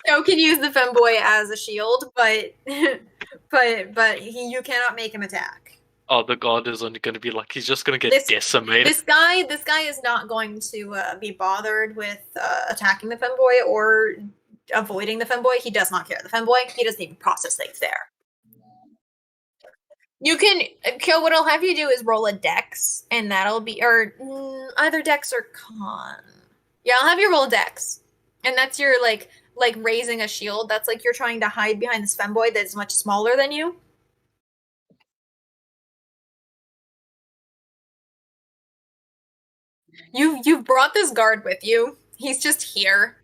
Speaker 1: Kyo can use the femboy as a shield, but you cannot make him attack.
Speaker 2: Oh, the god is only going to be like, he's just going to get decimated.
Speaker 1: This guy is not going to be bothered with attacking the femboy or avoiding the femboy. He does not care. The femboy, he doesn't even process things there. You can kill. What I'll have you do is roll a dex, and that'll be either dex or con. Yeah, I'll have you roll dex, and that's your like raising a shield. That's like you're trying to hide behind this femboy that's much smaller than you. You've brought this guard with you. He's just here.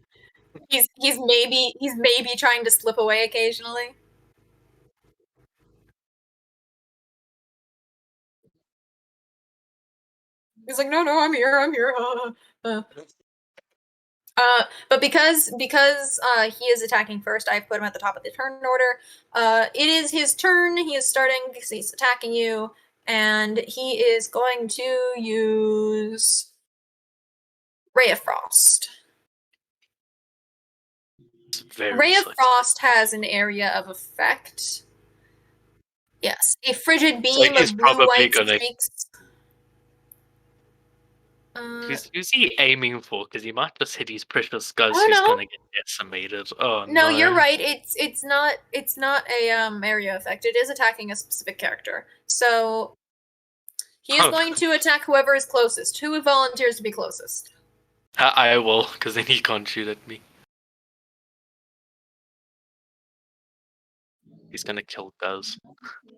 Speaker 1: He's maybe trying to slip away occasionally. He's like, no, I'm here. But because he is attacking first, I've put him at the top of the turn order. It is his turn. He is starting because he's attacking you, and he is going to use Ray of Frost.
Speaker 2: It's very
Speaker 1: Ray of
Speaker 2: slick.
Speaker 1: Frost has an area of effect. Yes, a frigid beam
Speaker 2: he's
Speaker 1: of
Speaker 2: probably
Speaker 1: blue-white
Speaker 2: gonna-
Speaker 1: streaks.
Speaker 2: Who's he aiming for? Because he might just hit his precious Guz,
Speaker 1: Oh,
Speaker 2: who's
Speaker 1: no.
Speaker 2: gonna get decimated. Oh
Speaker 1: No,
Speaker 2: no!
Speaker 1: you're right. It's not a area effect. It is attacking a specific character. So he is
Speaker 2: Oh.
Speaker 1: going to attack whoever is closest. Who volunteers to be closest?
Speaker 2: I will, because then he can't shoot at me. He's gonna kill Guz.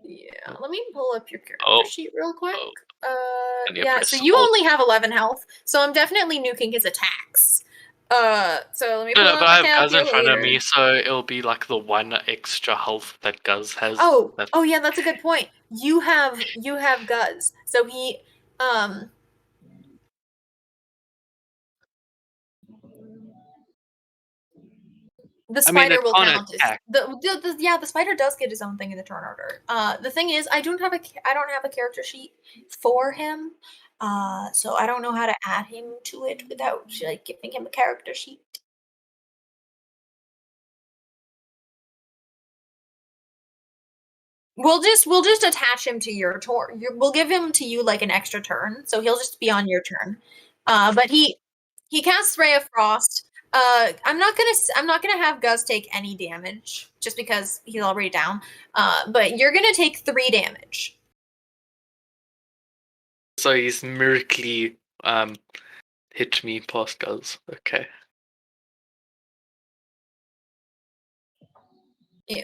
Speaker 1: Yeah, let me pull up your character
Speaker 2: Oh.
Speaker 1: sheet real quick.
Speaker 2: And you
Speaker 1: Yeah,
Speaker 2: press
Speaker 1: so you
Speaker 2: Alt.
Speaker 1: only have 11 health, so I'm definitely nuking his attacks. So let me pull
Speaker 2: No,
Speaker 1: up
Speaker 2: but
Speaker 1: my
Speaker 2: I have Guz in front of me,
Speaker 1: calculator.
Speaker 2: so it'll be like the one extra health that Guz has.
Speaker 1: Oh yeah, that's a good point. You have Guz, so he the spider will count as the spider does get his own thing in the turn order. The thing is, I don't have a character sheet for him, so I don't know how to add him to it without like giving him a character sheet. We'll just attach him to your turn. We'll give him to you like an extra turn, so he'll just be on your turn. But he casts Ray of Frost. I'm not gonna have Guz take any damage just because he's already down. But you're gonna take 3 damage.
Speaker 2: So he's miraculously hit me past Guz. Okay.
Speaker 1: Yeah.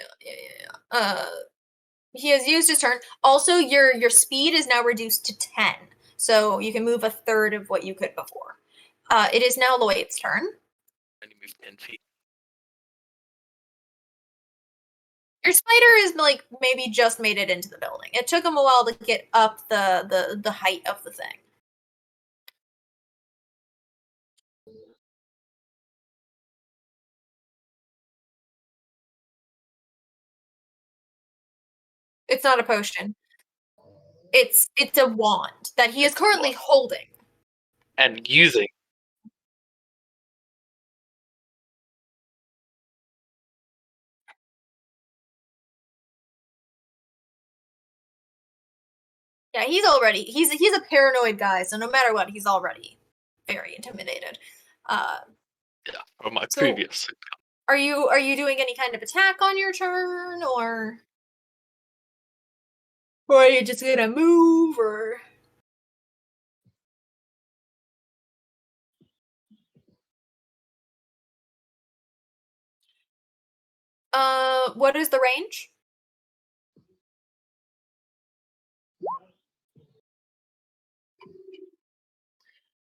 Speaker 1: He has used his turn. Also, your speed is now reduced to 10, so you can move a third of what you could before. It is now Lloyd's turn.
Speaker 2: And he moved 10 feet.
Speaker 1: Your spider is like maybe just made it into the building. It took him a while to get up the height of the thing. It's not a potion. It's a wand that he is currently holding.
Speaker 2: And using.
Speaker 1: Yeah, he's a paranoid guy, so no matter what, he's already very intimidated.
Speaker 2: Yeah, from my previous.
Speaker 1: Are you doing any kind of attack on your turn, or are you just gonna move, or? What is the range?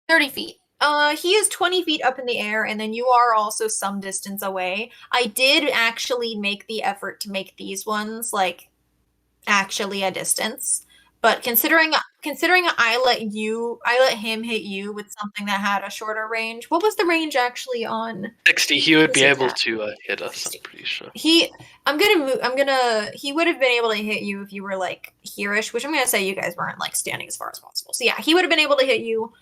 Speaker 1: 30 feet. He is 20 feet up in the air, and then you are also some distance away. I did actually make the effort to make these ones like actually a distance, but considering I let him hit you with something that had a shorter range. What was the range actually on
Speaker 2: 60, he would be
Speaker 1: this
Speaker 2: able
Speaker 1: attack?
Speaker 2: to hit us,
Speaker 1: 60.
Speaker 2: I'm pretty sure.
Speaker 1: He would have been able to hit you if you were like here-ish, which I'm gonna say you guys weren't like standing as far as possible. So yeah, he would have been able to hit you.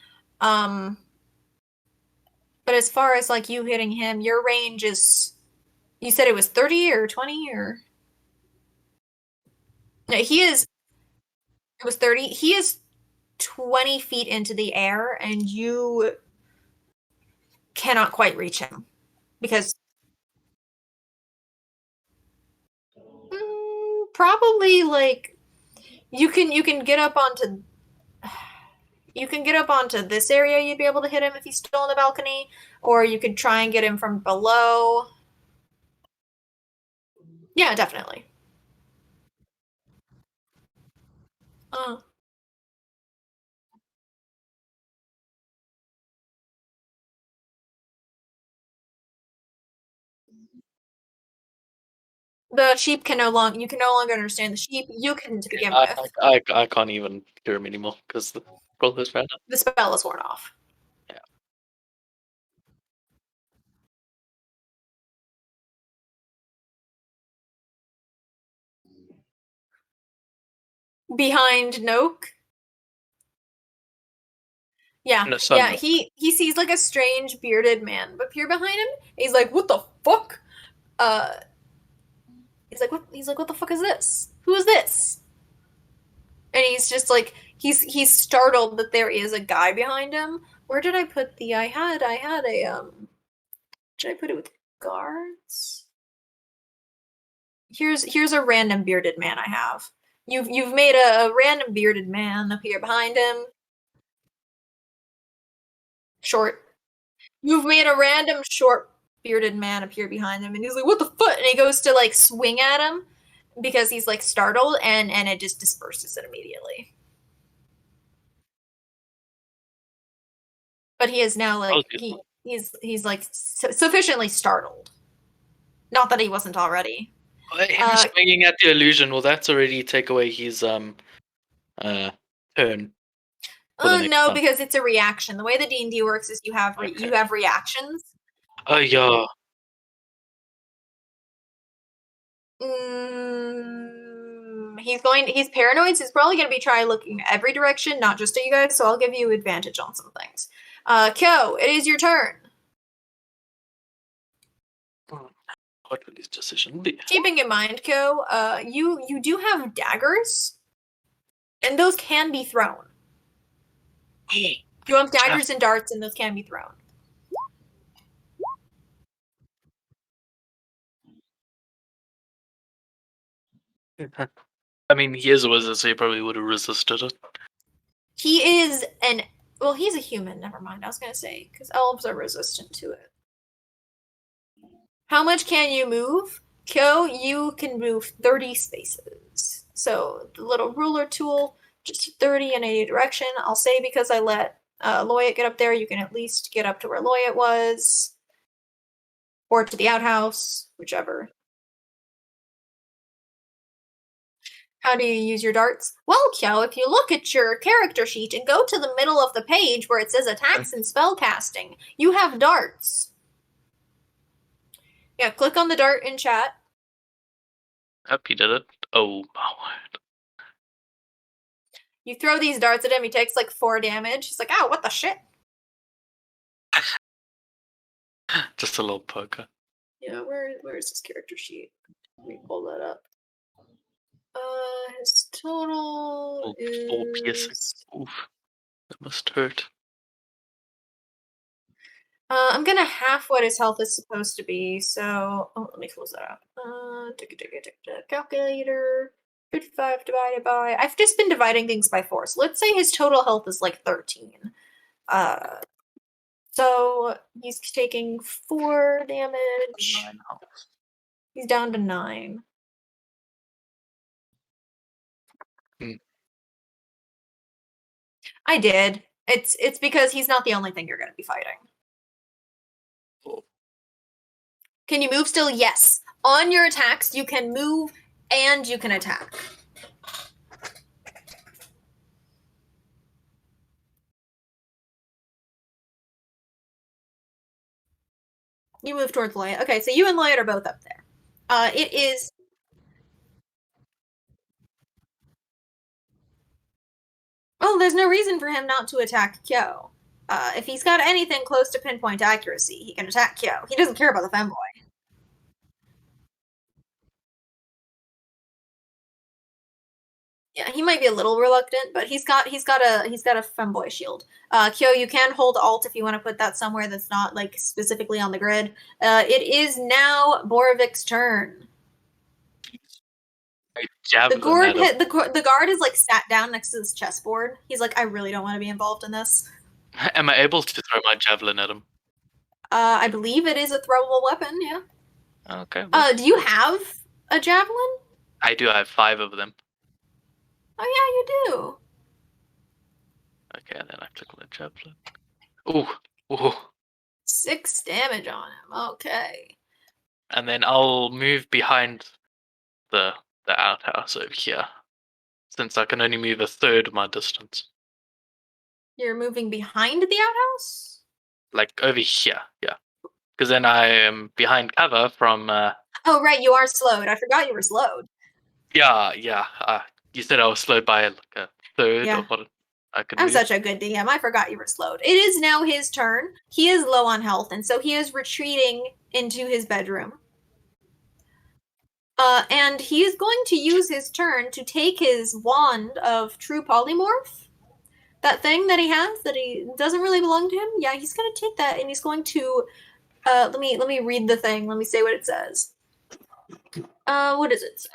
Speaker 1: But as far as like you hitting him, your range is, you said it was 30 or 20 or? No, it was 30. He is 20 feet into the air, and you cannot quite reach him because probably like you can get up onto this area. You'd be able to hit him if he's still on the balcony, or you could try and get him from below. Yeah, definitely. The sheep can no longer, you can no longer understand the sheep. You couldn't begin with.
Speaker 2: I can't even hear him anymore because the scroll has ran out.
Speaker 1: The spell is worn off.
Speaker 2: Yeah.
Speaker 1: Behind Noak. Yeah,
Speaker 2: No,
Speaker 1: yeah. He sees like a strange bearded man appear behind him. He's like, "What the fuck?" he's like, what the fuck is this? Who is this? And he's just like, he's startled that there is a guy behind him. Where did I put the? I had a Did I put it with guards? Here's a random bearded man I have. You've made a random bearded man appear behind him. Short. You've made a random short bearded man appear behind him, and he's like, "What the fuck?" And he goes to like swing at him because he's like startled, and it just disperses it immediately. But he is now like he's like sufficiently startled. Not that he wasn't already.
Speaker 2: Him swinging at the illusion, well, that's already take away his turn.
Speaker 1: No, because it's a reaction. The way the D&D works is you have reactions.
Speaker 2: Oh yeah.
Speaker 1: He's paranoid, so he's probably going to be trying looking every direction, not just at you guys, so I'll give you advantage on some things. Kyo, it is your turn.
Speaker 2: What will his decision be?
Speaker 1: Keeping in mind, Kyo, you do have daggers, and those can be thrown. You have daggers and darts, and those can be thrown.
Speaker 2: I mean, he is a wizard, so he probably would have resisted it.
Speaker 1: He is he's a human. Never mind. I was gonna say because elves are resistant to it. How much can you move? Kyo, you can move 30 spaces. So the little ruler tool, just 30 in any direction. I'll say because I let Loyat get up there, you can at least get up to where Loyat was. Or to the outhouse, whichever. How do you use your darts? Well, Kyo, if you look at your character sheet and go to the middle of the page where it says attacks and spellcasting, you have darts. Yeah, click on the dart in chat.
Speaker 2: Yep, he did it. Oh my word.
Speaker 1: You throw these darts at him, he takes like 4 damage. He's like, ow, what the shit?
Speaker 2: Just a little poker.
Speaker 1: Yeah, where's his character sheet? Let me pull that up. His total is
Speaker 2: 4 piercing. Oof. That must hurt.
Speaker 1: I'm gonna half what his health is supposed to be, so let me close that up. Calculator. 55 divided by. I've just been dividing things by 4. So let's say his total health is like 13. So he's taking 4 damage. He's down to 9. I did. It's because he's not the only thing you're going to be fighting. Can you move still? Yes. On your attacks, you can move and you can attack. You move towards Loyat. Okay, so you and Loyat are both up there. It is... Well, there's no reason for him not to attack Kyo. If he's got anything close to pinpoint accuracy, he can attack Kyo. He doesn't care about the femboy. Yeah, he might be a little reluctant, but he's got a femboy shield. Kyo, you can hold Alt if you want to put that somewhere that's not like specifically on the grid. It is now Borovik's turn. The guard is like sat down next to this chessboard. He's like, I really don't want to be involved in this.
Speaker 2: Am I able to throw my javelin at him?
Speaker 1: I believe it is a throwable weapon. Yeah.
Speaker 2: Okay.
Speaker 1: Do you have a javelin?
Speaker 2: I do. I have 5 of them.
Speaker 1: Oh yeah, you do.
Speaker 2: Okay, and then I click on the javelin. Ooh.
Speaker 1: 6 damage on him. Okay.
Speaker 2: And then I'll move behind the outhouse over here, since I can only move 1/3 of my distance.
Speaker 1: You're moving behind the outhouse?
Speaker 2: Like over here, yeah. Because then I am behind cover from...
Speaker 1: Oh, right, you are slowed. I forgot you were slowed.
Speaker 2: Yeah. You said I was slowed by like 1/3 of what I could move.
Speaker 1: Such a good DM. I forgot you were slowed. It is now his turn. He is low on health, and so he is retreating into his bedroom. And he is going to use his turn to take his wand of true polymorph. That thing that he has that he doesn't really belong to him. Yeah, he's gonna take that and he's going to let me read the thing. Let me say what it says. What does it say?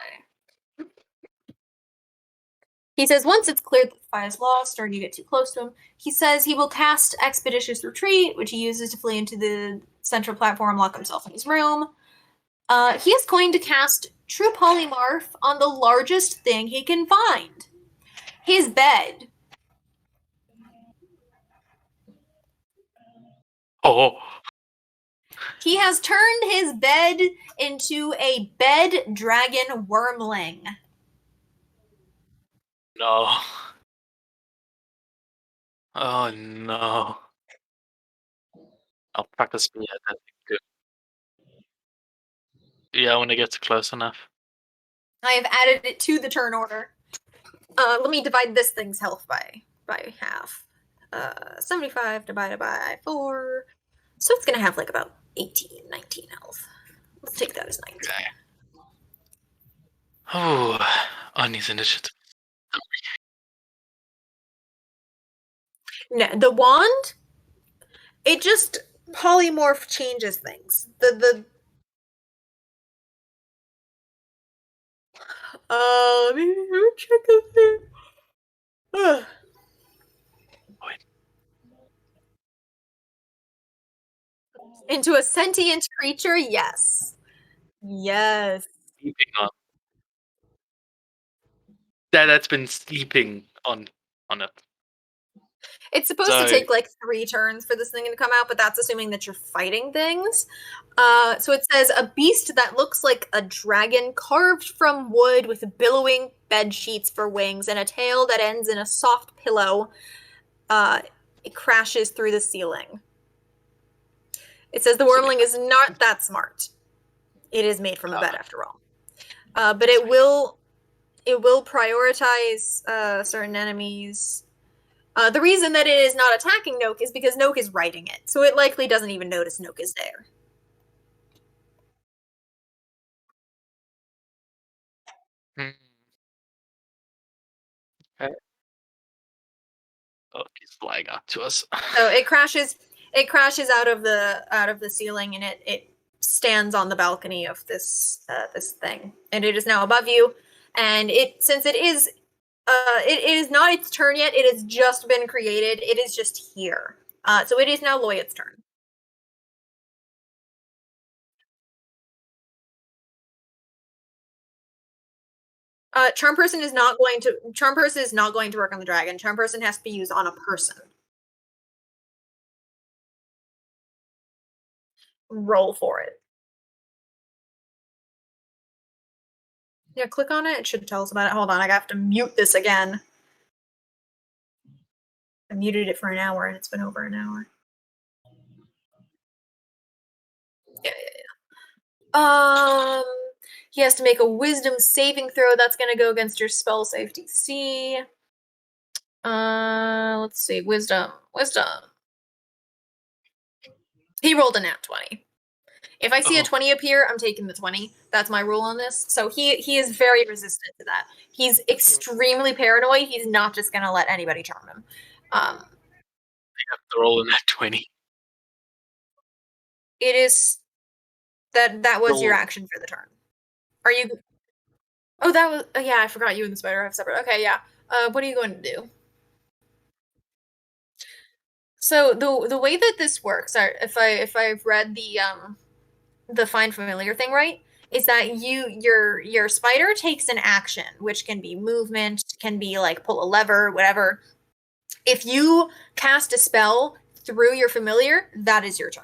Speaker 1: He says once it's clear that the fight is lost or you get too close to him, he says he will cast Expeditious Retreat, which he uses to flee into the central platform, lock himself in his room. He is going to cast True Polymorph on the largest thing he can find. His bed.
Speaker 2: Oh,
Speaker 1: He has turned his bed into a bed dragon wormling.
Speaker 2: no. Oh, no. I'll practice me at that thing too. Yeah, when it gets close enough.
Speaker 1: I have added it to the turn order. Let me divide this thing's health by half. 75 divided by 4. So it's going to have like about 18, 19 health. Let's take that as 19.
Speaker 2: Okay. Oh, on his initiative.
Speaker 1: No, the wand, it just polymorph changes things. Let me check the thing. Into a sentient creature, yes. Yes.
Speaker 2: Sleeping on. That's been sleeping on it.
Speaker 1: It's supposed
Speaker 2: So,
Speaker 1: to take like 3 turns for this thing to come out, but that's assuming that you're fighting things. So it says a beast that looks like a dragon carved from wood with billowing bed sheets for wings and a tail that ends in a soft pillow. It crashes through the ceiling. It says the wormling is not that smart. It is made from a bed after all. But it will prioritize certain enemies. The reason that it is not attacking Noke is because Noke is riding it, so it likely doesn't even notice Noke is there.
Speaker 2: Okay. Oh, he's flying up to us.
Speaker 1: So it crashes out of the ceiling and it stands on the balcony of this thing, and it is now above you. And since it is not its turn yet, it has just been created. It is just here. So it is now Loyat's turn. Charm person is not going to work on the dragon. Charm person has to be used on a person. Roll for it. Yeah, click on it. It should tell us about it. Hold on, I have to mute this again. I muted it for an hour and it's been over an hour. Yeah. He has to make a wisdom saving throw. That's going to go against your spell save DC. Let's see. Wisdom. He rolled a nat 20. If I see a 20 appear, I'm taking the 20. That's my rule on this. So he is very resistant to that. He's extremely paranoid. He's not just going to let anybody charm him.
Speaker 2: I have to roll in that 20.
Speaker 1: It is that was your action for the turn. Are you? Oh, that was. Oh, yeah, I forgot you and the spider have separate. Okay, yeah. What are you going to do? So the way that this works, if I've read the find familiar thing right, is that your spider takes an action, which can be movement, can be like pull a lever, whatever. If you cast a spell through your familiar, that is your turn.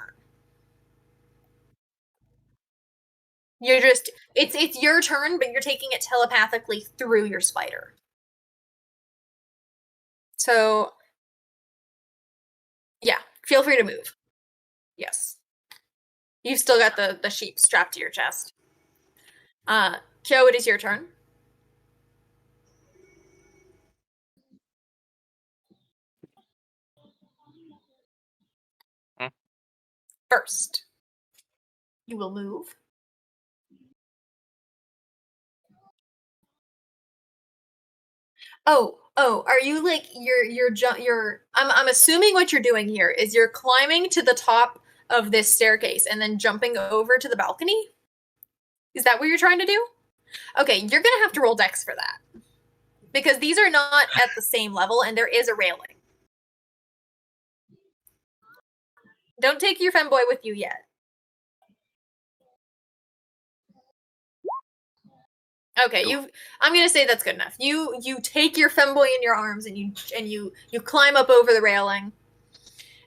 Speaker 1: You're just it's your turn, but you're taking it telepathically through your spider. So yeah, feel free to move. Yes. You've still got the sheep strapped to your chest. Kyo, it is your turn. First, you will move. Are you like I'm assuming what you're doing here is you're climbing to the top of this staircase and then jumping over to the balcony? Is that what you're trying to do? Okay, you're gonna have to roll dex for that. Because these are not at the same level and there is a railing. Don't take your femboy with you yet. Okay, I'm gonna say that's good enough. You take your femboy in your arms and you climb up over the railing,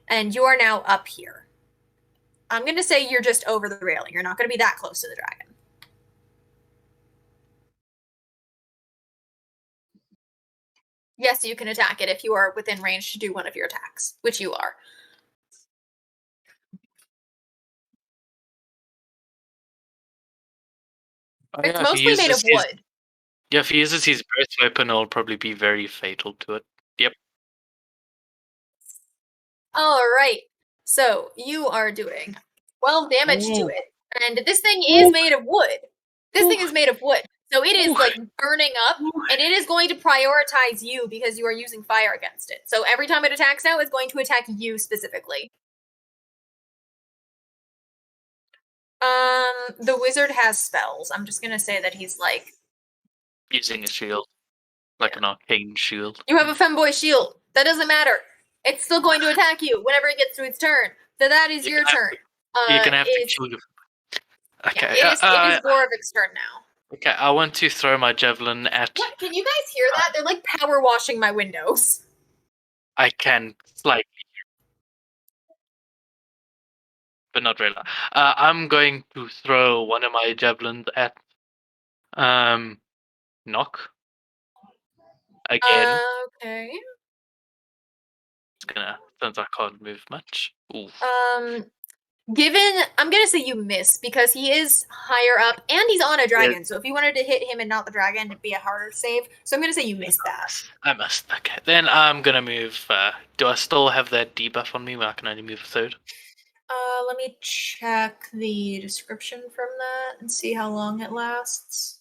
Speaker 1: and you are now up here. I'm gonna say you're just over the railing. You're not gonna be that close to the dragon. Yes, you can attack it if you are within range to do one of your attacks, which you are. It's mostly made of wood.
Speaker 2: Yeah, if he uses his burst weapon, it'll probably be very fatal to it. Yep.
Speaker 1: All right. So you are doing 12 damage to it, and this thing is made of wood. This thing is made of wood, so it is like burning up, and it is going to prioritize you because you are using fire against it. So every time it attacks now, it's going to attack you specifically. The wizard has spells. I'm just gonna say that he's like
Speaker 2: using a shield, like an arcane shield.
Speaker 1: You have a femboy shield. That doesn't matter. It's still going to attack you whenever it gets to its turn. So that is your turn.
Speaker 2: You're gonna have to kill your. Okay.
Speaker 1: Yeah, it is Gorovic's turn now.
Speaker 2: Okay, I want to throw my javelin at.
Speaker 1: What? Can you guys hear that? They're like power washing my windows.
Speaker 2: I can slightly, but not really. I'm going to throw one of my javelins at Knock. Again.
Speaker 1: Okay.
Speaker 2: It's gonna, since I can't move much. Ooh.
Speaker 1: I'm gonna say you miss because he is higher up and he's on a dragon. Yeah. So if you wanted to hit him and not the dragon, it'd be a harder save. So I'm gonna say you missed that.
Speaker 2: I must. Okay, then I'm gonna move. Do I still have that debuff on me where I can only move a third?
Speaker 1: Let me check the description from that and see how long it lasts.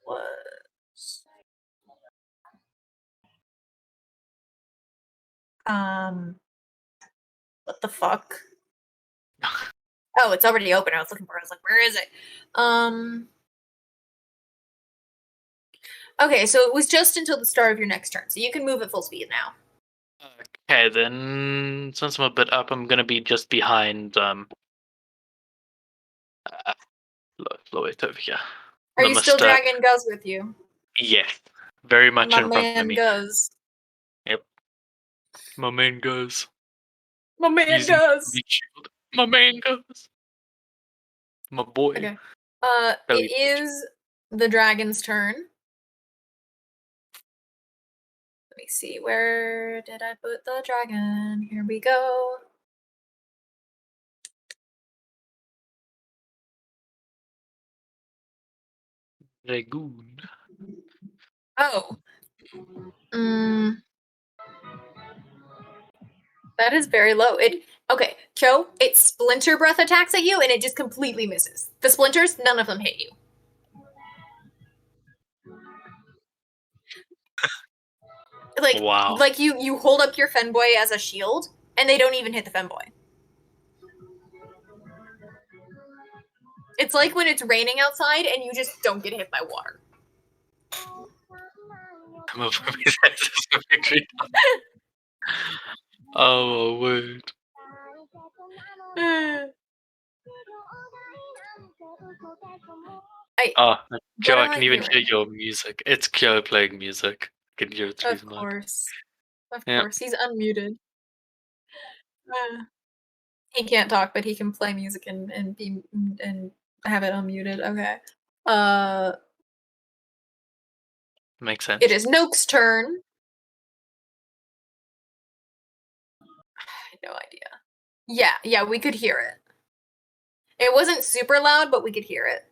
Speaker 1: Was what the fuck? Oh, it's already open. I was looking for it. I was like, where is it? Okay, so it was just until the start of your next turn, so you can move at full speed now.
Speaker 2: Okay, then since I'm a bit up, I'm gonna be just behind Lloyd over here.
Speaker 1: Are you still dragging Guz with you?
Speaker 2: Yes, very much in front of me.
Speaker 1: Guz.
Speaker 2: Yep. My man Guz.
Speaker 1: My man Guz.
Speaker 2: My man Guz. My boy.
Speaker 1: Okay. It is the dragon's turn. Let me see. Where did I put the dragon? Here we go.
Speaker 2: Dragoon.
Speaker 1: Oh. That is very low. Okay, Cho, it splinter breath attacks at you and it just completely misses. The splinters, none of them hit you. Like, wow. Like you hold up your femboy as a shield and they don't even hit the femboy. It's like when it's raining outside and you just don't get hit by water.
Speaker 2: Oh, word. Joe, I can even hear your music. It's Joe playing music. I can hear it through the mic.
Speaker 1: Of course. He's unmuted. He can't talk, but he can play music and have it unmuted. Okay.
Speaker 2: Makes sense.
Speaker 1: It is Noke's turn. I had no idea. Yeah, we could hear it. It wasn't super loud, but we could hear it.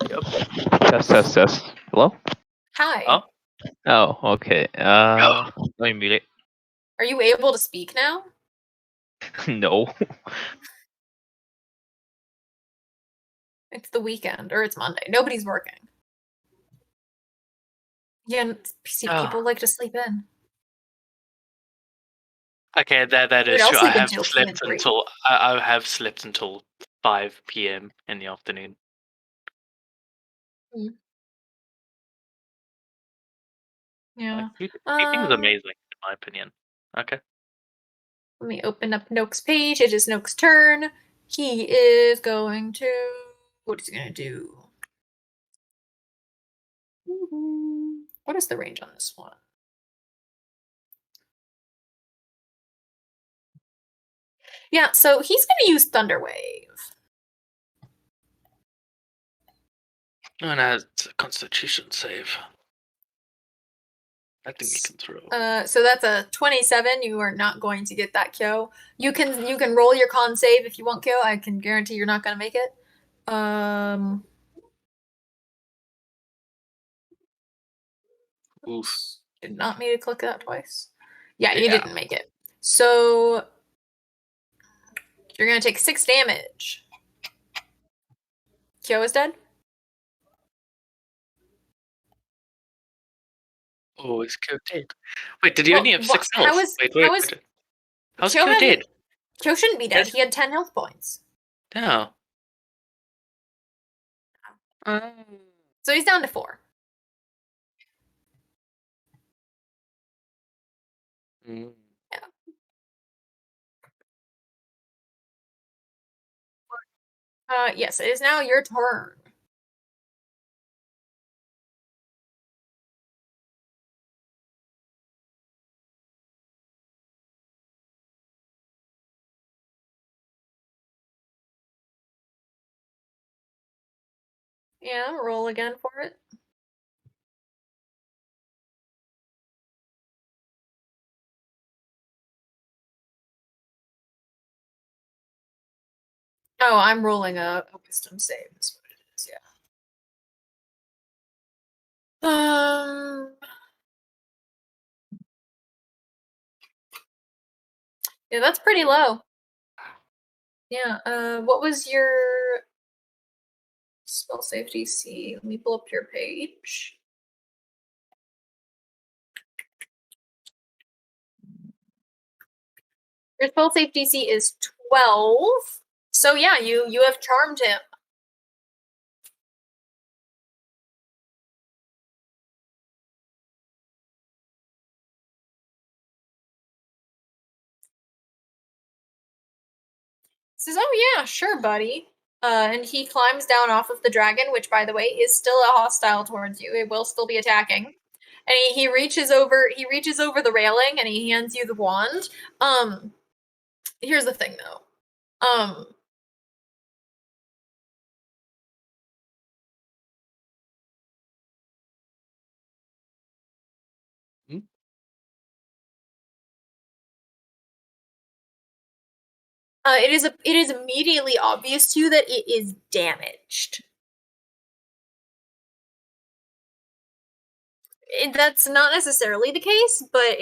Speaker 2: Yep.
Speaker 3: Test. Hello?
Speaker 1: Hi.
Speaker 2: Oh,
Speaker 3: Oh, okay. Let me mute it.
Speaker 1: Are you able to speak now?
Speaker 3: No.
Speaker 1: It's the weekend, or it's Monday. Nobody's working. Yeah, people like to sleep in.
Speaker 2: Okay, that
Speaker 1: Dude,
Speaker 2: is
Speaker 1: I'll
Speaker 2: true. I
Speaker 1: sleep
Speaker 2: have
Speaker 1: until 2
Speaker 2: slept
Speaker 1: and 3.
Speaker 2: until I have slept until 5 p.m. in the afternoon.
Speaker 1: Yeah.
Speaker 2: Sleeping is amazing, in my opinion. Okay.
Speaker 1: Let me open up Noak's page. It is Noak's turn. He is going to. What is he going to do? What is the range on this one? Yeah, so he's going to use Thunder Wave.
Speaker 2: And it's a Constitution save. I think you can throw.
Speaker 1: So that's a 27. You are not going to get that Kyo. You can roll your con save if you want Kyo. I can guarantee you're not going to make it.
Speaker 2: Oof.
Speaker 1: Did not mean to click that twice. Yeah, you
Speaker 2: Yeah.
Speaker 1: didn't make it. So you're going to take 6 damage. Kyo is dead.
Speaker 2: Oh, is Kyo dead? Wait, did he only have 6 health?
Speaker 1: How is
Speaker 2: How's
Speaker 1: Kyo
Speaker 2: Kyo dead?
Speaker 1: Kyo shouldn't be dead.
Speaker 2: Yes.
Speaker 1: He had 10 health points.
Speaker 2: No.
Speaker 1: So he's down to 4.
Speaker 2: Mm.
Speaker 1: Yes, it is now your turn. Yeah, roll again for it. Oh, I'm rolling a wisdom save. That's what it is, yeah. Yeah, that's pretty low. Yeah, what was your spell save DC? Let me pull up your page. Your spell save DC is 12. So yeah, you have charmed him. Says, "Oh yeah, sure, buddy." And he climbs down off of the dragon, which, by the way, is still hostile towards you. It will still be attacking. And he reaches over. He reaches over the railing and he hands you the wand. Here's the thing, though.
Speaker 2: Hmm?
Speaker 1: It is immediately obvious to you that it is damaged. That's not necessarily the case, but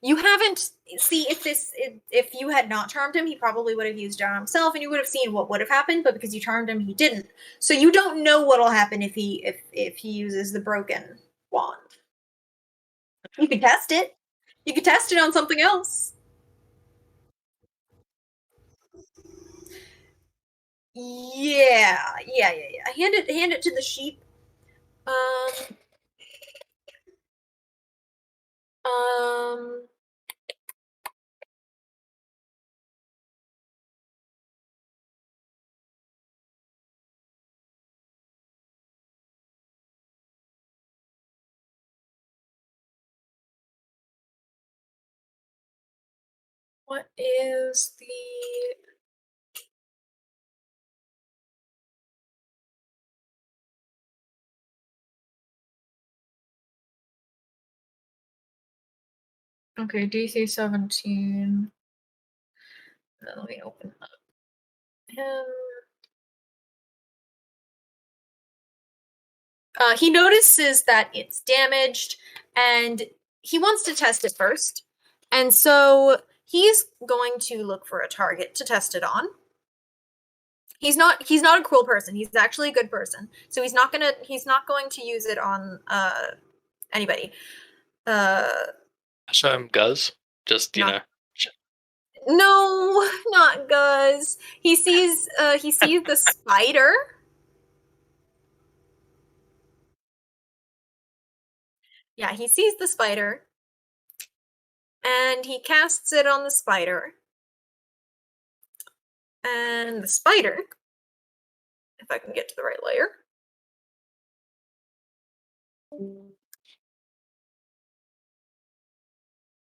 Speaker 1: you haven't see if you had not charmed him, he probably would have used it on himself, and you would have seen what would have happened. But because you charmed him, he didn't. So you don't know what'll happen if he uses the broken wand. You could test it. You could test it on something else. Yeah. Hand it to the sheep. Um, um, what is the okay, DC 17. Let me open up him. He notices that it's damaged. and he wants to test it first. And so he's going to look for a target to test it on. He's not a cruel person. He's actually a good person. So he's not going to use it on anybody.
Speaker 2: Show him Guz. Just, you know.
Speaker 1: No, not Guz. He sees the spider. Yeah, he sees the spider. And he casts it on the spider. And the spider, if I can get to the right layer,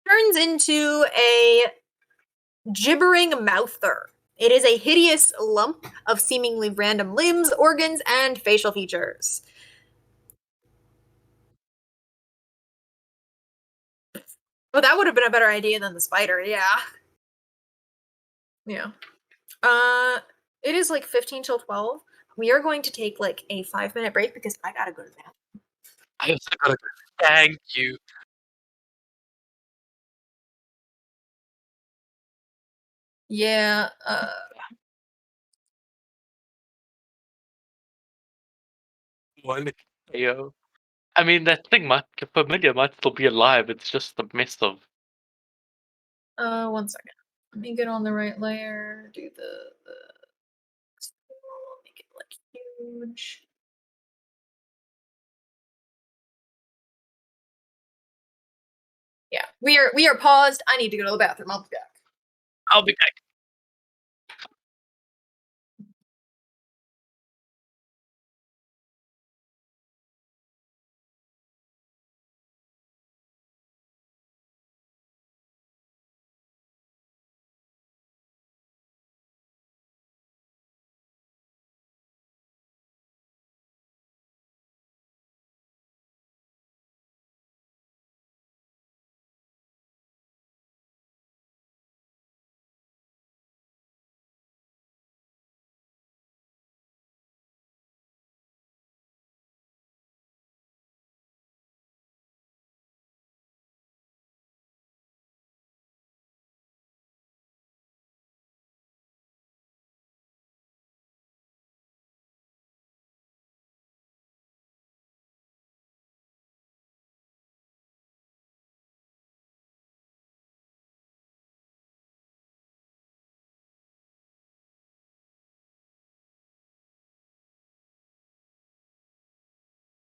Speaker 1: turns into a gibbering mouther. It is a hideous lump of seemingly random limbs, organs, and facial features. Well, that would have been a better idea than the spider, yeah. Yeah. It is like 15 till 12. We are going to take like a 5-minute break because I gotta go to the bathroom.
Speaker 2: I also gotta go. Thank you.
Speaker 1: Yeah,
Speaker 2: One KO. I mean, that thing familiar might still be alive. It's just a mess of.
Speaker 1: 1 second. Let me get on the right layer, do the make it like huge. Yeah, we are paused. I need to go to the bathroom. I'll be back.
Speaker 2: I'll be back.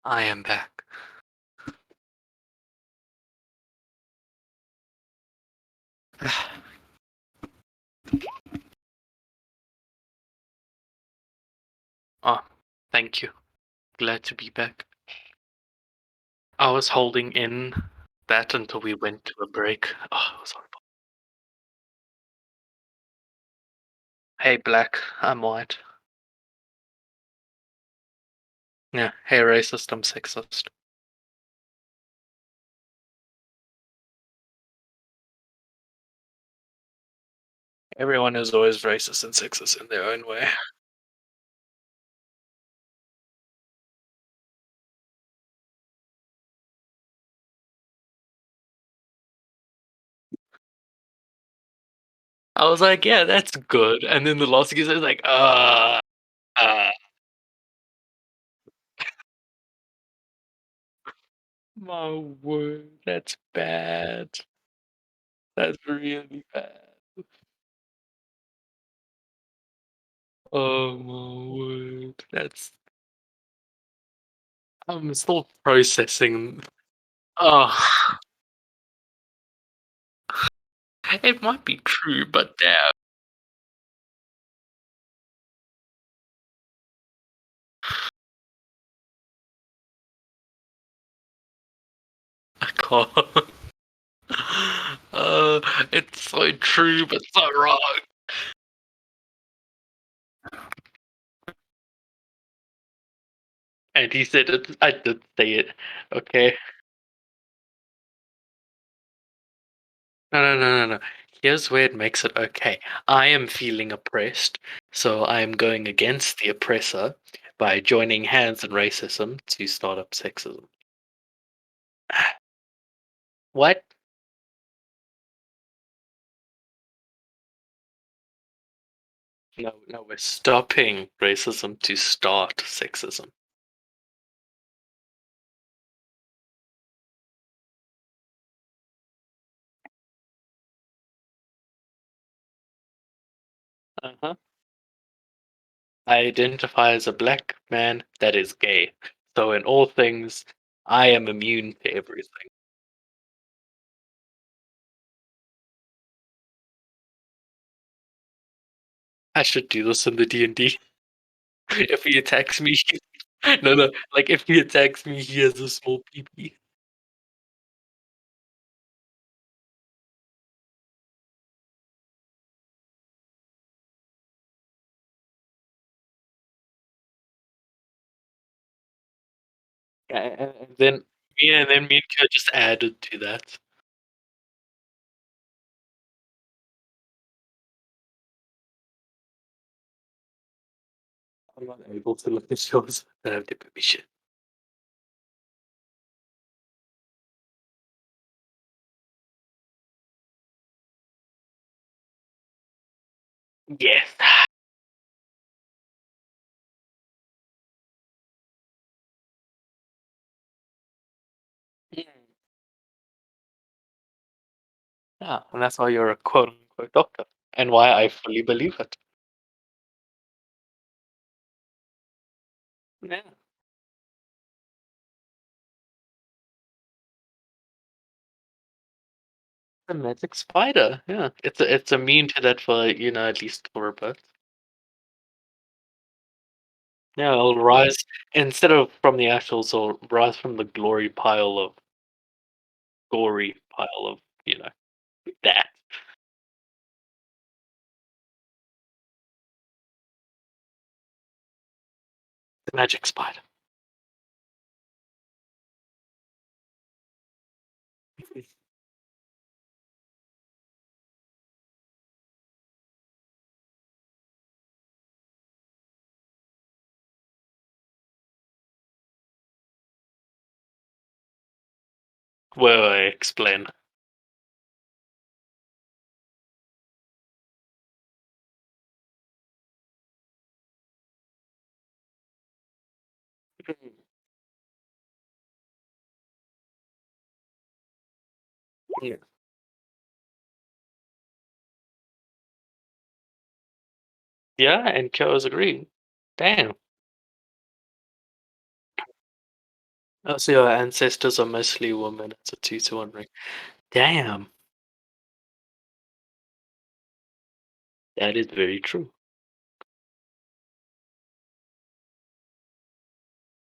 Speaker 2: I am back. Oh, thank you. Glad to be back. I was holding in that until we went to a break. Oh, it was horrible. Hey, black. I'm white. Yeah. Hey, racist. I'm sexist. Everyone is always racist and sexist in their own way. I was like, yeah, that's good. And then the last guy was like, my word, that's bad. That's really bad. Oh my word, that's. I'm still processing. Oh, it might be true, but damn. I can't. It's so true, but so wrong. And he said it. I did say it. Okay. No. Here's where it makes it okay. I am feeling oppressed, so I am going against the oppressor by joining hands in racism to start up sexism. What? No, we're stopping racism to start sexism. Uh-huh. I identify as a black man that is gay. So in all things, I am immune to everything. I should do this in the D&D. If he attacks me, no, like if he attacks me, he has a small PP. And then me and Kyo just added to that. I'm not able to look at shows that have the permission. Yes. Yeah, and that's why you're a quote unquote doctor. And why I fully believe it. Yeah. The magic spider. Yeah. It's immune to that for, at least for a bit. Yeah, it'll rise instead of from the ashes, it'll rise from the gory pile of, that. The magic spider. Well, I explain. Yeah. Yeah, and Kyo's agreed. Damn. Oh, so your ancestors are mostly women. It's a 2-to-1 ring. Damn. That is very true.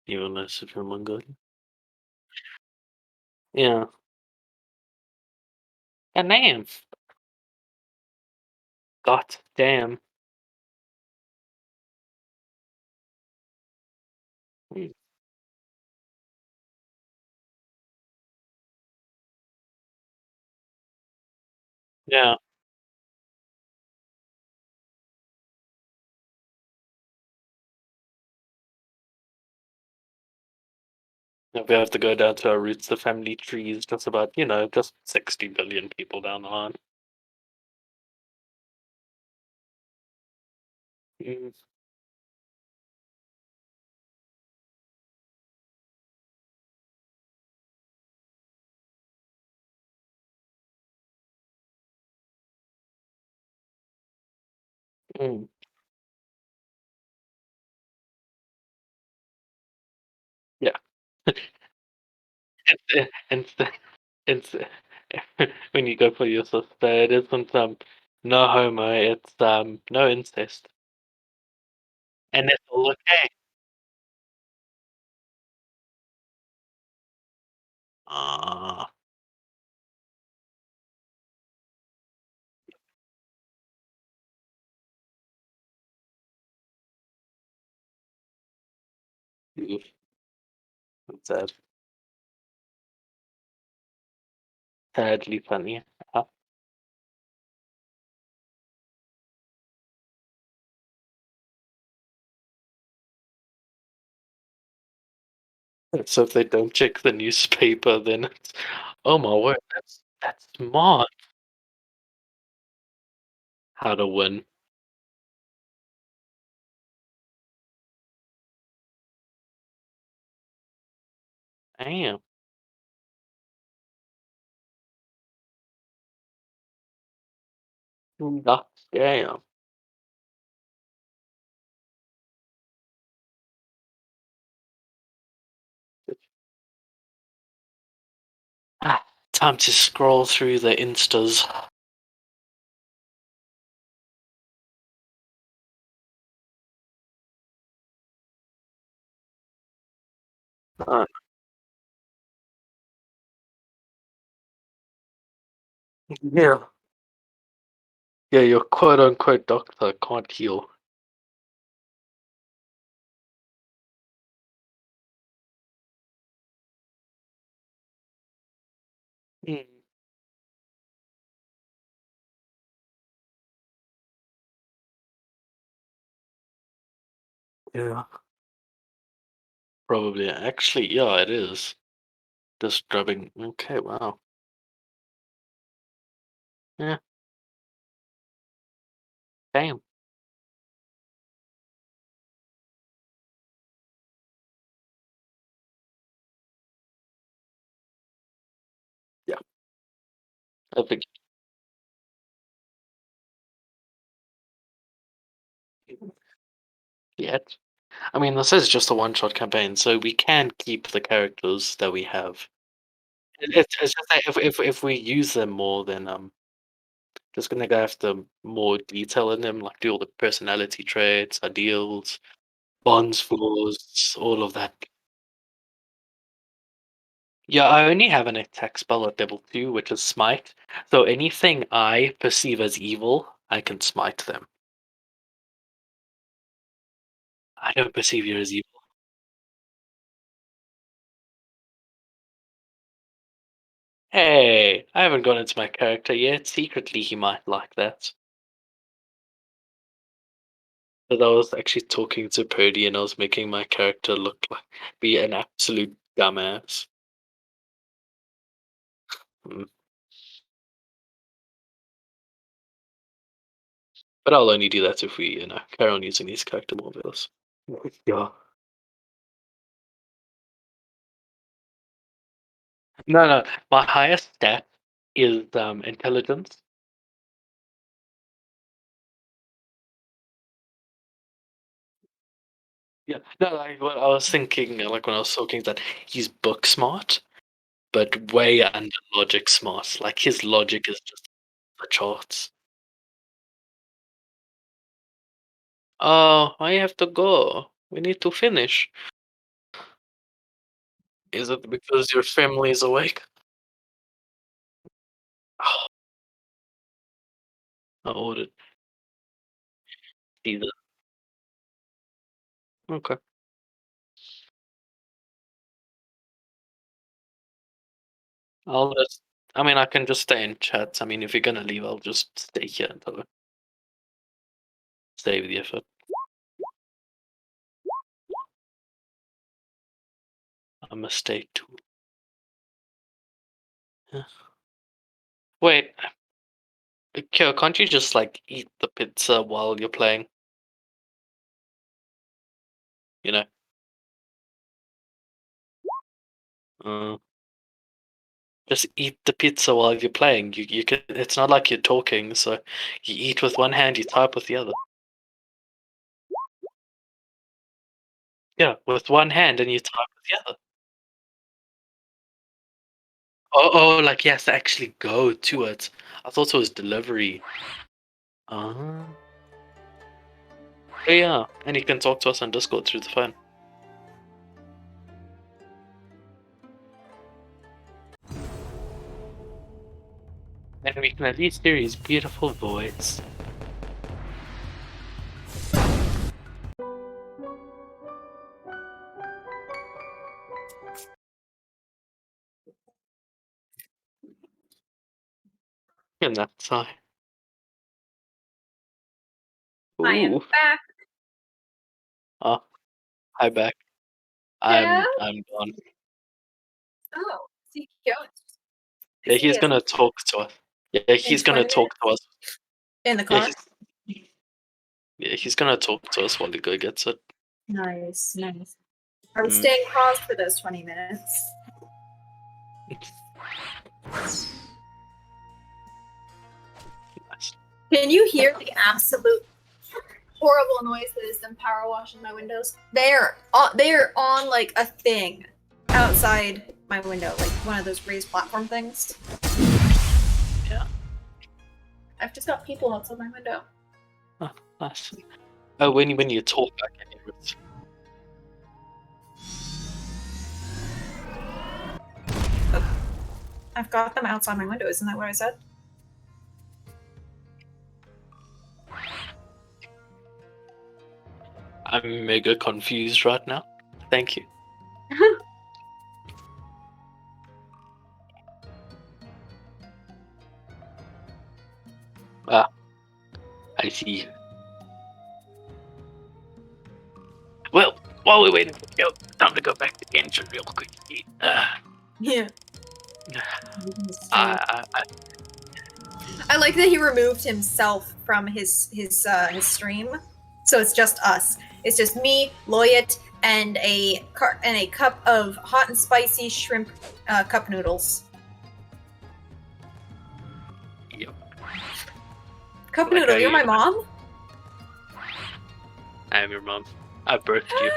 Speaker 2: Even less if you're Mongolian. Yeah. And damn. God damn. Hmm. Yeah. If we have to go down to our roots, the family tree is just about, just 60 billion people down the line. Mm. Mm. Yeah. It's, it's, when you go for your sister, it isn't no homo, it's no incest. And it's all okay. Ah, oof, that's sad. Sadly funny. Uh, so if they don't check the newspaper, then it's Oh my word, that's smart. How to win. Damn. That's damn. Ah, time to scroll through the instas. Uh, yeah. Yeah, your quote unquote doctor can't heal. Mm. Yeah. Probably. Actually, yeah, it is. Disturbing. Okay, wow. Yeah, damn. Yeah, I think yeah. I mean, this is just a one-shot campaign, so we can keep the characters that we have. It's just that if we use them more, then just gonna go after more detail in them, like do all the personality traits, ideals, bonds, flaws, all of that. Yeah, I only have an attack spell at level 2, which is Smite. So anything I perceive as evil, I can smite them. I don't perceive you as evil. Hey, I haven't gone into my character yet. Secretly, he might like that. But I was actually talking to Purdy and I was making my character look like be an absolute dumbass. Mm. But I'll only do that if we, carry on using these character models. Yeah. No, no. My highest stat is intelligence. Yeah. No, like what I was thinking, like when I was talking, that he's book smart, but way under logic smart. Like his logic is just the charts. Oh, I have to go. We need to finish. Is it because your family is awake? Oh, I ordered either. Okay. I'll just. I mean, I can just stay in chat. I mean, if you're gonna leave, I'll just stay here until I save the effort. I must stay too. Yeah. Wait, Kyo, can't you just like eat the pizza while you're playing? You know. Uh, just eat the pizza while you're playing. You can. It's not like you're talking, so you eat with one hand, you type with the other. Yeah, with one hand, and you type with the other. Oh, like he has to actually go to it. I thought it was delivery. Ah, yeah, and he can talk to us on Discord through the phone. And we can at least hear his beautiful voice. And that's
Speaker 1: I am
Speaker 2: ooh.
Speaker 1: back.
Speaker 2: Oh, hi back.
Speaker 1: Yeah.
Speaker 2: I'm gone.
Speaker 1: Oh, see, Kyo.
Speaker 2: Yeah,
Speaker 1: Is he
Speaker 2: he's gonna talk to us. Yeah, he's gonna
Speaker 1: 20
Speaker 2: talk to us.
Speaker 1: in the
Speaker 2: Yeah,
Speaker 1: car?
Speaker 2: he's gonna talk to us while he go gets it.
Speaker 1: Nice, nice. Are we
Speaker 2: Mm.
Speaker 1: staying paused for those 20 minutes?
Speaker 2: Nice.
Speaker 1: Can you hear the absolute horrible noise that is them power washing my windows? They're on like a thing outside my window, like one of those raised platform things.
Speaker 2: Yeah.
Speaker 1: I've just got people outside my window.
Speaker 2: Oh, nice. Oh, when you talk, I can hear it.
Speaker 1: I've got them outside my window. Isn't that what I said?
Speaker 2: I'm mega confused right now. Thank you. Ah, I see. Well, while we're waiting for you, time to go back to Genshin real quick.
Speaker 1: Yeah.
Speaker 2: I
Speaker 1: I like that he removed himself from his stream, so it's just us. It's just me, Loyet, and a cup of hot and spicy shrimp cup noodles.
Speaker 2: Yep.
Speaker 1: Cup
Speaker 2: Like
Speaker 1: noodle,
Speaker 2: I-
Speaker 1: you're my mom?
Speaker 2: I am your mom. I birthed you.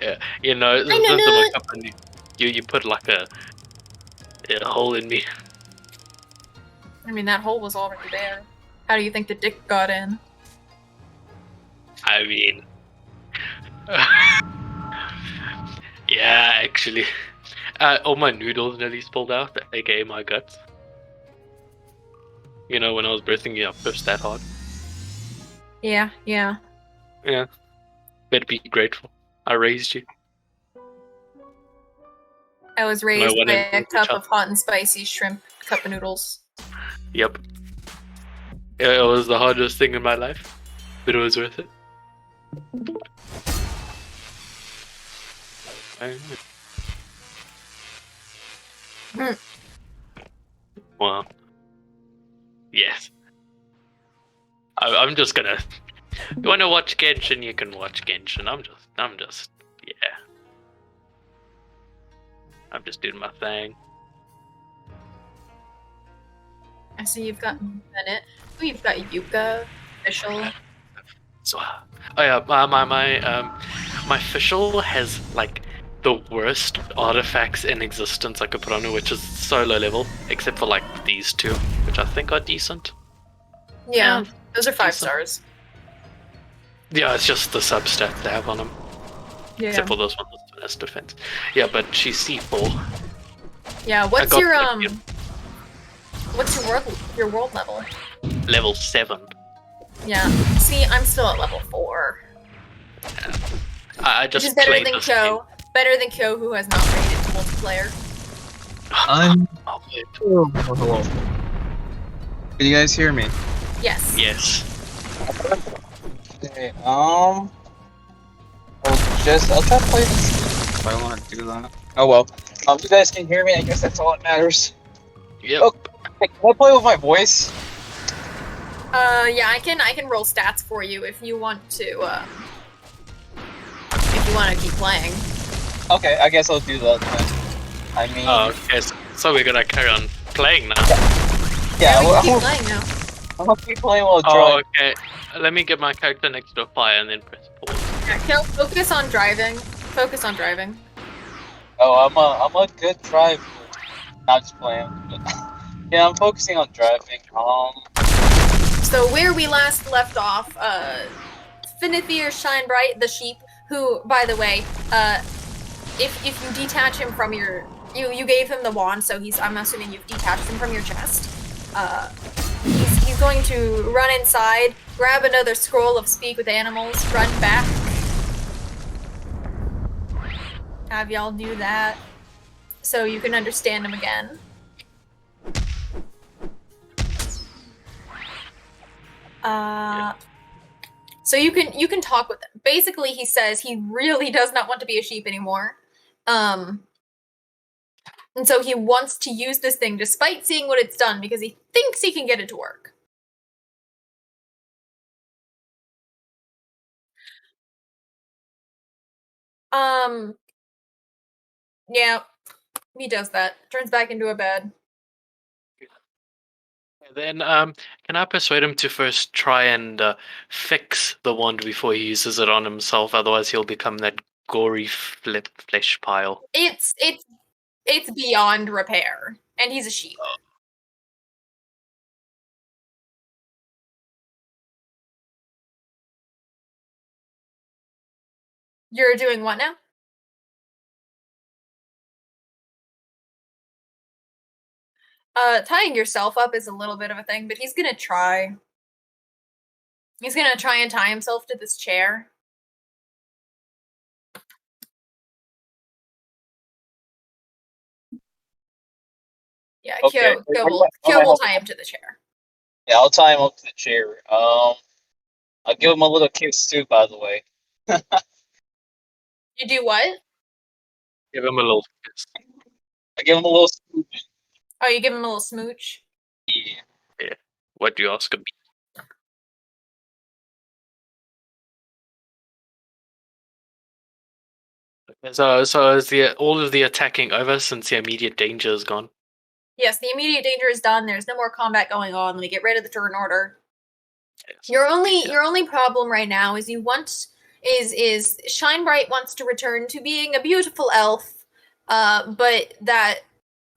Speaker 2: Yeah, you know, this
Speaker 1: know
Speaker 2: is
Speaker 1: that.
Speaker 2: my company. You put like a hole in me.
Speaker 1: I mean, that hole was already there. How do you think the dick got in?
Speaker 2: I mean, yeah, actually, all my noodles nearly spilled out, aka my guts. You know, when I was birthing you, I pushed that hard.
Speaker 1: Yeah, yeah.
Speaker 2: Yeah, better be grateful. I raised you.
Speaker 1: I was
Speaker 2: No
Speaker 1: raised
Speaker 2: one
Speaker 1: by
Speaker 2: in
Speaker 1: a
Speaker 2: the
Speaker 1: cup
Speaker 2: shop.
Speaker 1: of hot and spicy shrimp cup of noodles.
Speaker 2: Yep. Yeah, it was the hardest thing in my life, but it was worth it. Well, yes. I'm just gonna. You want to watch Genshin? You can watch Genshin. I'm just, yeah. I'm just doing my thing.
Speaker 1: I see you've got Bennett. Oh, you've got Yuka, official.
Speaker 2: So, oh yeah, my official has like the worst artifacts in existence I could put on it, which is so low level, except for like these two, which I think are decent.
Speaker 1: Yeah,
Speaker 2: Yeah,
Speaker 1: those are 5
Speaker 2: decent.
Speaker 1: stars.
Speaker 2: Yeah, it's just the substats they have on them.
Speaker 1: Yeah.
Speaker 2: Except for those ones as defense. Yeah, but she's C4.
Speaker 1: Yeah.
Speaker 2: I
Speaker 1: What's
Speaker 2: got
Speaker 1: your
Speaker 2: like,
Speaker 1: What's your world level?
Speaker 2: level 7.
Speaker 1: Yeah. See, I'm still at level 4.
Speaker 2: I
Speaker 1: Which
Speaker 2: just
Speaker 1: is better
Speaker 2: played
Speaker 1: than
Speaker 2: this game.
Speaker 1: Kyo. Better than Kyo, who has not rated multiplayer.
Speaker 4: I'm.
Speaker 2: Oh, wait.
Speaker 4: Oh, hello. Can you guys hear me?
Speaker 1: Yes.
Speaker 2: Yes.
Speaker 4: Okay. I'll try to play this if I want to do that. Oh well. You guys can hear me. I guess that's all that matters.
Speaker 2: Yep.
Speaker 4: Oh. Hey, can I play with my voice?
Speaker 1: Yeah, I can roll stats for you if you want to. If you want to keep playing.
Speaker 4: Okay, I guess I'll do that then. I mean,
Speaker 2: Oh, okay. So we're gonna carry on playing now.
Speaker 4: yeah,
Speaker 1: we
Speaker 4: well,
Speaker 1: can keep playing now.
Speaker 4: I'm gonna keep playing while
Speaker 2: Oh,
Speaker 4: driving.
Speaker 2: okay. Let me get my character next to a fire and then press pause.
Speaker 1: Yeah, Kyo, focus on driving. Focus on driving.
Speaker 4: Oh, I'm a good driver. Not just playing. Yeah, I'm focusing on driving.
Speaker 1: So where we last left off, Finithir Shine Bright, the sheep, who, by the way, if you detach him from your, you gave him the wand, so I'm assuming you've detached him from your chest. He's going to run inside, grab another scroll of Speak with Animals, run back. Have y'all do that, so you can understand him again. So you can talk with him. Basically, he says he really does not want to be a sheep anymore. And so he wants to use this thing despite seeing what it's done because he thinks he can get it to work. Yeah, he does that. Turns back into a bed.
Speaker 2: Then, can I persuade him to first try and fix the wand before he uses it on himself? Otherwise, he'll become that gory flesh pile.
Speaker 1: It's beyond repair, and he's a sheep. You're doing what now? Tying yourself up is a little bit of a thing, but he's gonna try. He's gonna try and tie himself to this chair. Yeah,
Speaker 4: Okay.
Speaker 1: Kyo will tie him to the chair.
Speaker 4: Yeah, I'll tie him up to the chair. I'll give him a little kiss too, by the way.
Speaker 1: You do what?
Speaker 2: Give him a little kiss.
Speaker 4: I give him a little smooch.
Speaker 1: Oh, you give him a little smooch?
Speaker 4: Yeah.
Speaker 2: What do you ask of me? So is all of the attacking over since the immediate danger is gone?
Speaker 1: Yes, the immediate danger is done. There's no more combat going on. Let me get rid of the turn order.
Speaker 2: Yes.
Speaker 1: Your only problem right now is is Shinebright wants to return to being a beautiful elf, but that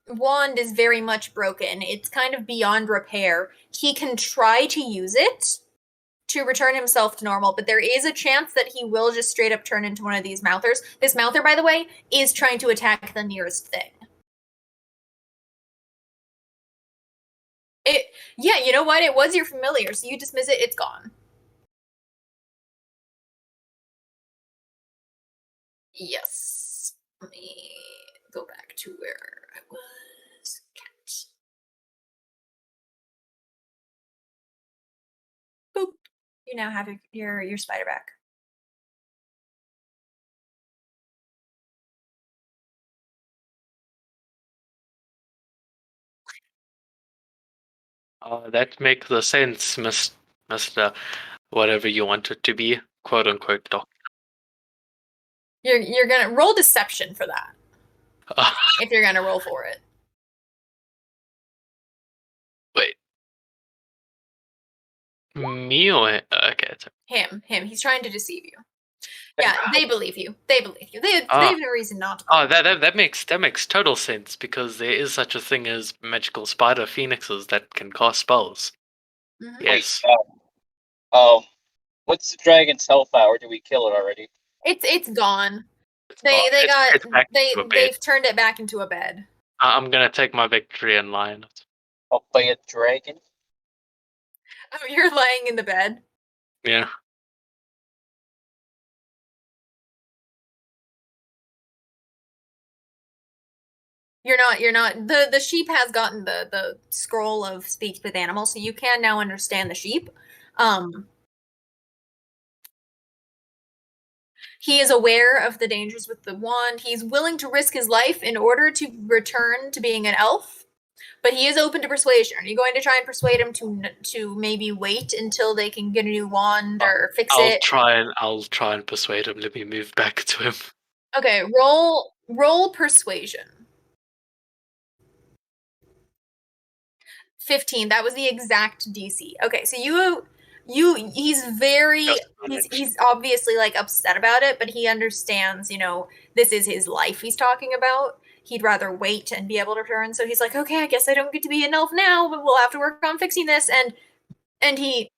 Speaker 1: wand is very much broken. It's kind of beyond repair. He can try to use it to return himself to normal, but there is a chance that he will just straight up turn into one of these mouthers. This mouther, by the way, is trying to attack the nearest thing. Yeah, you know what? It was your familiar, so you dismiss it, it's gone. Yes. Let me go back to where I was. Cat. Boop. You now have your spider back.
Speaker 2: That makes the sense, Mister, whatever you want it to be, quote unquote, doc.
Speaker 1: You're gonna roll deception for that.
Speaker 2: Uh,
Speaker 1: If you're gonna roll for it.
Speaker 2: Wait. Me or okay?
Speaker 1: Him. He's trying to deceive you. Yeah, they believe you. They have no reason not to.
Speaker 2: Oh, that makes total sense because there is such a thing as magical spider phoenixes that can cast spells.
Speaker 1: Mhm.
Speaker 2: Yes.
Speaker 4: Wait, what's the dragon's health power? Did we kill it already?
Speaker 1: It's gone.
Speaker 2: It's
Speaker 1: They've turned it back into a bed.
Speaker 2: I'm gonna take my victory and lie in it.
Speaker 4: I'll play a dragon.
Speaker 1: Oh, you're laying in the bed.
Speaker 2: Yeah.
Speaker 1: You're not the sheep has gotten the scroll of speech with animals, so you can now understand the sheep. He is aware of the dangers with the wand. He's willing to risk his life in order to return to being an elf, but he is open to persuasion. Are you going to try and persuade him to maybe wait until they can get a new wand or fix it?
Speaker 2: I'll try and persuade him. Let me move back to him.
Speaker 1: Okay, roll persuasion. 15. That was the exact DC. Okay, so he's obviously like upset about it, but he understands, this is his life he's talking about. He'd rather wait and be able to return. So he's like, okay, I guess I don't get to be an elf now, but we'll have to work on fixing this. And he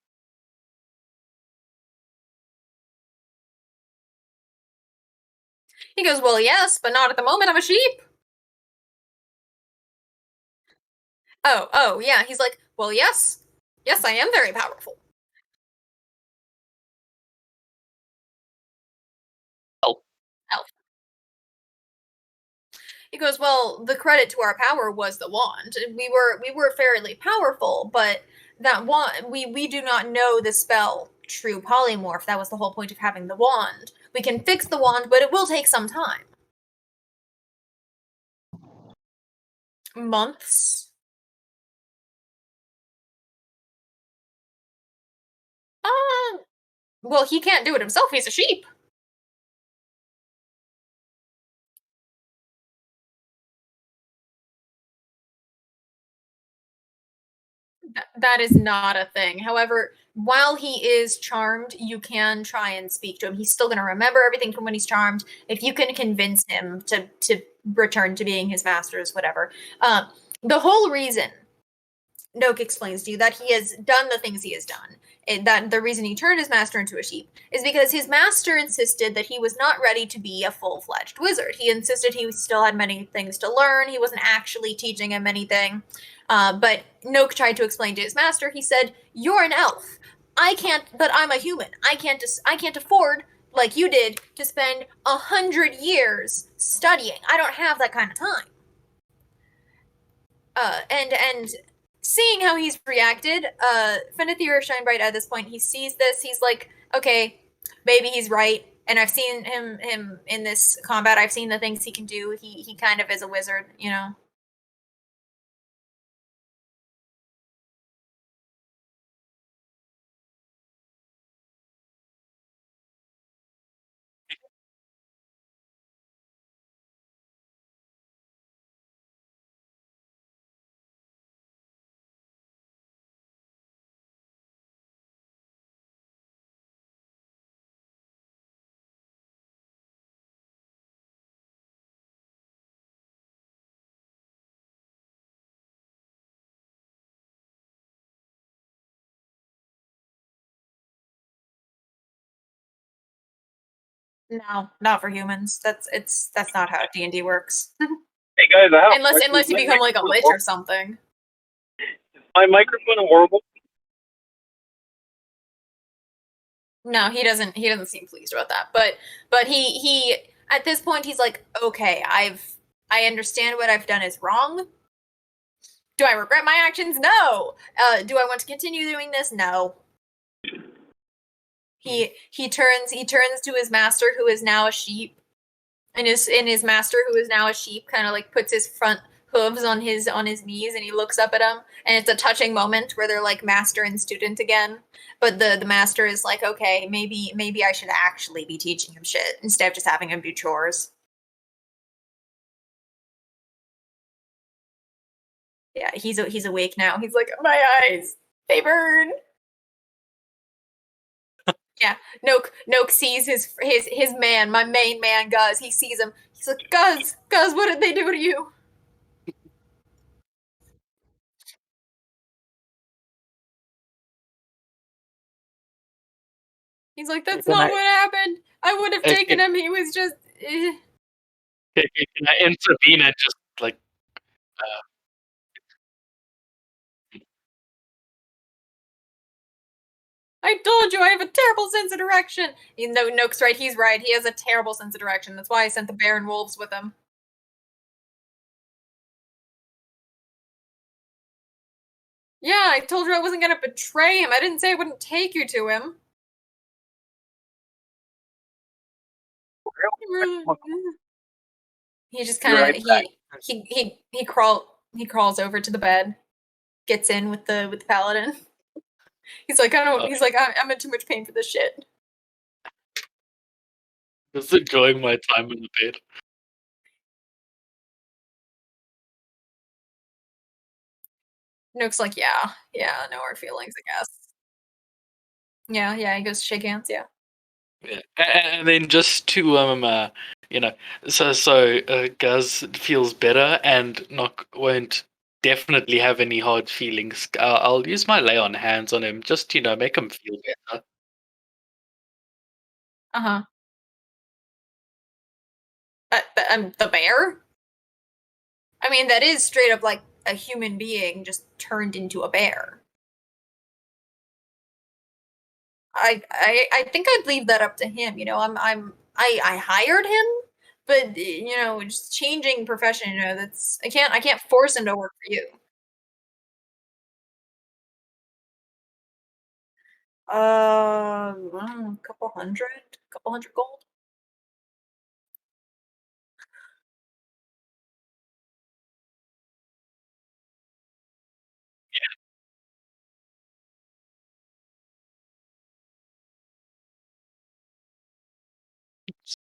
Speaker 1: goes, well, yes, but not at the moment. I'm a sheep. Oh, yeah. He's like, well, yes, I am very powerful. Elf. He goes, well, the credit to our power was the wand. We were fairly powerful, but that wand, we do not know the spell True Polymorph. That was the whole point of having the wand. We can fix the wand, but it will take some time. Months. Well, he can't do it himself. He's a sheep. That is not a thing. However, while he is charmed, you can try and speak to him. He's still going to remember everything from when he's charmed. If you can convince him to return to being his masters, whatever. The whole reason Noak explains to you that he has done the things he has done, that the reason he turned his master into a sheep is because his master insisted that he was not ready to be a full-fledged wizard. He insisted he still had many things to learn. He wasn't actually teaching him anything. But Noak tried to explain to his master. He said, "You're an elf. I can't, but I'm a human. I can't afford, like you did, to spend 100 years studying. I don't have that kind of time." And seeing how he's reacted, Fenethir Shinebright at this point, he sees this, he's like, okay, maybe he's right. And I've seen him in this combat, I've seen the things he can do. He kind of is a wizard, you know. No, not for humans. That's not how D&D works.
Speaker 5: Hey guys, I have
Speaker 1: unless you become like a lich or something.
Speaker 5: Is my microphone horrible?
Speaker 1: No, he doesn't seem pleased about that. But he at this point he's like, okay, I understand what I've done is wrong. Do I regret my actions? No. Do I want to continue doing this? No. He turns to his master, who is now a sheep, and his master, who is now a sheep, kind of like puts his front hooves on his knees, and he looks up at him, and it's a touching moment where they're like master and student again. But the master is like, okay, maybe I should actually be teaching him shit instead of just having him do chores. Yeah, he's awake now. He's like, my eyes, they burn. Yeah, Noak sees his man, my main man, Guz. He sees him. He's like, Guz, what did they do to you? He's like, that's not what happened. I would have taken him. He was just.
Speaker 2: Can I intervene and just like?
Speaker 1: I told you I have a terrible sense of direction. You know, Noak's right. He's right. He has a terrible sense of direction. That's why I sent the bear and wolves with him. Yeah, I told you I wasn't gonna betray him. I didn't say I wouldn't take you to him. He just kind of he crawls over to the bed, gets in with the paladin. He's like, I'm in too much pain for this shit.
Speaker 2: Just enjoying my time in the bed.
Speaker 1: Nook's like, yeah, no hard feelings, I guess. Yeah, he goes to shake hands, yeah.
Speaker 2: Yeah, and then just to so Guz feels better and won't definitely have any hard feelings. I'll use my lay on hands on him, just make him feel better.
Speaker 1: Uh-huh. The bear? I mean, that is straight up like a human being just turned into a bear. I think I'd leave that up to him. You know, I hired him, but just changing profession. That's I can't force him to work for you. I don't know, couple hundred gold.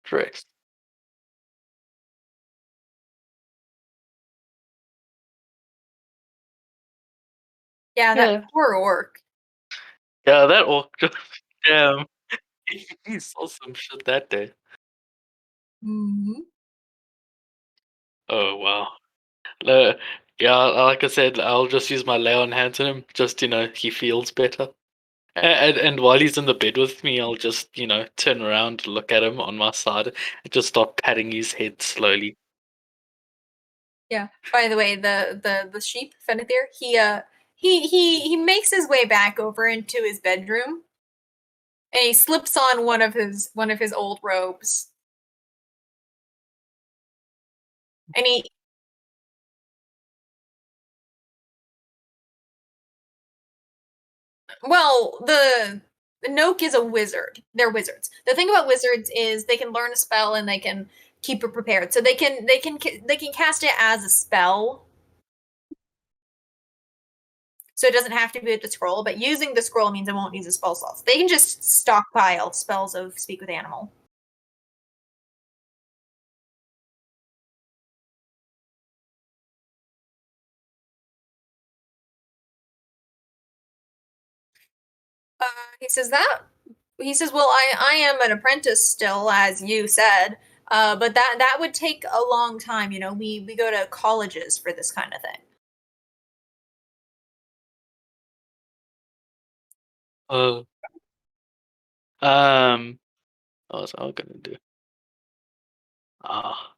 Speaker 2: Correct.
Speaker 1: Yeah, that
Speaker 2: Yeah.
Speaker 1: poor orc.
Speaker 2: Yeah, that orc just damn. He saw some shit that day.
Speaker 1: Mm-hmm.
Speaker 2: Oh wow. Uh, yeah, like I said, I'll just use my lay on hands on him. Just he feels better. And while he's in the bed with me, I'll just turn around, look at him on my side, and just start patting his head slowly.
Speaker 1: Yeah. By the way, the sheep Fenethir, he makes his way back over into his bedroom, and he slips on one of his old robes, and he. Well, the Noke is a wizard. They're wizards. The thing about wizards is they can learn a spell and they can keep it prepared. So they can cast it as a spell. So it doesn't have to be with the scroll, but using the scroll means it won't use a spell slots. They can just stockpile spells of Speak with Animal. He says that. He says, "Well, I am an apprentice still, as you said, but that would take a long time. We go to colleges for this kind of thing."
Speaker 2: What was I gonna do? Ah,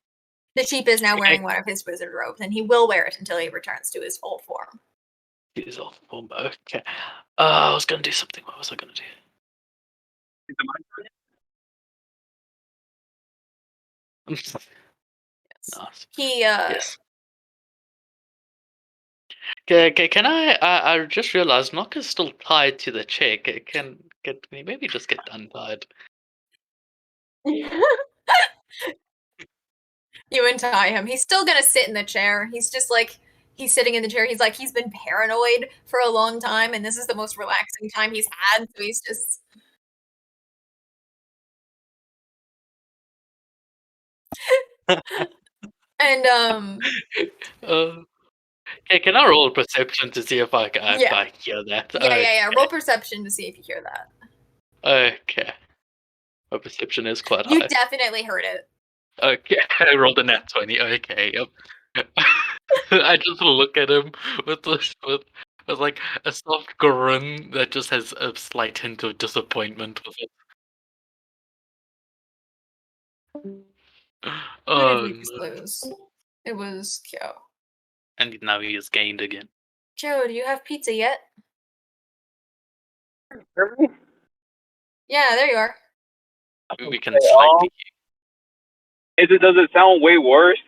Speaker 1: The sheep is now
Speaker 2: Okay.
Speaker 1: wearing one of his wizard robes, and he will wear it until he returns to his full form.
Speaker 2: he's off form. Okay. I was gonna do something. What was I gonna do?
Speaker 5: Is it my turn?
Speaker 2: Nice.
Speaker 1: He
Speaker 2: Yes. Can I just realized Nock is still tied to the chair. Can he maybe just get untied?
Speaker 1: You untie him. He's still gonna sit in the chair. He's just like he's sitting in the chair. He's like he's been paranoid for a long time, and this is the most relaxing time he's had. So he's just. And
Speaker 2: Okay, can I roll perception to see if I
Speaker 1: Yeah.
Speaker 2: hear that?
Speaker 1: yeah. Roll perception to see if you hear that.
Speaker 2: Okay. My perception is quite
Speaker 1: You
Speaker 2: high.
Speaker 1: definitely heard it.
Speaker 2: Okay, I rolled a nat 20. Okay, yep. I just look at him with like a soft grin that just has a slight hint of disappointment with it.
Speaker 1: Who
Speaker 2: Oh
Speaker 1: did we just
Speaker 2: no.
Speaker 1: lose? It was Kyo.
Speaker 2: And now he is gained again.
Speaker 1: Joe, do you have pizza yet?
Speaker 5: Hear me?
Speaker 1: Yeah, there you are.
Speaker 2: We can
Speaker 5: Okay,
Speaker 2: slightly.
Speaker 5: Does it sound way worse?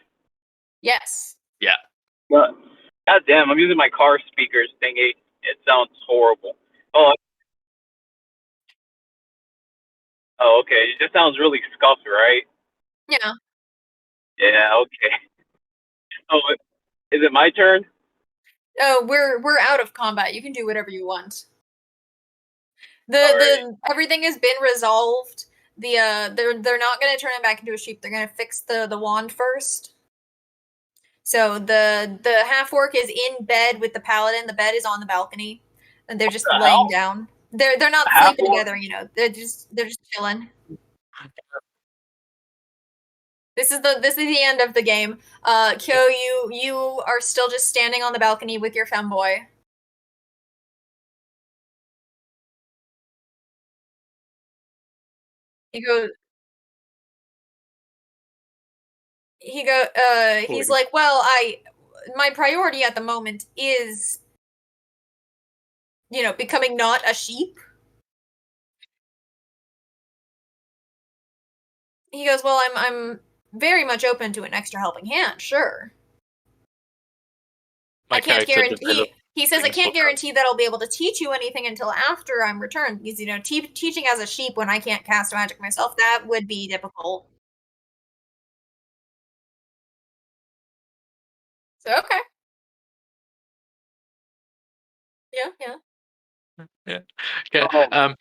Speaker 1: Yes.
Speaker 5: God damn, I'm using my car speakers thingy. It sounds horrible. Oh, okay. It just sounds really scuffed, right?
Speaker 1: Yeah.
Speaker 5: Yeah, okay. Oh, is it my turn?
Speaker 1: Oh, we're out of combat. You can do whatever you want.
Speaker 5: Alright.
Speaker 1: Everything has been resolved. They're not gonna turn it back into a sheep. They're gonna fix the wand first. So the half orc is in bed with the paladin. The bed is on the balcony, and they're just
Speaker 5: the
Speaker 1: laying
Speaker 5: hell?
Speaker 1: down. They're not
Speaker 5: Half
Speaker 1: sleeping
Speaker 5: orc?
Speaker 1: together. They're just chilling. This is the end of the game. Kyo, you are still just standing on the balcony with your femboy. He goes. He's like, well, my priority at the moment is, becoming not a sheep. He goes, well, I'm very much open to an extra helping hand, sure.
Speaker 2: My
Speaker 1: I can't
Speaker 2: character
Speaker 1: guarantee.
Speaker 2: developed
Speaker 1: He says, I
Speaker 2: things
Speaker 1: can't
Speaker 2: for
Speaker 1: guarantee that I'll be able to teach you anything until after I'm returned. Because, teaching as a sheep when I can't cast magic myself, that would be difficult. So, okay. Yeah.
Speaker 2: Yeah. Okay.
Speaker 5: Oh.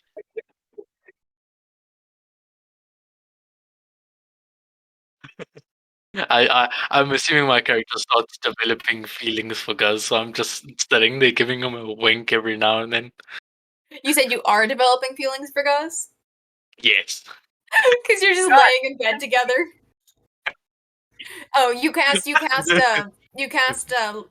Speaker 2: I'm assuming my character starts developing feelings for Guz, so I'm just sitting there giving him a wink every now and then.
Speaker 1: You said you are developing feelings for Gus?
Speaker 2: Yes.
Speaker 1: Because you're just laying in bed together. Oh, you cast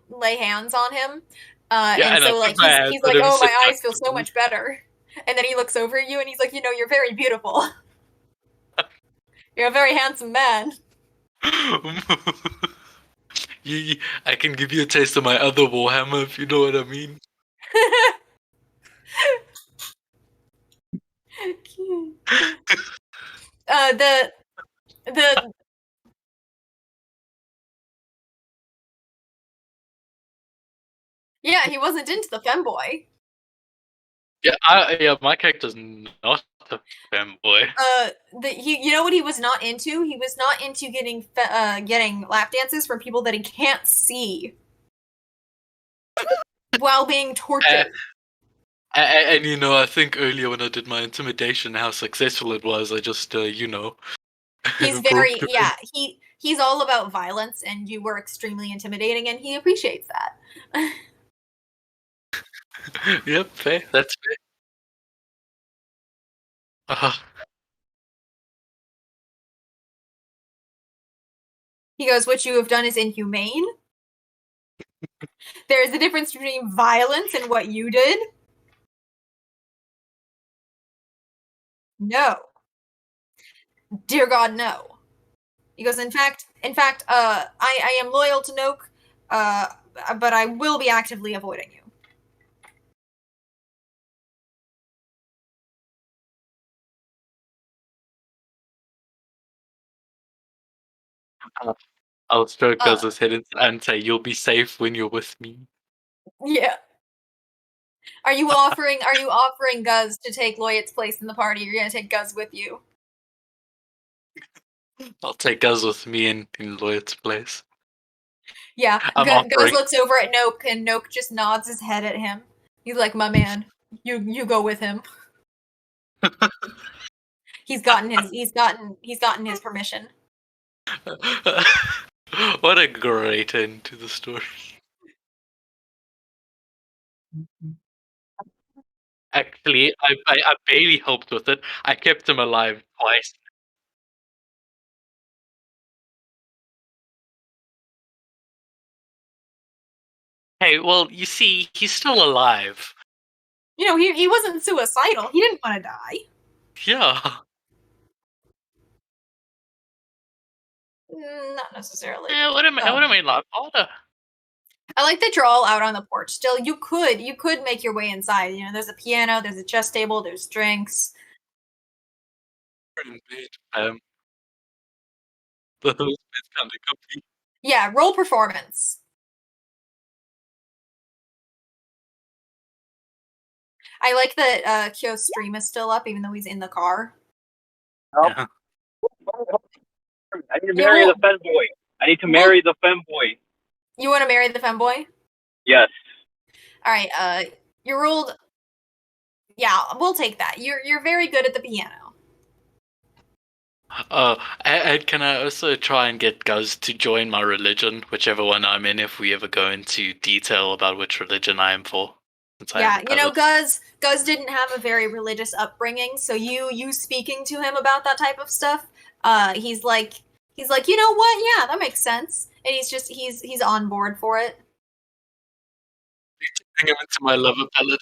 Speaker 1: lay hands on him.
Speaker 2: Yeah,
Speaker 1: and
Speaker 2: and I
Speaker 1: so
Speaker 2: put
Speaker 1: like
Speaker 2: my hands
Speaker 1: he's
Speaker 2: on
Speaker 1: like,
Speaker 2: him,
Speaker 1: oh,
Speaker 2: sit
Speaker 1: my
Speaker 2: down
Speaker 1: eyes feel so
Speaker 2: to
Speaker 1: much better. And then he looks over at you and he's like, you're very beautiful. You're a very handsome man.
Speaker 2: I can give you a taste of my other Warhammer if you know what I mean.
Speaker 1: The yeah, he wasn't into the femboy.
Speaker 2: Yeah, my character's not a femboy.
Speaker 1: You know what he was not into? He was not into getting lap dances from people that he can't see while being tortured.
Speaker 2: And you know, I think earlier when I did my intimidation, how successful it was, I just,
Speaker 1: He's very he's all about violence, and you were extremely intimidating, and he appreciates that.
Speaker 2: Yep, fair. That's fair.
Speaker 1: He goes, "What you have done is inhumane. There is a difference between violence and what you did." No. Dear God, no. He goes, in fact, I am loyal to Noke, but I will be actively avoiding you.
Speaker 2: I'll stroke Guz's head and say, "You'll be safe when you're with me."
Speaker 1: Yeah. Are you offering Guz to take Loyat's place in the party? You're gonna take Guz with you?
Speaker 2: I'll take Guz with me in Lloyd's place.
Speaker 1: Yeah.
Speaker 2: I'm
Speaker 1: Guz looks over at Noke, and Noke just nods his head at him. He's like, "My man, you go with him." He's gotten his permission.
Speaker 2: What a great end to the story. Actually, I barely helped with it. I kept him alive twice. Hey, well, you see, he's still alive.
Speaker 1: You know, he wasn't suicidal. He didn't want to die.
Speaker 2: Yeah.
Speaker 1: Not necessarily.
Speaker 2: What am I like, Potter?
Speaker 1: I like that you're all out on the porch. Still, you could make your way inside. You know, there's a piano, there's a chess table, there's drinks.
Speaker 2: The host is kind of comfy.
Speaker 1: Yeah, roll performance. I like that Kyo's stream is still up, even though he's in the car.
Speaker 2: Yeah.
Speaker 5: I need to marry the femboy. I need to marry the femboy.
Speaker 1: You want to marry the femboy?
Speaker 5: Yes.
Speaker 1: All right. You rolled. Yeah, we'll take that. You're very good at the piano.
Speaker 2: And can I also try and get Guz to join my religion, whichever one I'm in, if we ever go into detail about which religion I am for?
Speaker 1: Yeah, you know, Guz didn't have a very religious upbringing, so you speaking to him about that type of stuff, he's like, you know what? Yeah, that makes sense, and he's on board for it.
Speaker 2: Bring him into my lover paladin.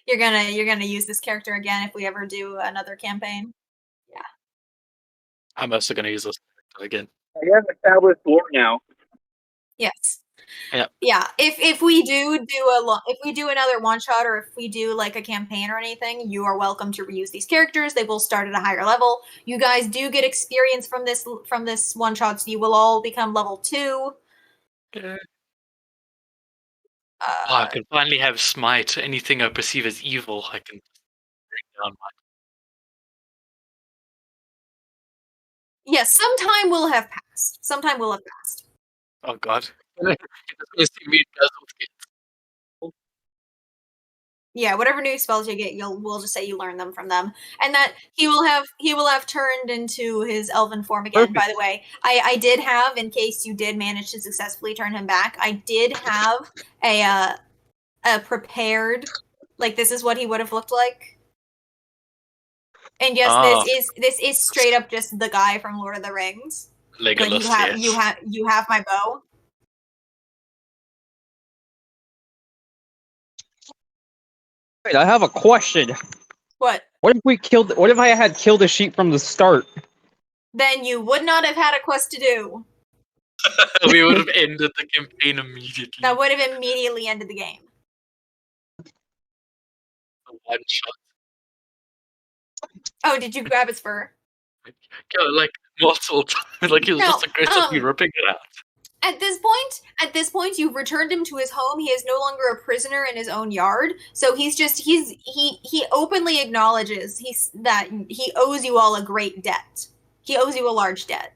Speaker 1: You're gonna use this character again if we ever do another campaign. Yeah.
Speaker 2: I'm also gonna use this character again.
Speaker 5: I have established lore now.
Speaker 1: Yes.
Speaker 2: Yeah.
Speaker 1: Yeah. If we do another one shot, or if we do like a campaign or anything, you are welcome to reuse these characters. They will start at a higher level. You guys do get experience from this one shot, so you will all become level 2.
Speaker 2: Yeah. I can finally have smite. Anything I perceive as evil, I can bring down my.
Speaker 1: Yes, some time will have passed.
Speaker 2: Oh God. You just see me
Speaker 1: Yeah, whatever new spells you get, we'll just say you learn them from them, and that he will have turned into his elven form again. By the way, I did have, in case you did manage to successfully turn him back, I did have a prepared, like, this is what he would have looked like. And yes,
Speaker 2: Oh.
Speaker 1: this is straight up just the guy from Lord of the Rings.
Speaker 2: Legolas,
Speaker 1: Like
Speaker 2: yes.
Speaker 1: you have my bow.
Speaker 6: Wait, I have a question.
Speaker 1: What?
Speaker 6: What if I had killed a sheep from the start?
Speaker 1: Then you would not have had a quest to do.
Speaker 2: We would have ended the campaign immediately.
Speaker 1: That would have immediately ended the game.
Speaker 2: One shot.
Speaker 1: Oh, did you grab his fur?
Speaker 2: Yeah, like multiple times. Like he was
Speaker 1: No,
Speaker 2: just aggressively ripping it out.
Speaker 1: At this point, you've returned him to his home. He is no longer a prisoner in his own yard. So he openly acknowledges that he owes you all a great debt. He owes you a large debt.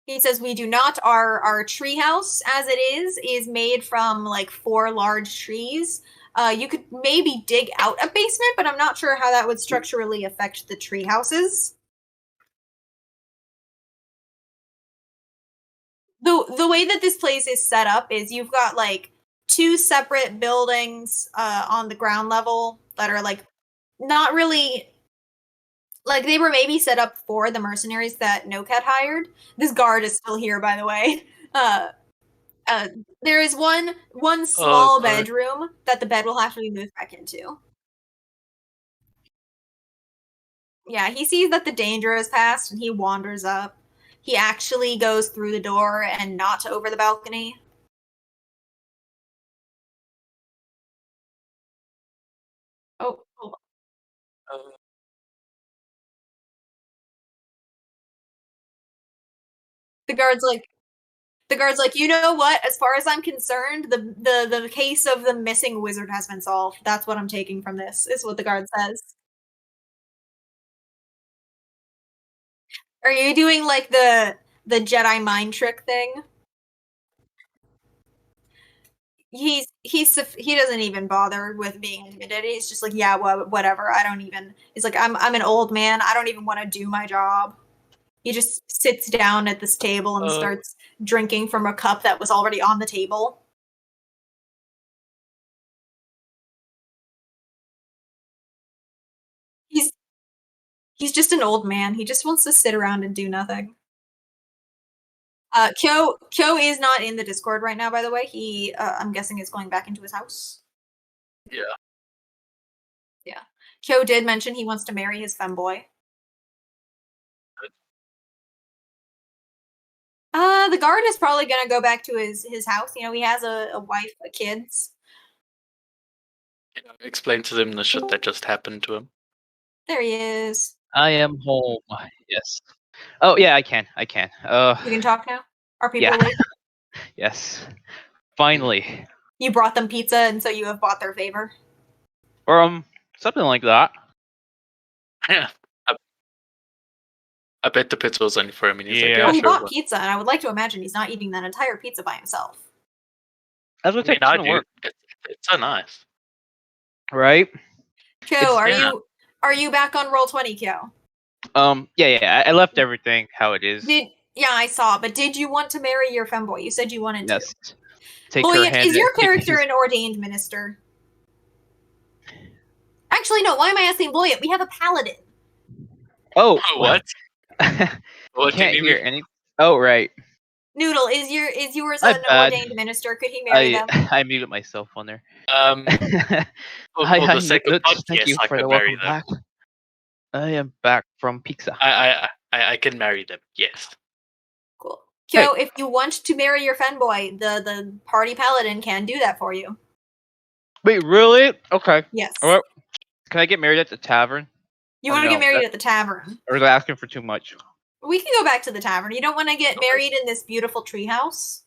Speaker 1: He says we do not. Our treehouse, as it is made from like 4 large trees. You could maybe dig out a basement, but I'm not sure how that would structurally affect the tree houses. The way that this place is set up is you've got like 2 separate buildings on the ground level that are like not really, like, they were maybe set up for the mercenaries that Nokat hired. This guard is still here, by the way. There is one small bedroom that the bed will have to be moved back into. Yeah, he sees that the danger has passed and he wanders up. He actually goes through the door and not over the balcony. Oh, hold on. The guard's like, you know what? As far as I'm concerned, the case of the missing wizard has been solved. That's what I'm taking from this, is what the guard says. Are you doing like the Jedi mind trick thing? He doesn't even bother with being intimidated. He's just like, yeah, well, whatever. I don't even. He's like, I'm an old man. I don't even want to do my job. He just sits down at this table and starts drinking from a cup that was already on the table. He's just an old man. He just wants to sit around and do nothing. Kyo is not in the Discord right now, by the way. He, I'm guessing, is going back into his house.
Speaker 2: Yeah.
Speaker 1: Yeah. Kyo did mention he wants to marry his femboy. The guard is probably gonna go back to his house. You know, he has a wife, kids.
Speaker 2: You know, explain to them the shit that just happened to him.
Speaker 1: There he is.
Speaker 3: I am home. Yes. Oh yeah, I can.
Speaker 1: You can talk now? Are people
Speaker 3: Yeah.
Speaker 1: awake?
Speaker 3: Yes. Finally.
Speaker 1: You brought them pizza, and so you have bought their favor.
Speaker 3: Or something like that.
Speaker 2: Yeah. I bet the pizza was only for him. And he's like,
Speaker 3: Yeah.
Speaker 2: yeah,
Speaker 1: Well, he
Speaker 2: sure,
Speaker 1: bought
Speaker 2: but-
Speaker 1: pizza, and I would like to imagine he's not eating that entire pizza by himself.
Speaker 3: That's what
Speaker 2: I mean,
Speaker 3: takes
Speaker 2: I
Speaker 3: to
Speaker 2: do.
Speaker 3: work,
Speaker 2: It's so nice.
Speaker 3: right?
Speaker 1: Kyo,
Speaker 2: yeah.
Speaker 1: are you back on Roll20, Kyo?
Speaker 3: Yeah. I left everything how it is.
Speaker 1: Yeah, I saw, but did you want to marry your femboy? You said you wanted
Speaker 3: Yes.
Speaker 1: to.
Speaker 3: Take her
Speaker 1: Bullion,
Speaker 3: hand.
Speaker 1: is your
Speaker 3: and-
Speaker 1: character an ordained minister? Actually, no. Why am I asking Bullion? We have a paladin.
Speaker 3: Oh,
Speaker 2: What? What do
Speaker 3: Can't
Speaker 2: you
Speaker 3: hear
Speaker 2: mean?
Speaker 3: any. Oh, right.
Speaker 1: Noodle, is yours
Speaker 3: My
Speaker 1: an
Speaker 3: bad.
Speaker 1: ordained minister? Could he marry them?
Speaker 3: I muted myself on there.
Speaker 2: For
Speaker 3: Hi,
Speaker 2: the sake of
Speaker 3: Nuts.
Speaker 2: fun,
Speaker 3: Thank
Speaker 2: yes,
Speaker 3: you
Speaker 2: I
Speaker 3: for
Speaker 2: could
Speaker 3: the
Speaker 2: marry
Speaker 3: welcome
Speaker 2: them.
Speaker 3: back. I am back from pizza.
Speaker 2: I can marry them. Yes.
Speaker 1: Cool. Kyo, if you want to marry your femboy, the party paladin can do that for you.
Speaker 3: Wait, really? Okay.
Speaker 1: Yes.
Speaker 3: Alright. Can I get married at the tavern?
Speaker 1: You
Speaker 3: Oh,
Speaker 1: want to
Speaker 3: no,
Speaker 1: get married
Speaker 3: that-
Speaker 1: at the tavern.
Speaker 3: Or is I asking for too much?
Speaker 1: We can go back to the tavern. You don't want to get
Speaker 2: Okay.
Speaker 1: married in this beautiful treehouse?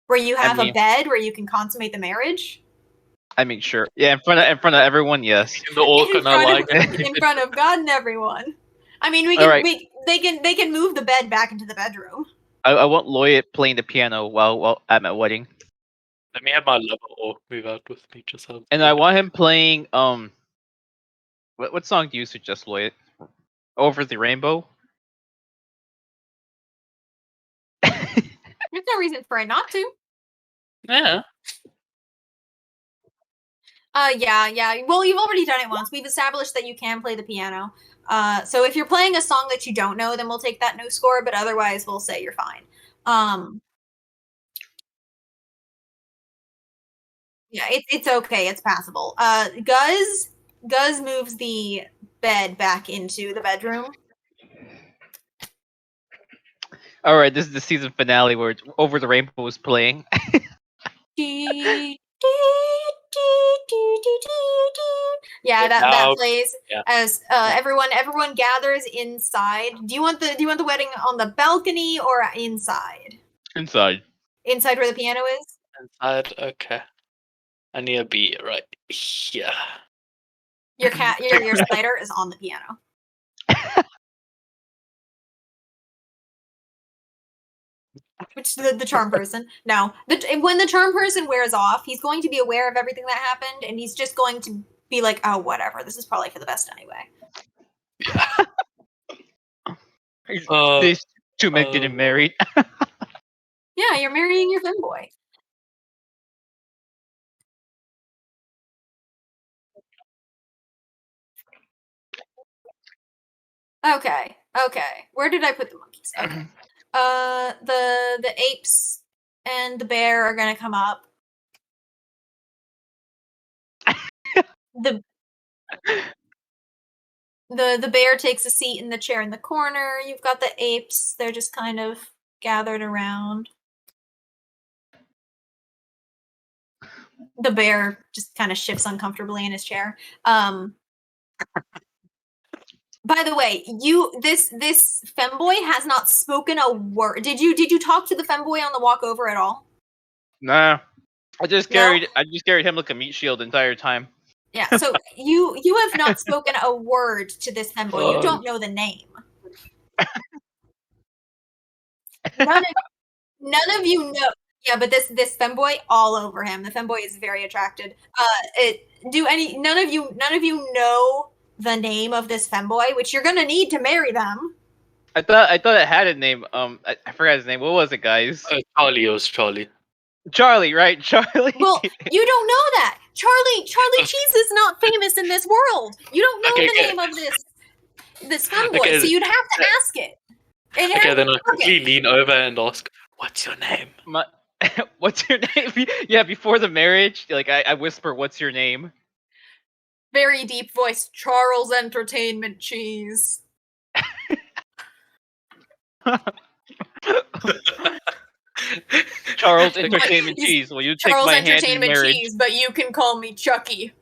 Speaker 1: Where you have a
Speaker 3: mean-
Speaker 1: bed where you can consummate the marriage?
Speaker 3: I mean, sure. Yeah, in front of everyone, yes.
Speaker 2: In the orc
Speaker 1: in,
Speaker 2: and I like
Speaker 1: front of,
Speaker 2: it.
Speaker 1: in front of God and everyone. I mean,
Speaker 3: Alright.
Speaker 1: they can move the bed back into the bedroom.
Speaker 3: I want Lloyd playing the piano while at my wedding,
Speaker 2: Let me have my lover orc move out with me just so.
Speaker 3: and I want him playing what song do you suggest, Lloyd? Over the Rainbow.
Speaker 1: There's no reason for it not to.
Speaker 2: Yeah.
Speaker 1: Yeah. Well, you've already done it once. We've established that you can play the piano. So if you're playing a song that you don't know, then we'll take that no score, but otherwise we'll say you're fine. Yeah, it's okay. It's passable. Guz moves the bed back into the bedroom.
Speaker 3: All right, this is the season finale where Over the Rainbow is playing.
Speaker 1: Yeah, that
Speaker 2: Now-
Speaker 1: plays
Speaker 2: yeah.
Speaker 1: as everyone gathers inside. Do you want the wedding on the balcony or inside?
Speaker 3: Inside.
Speaker 1: Inside where the piano is?
Speaker 2: Inside. Okay. I need a B right here.
Speaker 1: Your cat your spider is on the piano. Which the charm person. No. When the charm person wears off, he's going to be aware of everything that happened, and he's just going to be like, oh, whatever. This is probably for the best anyway.
Speaker 3: These two men getting married.
Speaker 1: Yeah, you're marrying your femboy. Okay. Where did I put the monkeys? Okay. The apes and the bear are gonna come up. The bear takes a seat in the chair in the corner. You've got the apes, they're just kind of gathered around. The bear just kind of shifts uncomfortably in his chair. By the way, this femboy has not spoken a word. Did you talk to the femboy on the walk over at all?
Speaker 3: Nah. I just
Speaker 1: No?
Speaker 3: carried him like a meat shield the entire time.
Speaker 1: Yeah, so you have not spoken a word to this femboy. You don't know the name. None of you know. Yeah, but this femboy all over him. The femboy is very attracted. None of you know the name of this femboy, which you're gonna need to marry them.
Speaker 3: I thought it had a name. I forgot his name. What was it, guys?
Speaker 2: Charlie was Charlie.
Speaker 3: Charlie, right? Charlie.
Speaker 1: Well, you don't know that. Charlie Cheese is not famous in this world. You don't know the name of this femboy,
Speaker 2: Okay,
Speaker 1: so you'd have to ask it. And
Speaker 2: Okay, then I
Speaker 1: okay.
Speaker 2: quickly lean over and ask, "What's your name?"
Speaker 3: What's your name? Yeah, before the marriage, like I whisper, "What's your name?"
Speaker 1: Very deep voice, Charles Entertainment Cheese.
Speaker 3: Charles Entertainment
Speaker 1: He's
Speaker 3: Cheese. Will you take
Speaker 1: Charles
Speaker 3: my hand in
Speaker 1: Entertainment
Speaker 3: marriage?
Speaker 1: Cheese, but you can call me Chucky.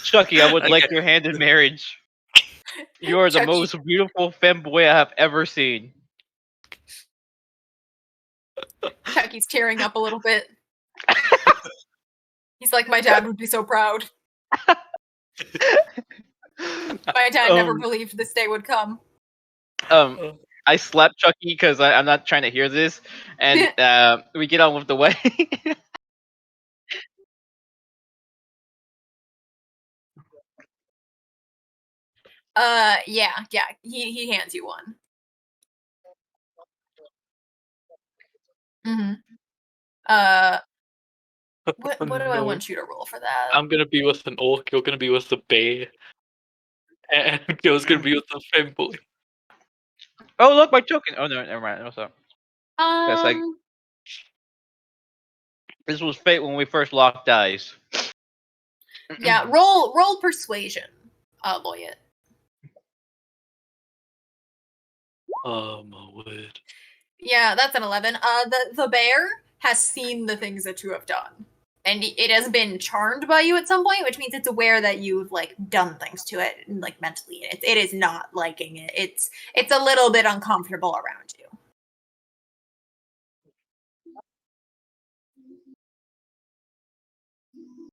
Speaker 3: Chucky, I would like
Speaker 2: Okay.
Speaker 3: your hand in marriage. You are the
Speaker 1: Chucky.
Speaker 3: most beautiful femboy I have ever seen.
Speaker 1: Chucky's tearing up a little bit. He's like, my dad would be so proud. My dad never believed this day would come.
Speaker 3: I slapped Chucky because I'm not trying to hear this, and we get on with the wedding.
Speaker 1: Yeah. He hands you one. Mm-hmm. What do I
Speaker 2: No.
Speaker 1: want you to roll for that?
Speaker 2: I'm gonna be with an orc. You're gonna be with the bear, and Gil's gonna be with the femboy.
Speaker 3: Oh, look, my token. Oh no, never mind. What's up? Yes, This was fate when we first locked eyes.
Speaker 1: Yeah, roll persuasion, Boyet.
Speaker 2: Oh my word!
Speaker 1: Yeah, that's an 11. The bear has seen the things that you have done, and it has been charmed by you at some point, which means it's aware that you've like done things to it, like mentally. It is not liking it. It's a little bit uncomfortable around you.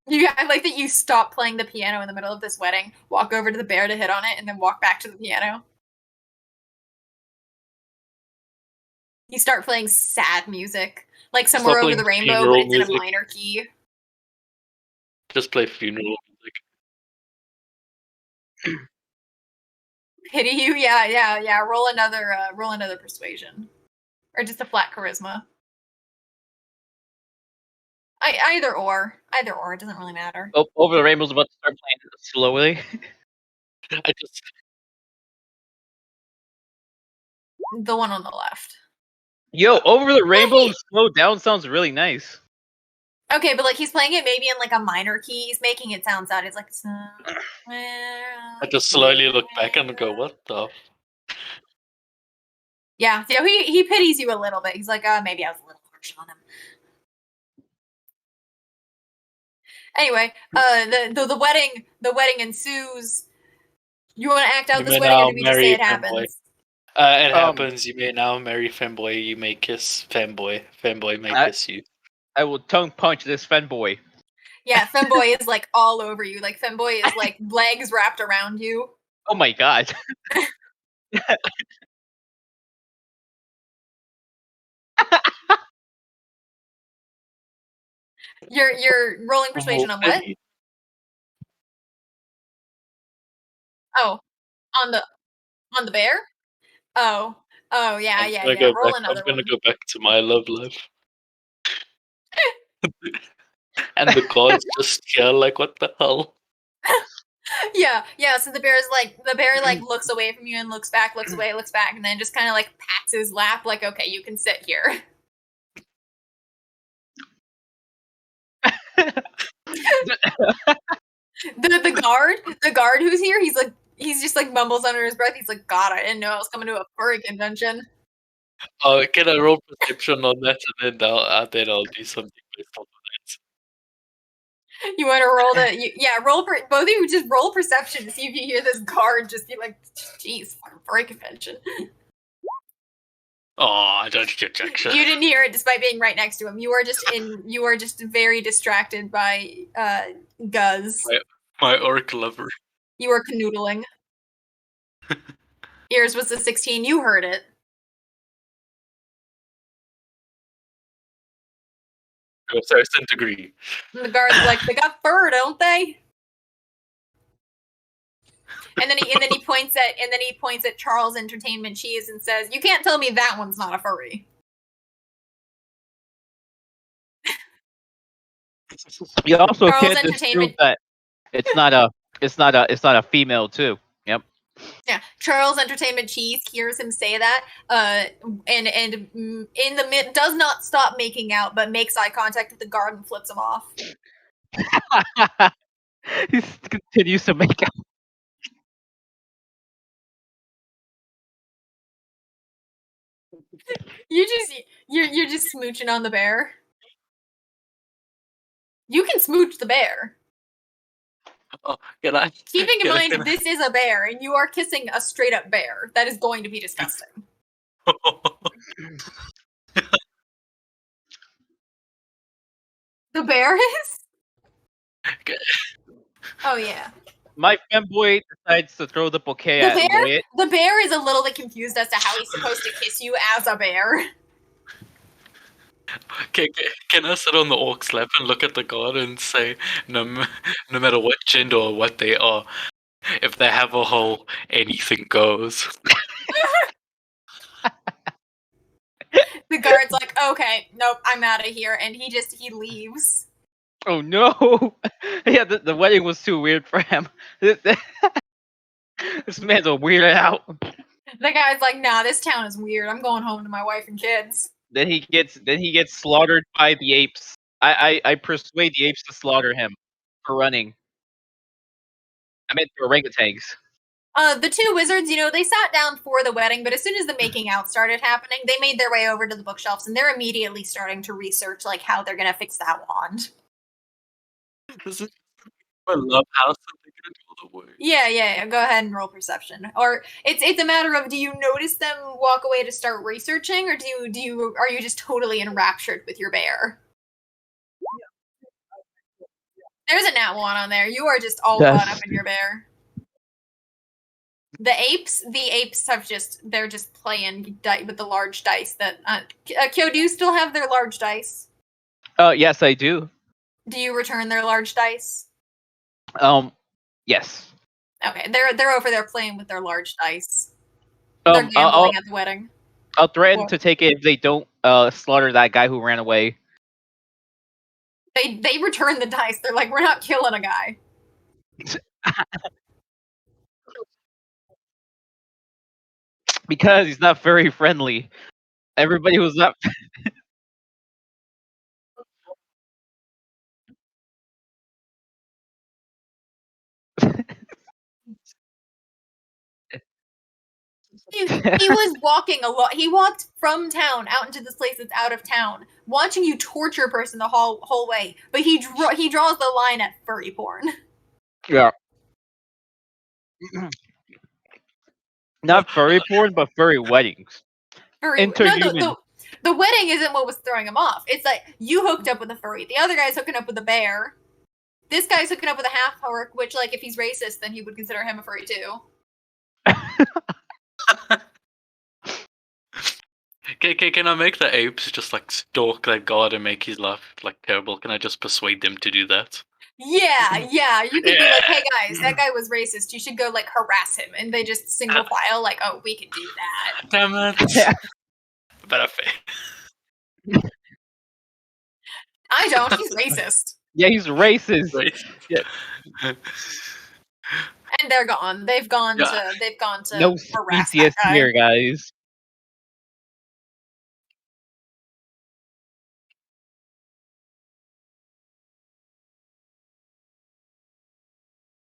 Speaker 1: I like that you stop playing the piano in the middle of this wedding, walk over to the bear to hit on it, and then walk back to the piano. You start playing sad music, like Somewhere
Speaker 2: Start
Speaker 1: Over
Speaker 2: playing
Speaker 1: the Rainbow, but
Speaker 2: funeral
Speaker 1: it's in a
Speaker 2: music.
Speaker 1: minor key.
Speaker 2: Just play funeral music.
Speaker 1: Pity you? Yeah. Roll another persuasion, or just a flat charisma. Either or. It doesn't really matter.
Speaker 3: Over the Rainbow's about to start playing slowly.
Speaker 2: I just
Speaker 1: The one on the left.
Speaker 3: Yo, Over the Rainbow slow down sounds really nice.
Speaker 1: Okay, but like he's playing it maybe in like a minor key. He's making it sound sad. It's like.
Speaker 2: I just slowly look back and go, what the?
Speaker 1: Yeah, he pities you a little bit. He's like, maybe I was a little harsh on him. Anyway, the wedding ensues. You want to act out
Speaker 2: You
Speaker 1: this
Speaker 2: may
Speaker 1: wedding,
Speaker 2: now
Speaker 1: or do we just
Speaker 2: marry
Speaker 1: say it
Speaker 2: Femboy.
Speaker 1: happens?
Speaker 2: It happens. You may now marry Femboy. You may kiss Femboy. Femboy may kiss you.
Speaker 3: I will tongue punch this Femboy.
Speaker 1: Yeah, Femboy is like all over you. Like Femboy is like legs wrapped around you.
Speaker 3: Oh my god.
Speaker 1: You're rolling persuasion on what? Oh, on the bear? Oh, yeah. Roll another
Speaker 2: I'm gonna
Speaker 1: one.
Speaker 2: go back to my love life. And the gods just here like, what the hell?
Speaker 1: Yeah. So the bear looks away from you and looks back, looks away, looks back, and then just kind of like pats his lap, like, okay, you can sit here. the guard who's here, he's just like mumbles under his breath. He's like, God, I didn't know I was coming to a furry convention.
Speaker 2: Oh, can I roll perception on that, and then I'll do something based off of
Speaker 1: You want to roll both of you just roll perception to see if you hear this guard just be like, geez, fucking furry convention.
Speaker 2: Oh, I don't get Jackson.
Speaker 1: You didn't hear it despite being right next to him. You are just very distracted by Guz.
Speaker 2: My orc lover.
Speaker 1: You are canoodling. Yours was a 16. You heard it.
Speaker 2: Oh, sorry, centigrade.
Speaker 1: And the guard's like, they got fur, don't they? And then he points at Charles Entertainment Cheese and says, "You can't tell me that one's not a furry."
Speaker 3: You also
Speaker 1: Charles
Speaker 3: can't
Speaker 1: Entertainment-
Speaker 3: dispute that it's not a female too. Yep.
Speaker 1: Yeah, Charles Entertainment Cheese hears him say that, and in the mid does not stop making out, but makes eye contact with the guard and flips him off.
Speaker 3: He continues to make out.
Speaker 1: You're just smooching on the bear. You can smooch the bear.
Speaker 2: Oh, can I?
Speaker 1: Keeping in mind this is a bear, and you are kissing a straight up bear. That is going to be disgusting. The bear is?
Speaker 2: Okay.
Speaker 1: Oh yeah.
Speaker 3: My femboy decides to throw the bouquet at Lloyd.
Speaker 1: The bear is a little bit confused as to how he's supposed to kiss you as a bear.
Speaker 2: Can I sit on the orc's lap and look at the god and say, no matter what gender or what they are, if they have a hole, anything goes.
Speaker 1: The guard's like, okay, nope, I'm out of here, and he leaves.
Speaker 3: Oh no! Yeah, the wedding was too weird for him. This man's a weirded out.
Speaker 1: The guy's like, nah, this town is weird. I'm going home to my wife and kids.
Speaker 3: Then he gets slaughtered by the apes. I persuade the apes to slaughter him for running. I meant the orangutans.
Speaker 1: The two wizards, they sat down for the wedding, but as soon as the making out started happening, they made their way over to the bookshelves, and they're immediately starting to research like how they're gonna fix that wand.
Speaker 2: This is my love house that they're gonna do all the work.
Speaker 1: Yeah. Go ahead and roll perception. Or it's a matter of, do you notice them walk away to start researching, or are you just totally enraptured with your bear? There's a nat 1 on there. You are just all
Speaker 6: Yes.
Speaker 1: caught up in your bear. The apes have they're just playing with the large dice that Kyo, do you still have their large dice?
Speaker 3: Yes, I do.
Speaker 1: Do you return their large dice?
Speaker 3: Yes.
Speaker 1: Okay, they're over there playing with their large dice. They're
Speaker 3: I'll
Speaker 1: gambling at the wedding.
Speaker 3: I'll threaten
Speaker 1: What?
Speaker 3: to take it if they don't slaughter that guy who ran away.
Speaker 1: They return the dice. They're like, we're not killing a guy.
Speaker 3: Because he's not very friendly. Everybody who's not
Speaker 1: He was walking a lot. He walked from town out into this place that's out of town, watching you torture a person the whole way. But he draws the line at furry porn.
Speaker 3: Yeah. Not furry porn, but furry weddings. Interhuman.
Speaker 1: The wedding isn't what was throwing him off. It's like you hooked up with a furry. The other guy's hooking up with a bear. This guy's hooking up with a half orc, which, like, if he's racist, then he would consider him a furry too.
Speaker 2: Can I make the apes just like stalk their god and make his life like terrible? Can I just persuade them to do that?
Speaker 1: Yeah. You could be like, hey guys, that guy was racist. You should go like harass him, and they just single file like, oh, we can do that.
Speaker 2: Damn it! Better fail.
Speaker 1: I don't. He's racist.
Speaker 3: Yeah, he's racist.
Speaker 2: Right.
Speaker 3: Yeah.
Speaker 1: And they're gone. They've gone to
Speaker 3: No
Speaker 1: harass that
Speaker 3: speciest
Speaker 1: guy.
Speaker 3: here, guys.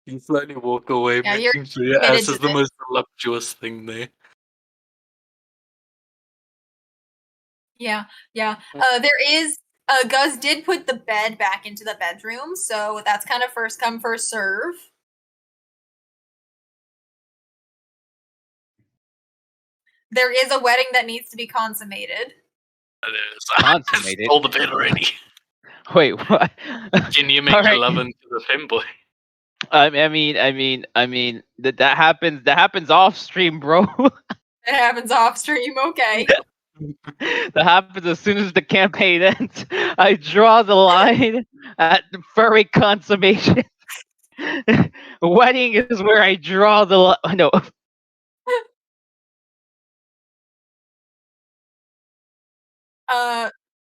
Speaker 2: You slowly walk away,
Speaker 1: Yeah, you're
Speaker 2: making sure your
Speaker 1: committed
Speaker 2: ass
Speaker 1: to
Speaker 2: is the
Speaker 1: this.
Speaker 2: most voluptuous thing there.
Speaker 1: Yeah. There is Guz did put the bed back into the bedroom, so that's kind of first come, first serve. There is a wedding that needs to be consummated.
Speaker 2: It is.
Speaker 3: Consummated?
Speaker 2: All the bed already.
Speaker 3: Wait, what?
Speaker 2: Can you make
Speaker 3: Alright.
Speaker 2: love into the femboy?
Speaker 3: I mean that happens off stream, bro.
Speaker 1: It happens off stream, okay.
Speaker 3: That happens as soon as the campaign ends. I draw the line at furry consummation. Wedding is where I draw the line. No.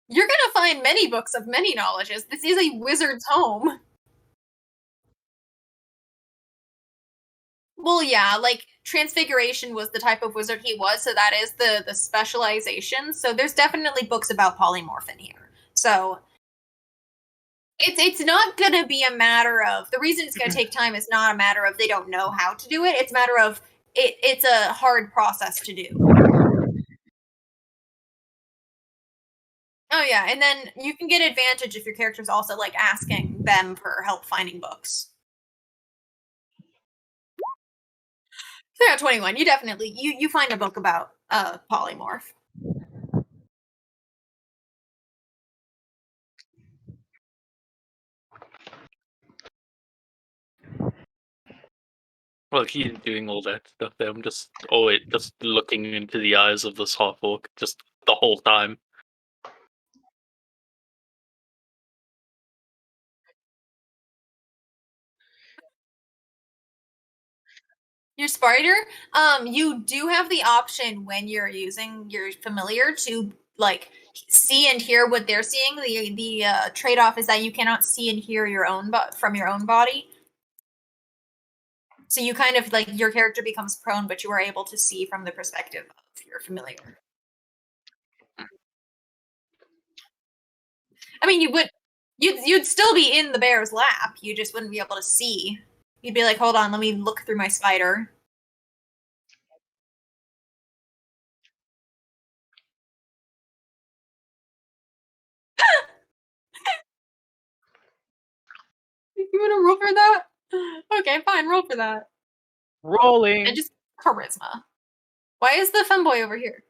Speaker 1: You're gonna find many books of many knowledges. This is a wizard's home. Well, yeah, like Transfiguration was the type of wizard he was, so that is the specialization. So there's definitely books about polymorph in here. So it's not gonna be a matter of the reason it's gonna take time is not a matter of they don't know how to do it. It's a matter of it's a hard process to do. Oh yeah, and then you can get advantage if your character's also like asking them for help finding books. So yeah, 21. You definitely you find a book about polymorph.
Speaker 2: Well, he's doing all that stuff there. I'm just just looking into the eyes of this half orc just the whole time.
Speaker 1: Your spider, you do have the option when you're using your familiar to like see and hear what they're seeing. The trade-off is that you cannot see and hear your own from your own body. So you kind of like your character becomes prone, but you are able to see from the perspective of your familiar. I mean, you'd still be in the bear's lap. You just wouldn't be able to see. You'd be like, hold on, let me look through my spider. You want to roll for that? Okay, fine, roll for that.
Speaker 3: Rolling.
Speaker 1: And just charisma. Why is the femboy over here?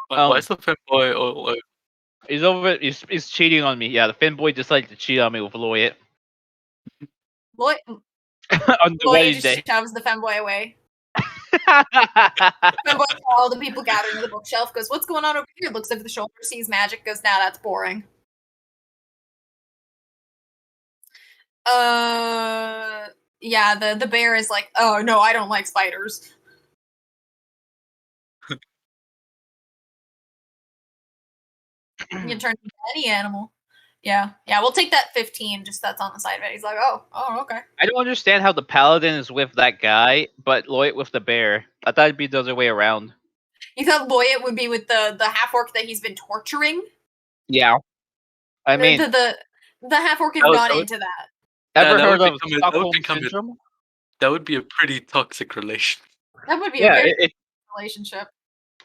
Speaker 2: Why is the femboy all over?
Speaker 3: He's cheating on me. Yeah, the fanboy decided to cheat on me with Lloyd.
Speaker 1: Lloyd,
Speaker 3: On the
Speaker 1: Lloyd
Speaker 3: wedding
Speaker 1: just
Speaker 3: day.
Speaker 1: shoves the femboy away. Femboy, all the people gathering to the bookshelf, goes, "What's going on over here?" Looks over the shoulder, sees magic, goes, "Nah, that's boring." Yeah, the bear is like, "Oh no, I don't like spiders." You can turn into any animal. Yeah, we'll take that 15, just that's on the side of it. He's like, oh, okay.
Speaker 3: I don't understand how the paladin is with that guy, but Lloyd with the bear. I thought it'd be the other way around.
Speaker 1: You thought Lloyd would be with the half-orc that he's been torturing?
Speaker 3: Yeah. I mean,
Speaker 1: the half-orc is
Speaker 2: That
Speaker 1: not
Speaker 2: would-
Speaker 1: into that.
Speaker 3: ever
Speaker 2: that
Speaker 3: heard
Speaker 2: would
Speaker 3: of
Speaker 2: become a- that would
Speaker 3: Stockholm
Speaker 2: become a-
Speaker 3: Syndrome?
Speaker 2: That would be a pretty toxic relation.
Speaker 1: That would be a
Speaker 3: Yeah,
Speaker 1: very
Speaker 3: it
Speaker 1: relationship.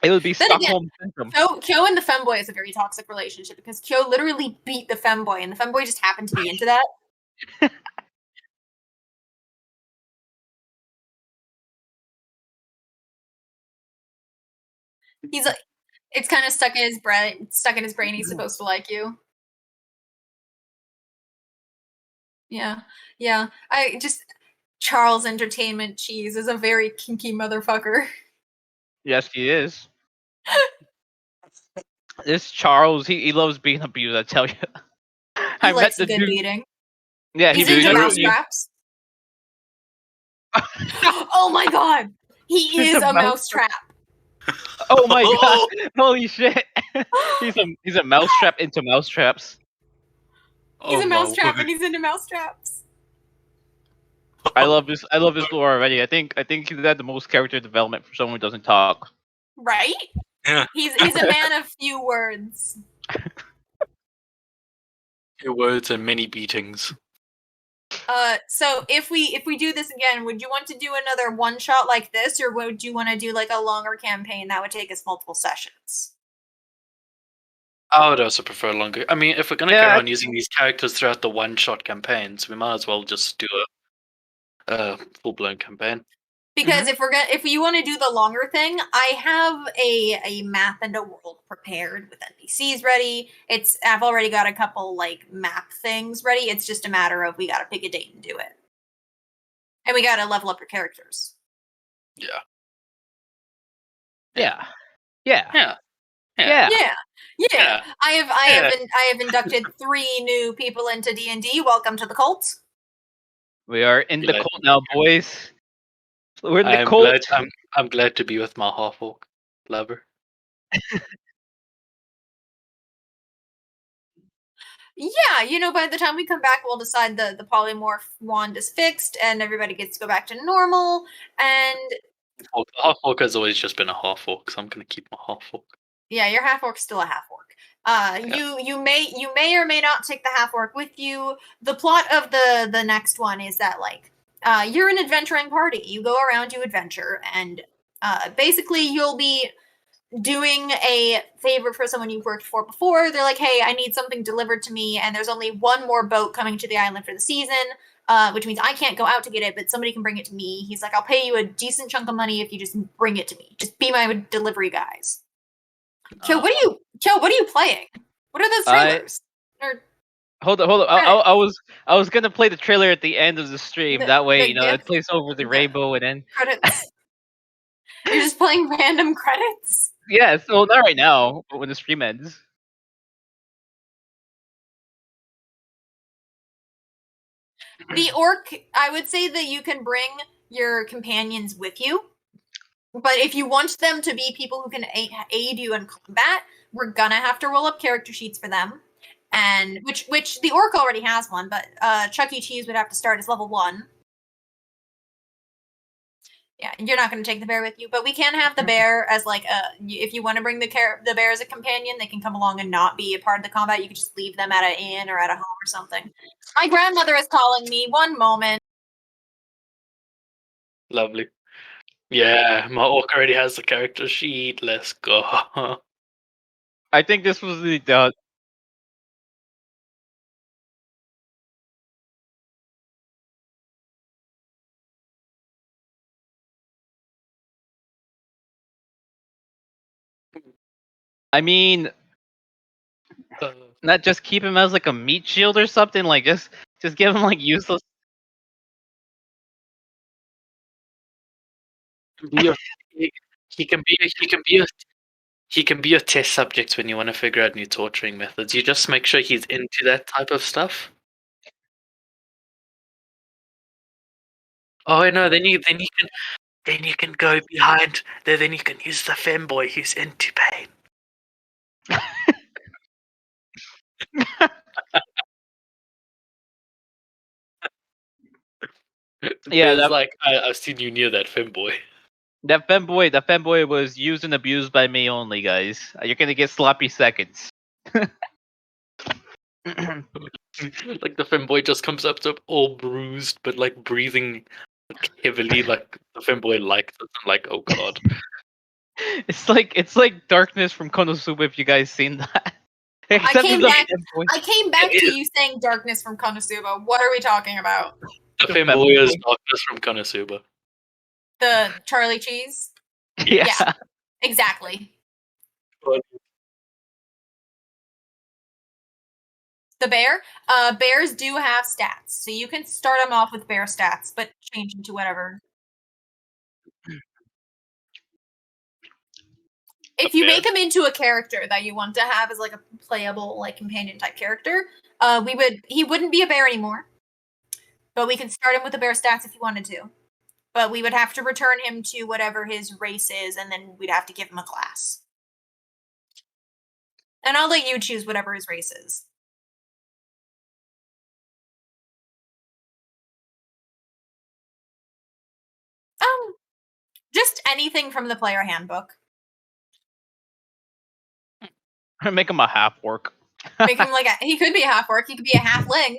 Speaker 3: would be
Speaker 1: Then again,
Speaker 3: Stockholm Syndrome.
Speaker 1: Kyo and the femboy is a very toxic relationship because Kyo literally beat the femboy, and the femboy just happened to be into that. He's like, it's kind of stuck in his brain. He's supposed to like you. Yeah. I just Charles Entertainment Cheese is a very kinky motherfucker.
Speaker 3: Yes, he is. This Charles, he loves being abused, I tell you.
Speaker 1: He likes a good beating.
Speaker 3: Yeah,
Speaker 1: He's
Speaker 3: he
Speaker 1: into
Speaker 3: literally-
Speaker 1: mousetraps. Oh my god! He
Speaker 3: He's
Speaker 1: is
Speaker 3: a
Speaker 1: a mousetrap.
Speaker 3: Oh my god! Holy shit! he's a mousetrap into mousetraps.
Speaker 1: He's
Speaker 2: Oh
Speaker 1: a
Speaker 2: my
Speaker 1: mousetrap
Speaker 2: word.
Speaker 1: and he's into mousetraps.
Speaker 3: I love this lore already. I think he's had the most character development for someone who doesn't talk.
Speaker 1: Right?
Speaker 2: Yeah.
Speaker 1: He's a man of few words.
Speaker 2: Few words and many beatings.
Speaker 1: So if we do this again, would you want to do another one shot like this, or would you want to do like a longer campaign that would take us multiple sessions?
Speaker 2: I would also prefer longer. I mean, if we're gonna
Speaker 3: Yeah,
Speaker 2: carry
Speaker 3: I-
Speaker 2: on using these characters throughout the one-shot campaigns, we might as well just do a full-blown campaign.
Speaker 1: Because if you want to do the longer thing, I have a map and a world prepared with NPCs ready. I've already got a couple like map things ready. It's just a matter of we gotta pick a date and do it. And we gotta level up your characters.
Speaker 2: Yeah.
Speaker 3: Yeah.
Speaker 2: Yeah.
Speaker 1: Yeah. I have inducted 3 new people into D&D. Welcome to the cult.
Speaker 3: We are in the
Speaker 2: Yeah.
Speaker 3: cult now, boys. We're in the cult.
Speaker 2: I'm glad to be with my half-orc lover.
Speaker 1: Yeah, by the time we come back, we'll decide the polymorph wand is fixed and everybody gets to go back to normal. And
Speaker 2: Half-orc has always just been a half-orc, so I'm gonna keep my half-orc.
Speaker 1: yeah, your half-orc's still a half-orc. You may or may not take the half-orc with you. The plot of the next one is that you're an adventuring party. You go around, you adventure, and basically you'll be doing a favor for someone you've worked for before. They're like, hey, I need something delivered to me, and there's only one more boat coming to the island for the season, which means I can't go out to get it, but somebody can bring it to me. He's like, I'll pay you a decent chunk of money if you just bring it to me. Just be my delivery guys. Kyo, what are you playing? What are those trailers?
Speaker 3: Hold on. I was gonna play the trailer at the end of the stream. That way, it
Speaker 1: GIF?
Speaker 3: plays over the rainbow and then.
Speaker 1: Credits. You're just playing random credits?
Speaker 3: Yes, well, not right now, but when the stream ends.
Speaker 1: The orc, I would say that you can bring your companions with you, but if you want them to be people who can aid you in combat, we're gonna have to roll up character sheets for them, and which the orc already has one, but Chuck E. Cheese would have to start as level 1. Yeah, you're not going to take the bear with you, but we can have the bear as if you want to bring the bear as a companion, they can come along and not be a part of the combat. You could just leave them at an inn or at a home or something. My grandmother is calling me. One moment.
Speaker 2: Lovely. Yeah, my orc already has the character sheet. Let's go.
Speaker 3: I think this was the I mean, not just keep him as like a meat shield or something. Like just give him like useless.
Speaker 2: Be your, he can be he can be your test subject when you want to figure out new torturing methods. You just make sure he's into that type of stuff. Oh no, then you can go behind there. Then you can use the femboy who's into pain.
Speaker 3: Yeah,
Speaker 2: It's like I've seen you near that femboy.
Speaker 3: that femboy was used and abused by me only, guys. You're gonna get sloppy seconds.
Speaker 2: Like the femboy just comes up to all bruised, but like breathing like, heavily, like the femboy likes it. I'm like, oh god.
Speaker 3: It's like Darkness from Konosuba. If you guys seen that, except
Speaker 1: came
Speaker 3: it's a
Speaker 1: back-
Speaker 3: femboy.
Speaker 1: I came back to you saying Darkness from Konosuba. What are we talking about?
Speaker 2: The
Speaker 3: The
Speaker 2: femboy is
Speaker 3: femboy.
Speaker 2: Darkness from Konosuba.
Speaker 1: The Charlie Cheese?
Speaker 3: Yeah.
Speaker 1: Yeah. Exactly. The bear? Bears do have stats, so you can start them off with bear stats, but change them to whatever. If you
Speaker 2: bear?
Speaker 1: make him into a character that you want to have as like a playable, like companion type character, he wouldn't be a bear anymore. But we can start him with the bear stats if you wanted to. But we would have to return him to whatever his race is, and then we'd have to give him a class. And I'll let you choose whatever his race is. Just anything from the player handbook.
Speaker 3: Make him a half orc.
Speaker 1: Make him he could be a half orc, he could be a halfling.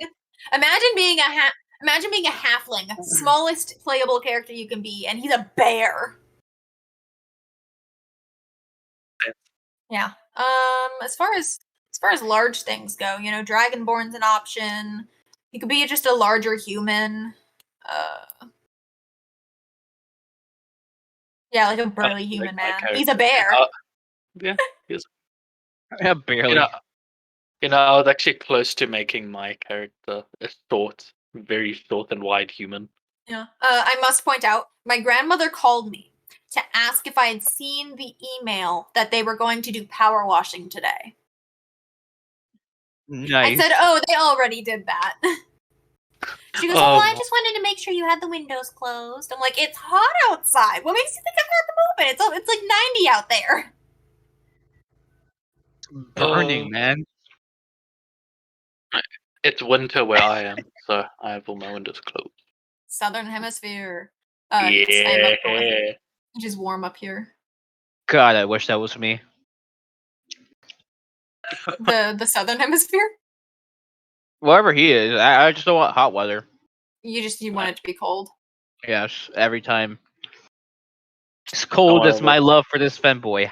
Speaker 1: Imagine being a halfling, smallest playable character you can be, and he's a bear. Yeah. As far as large things go, Dragonborn's an option. He could be just a larger human. Yeah, like a burly human man. He's a bear.
Speaker 2: Yeah, he is.
Speaker 3: Yeah, barely.
Speaker 2: You know, I was actually close to making my character a very short and wide human.
Speaker 1: Yeah. I must point out, my grandmother called me to ask if I had seen the email that they were going to do power washing today.
Speaker 3: Nice.
Speaker 1: I said, "Oh, they already did that." She goes, "Oh, I just wanted to make sure you had the windows closed." I'm like, "It's hot outside. What makes you think I'm not moving? It's like 90 out there."
Speaker 3: Burning, man.
Speaker 2: It's winter where I am, so I have all my windows closed.
Speaker 1: Southern Hemisphere. Yes, I'm up north, which is warm up here.
Speaker 3: God, I wish that was me.
Speaker 1: The Southern Hemisphere.
Speaker 3: Wherever he is, I just don't want hot weather.
Speaker 1: You want it to be cold.
Speaker 3: Yes, every time. As cold as my love for this femboy.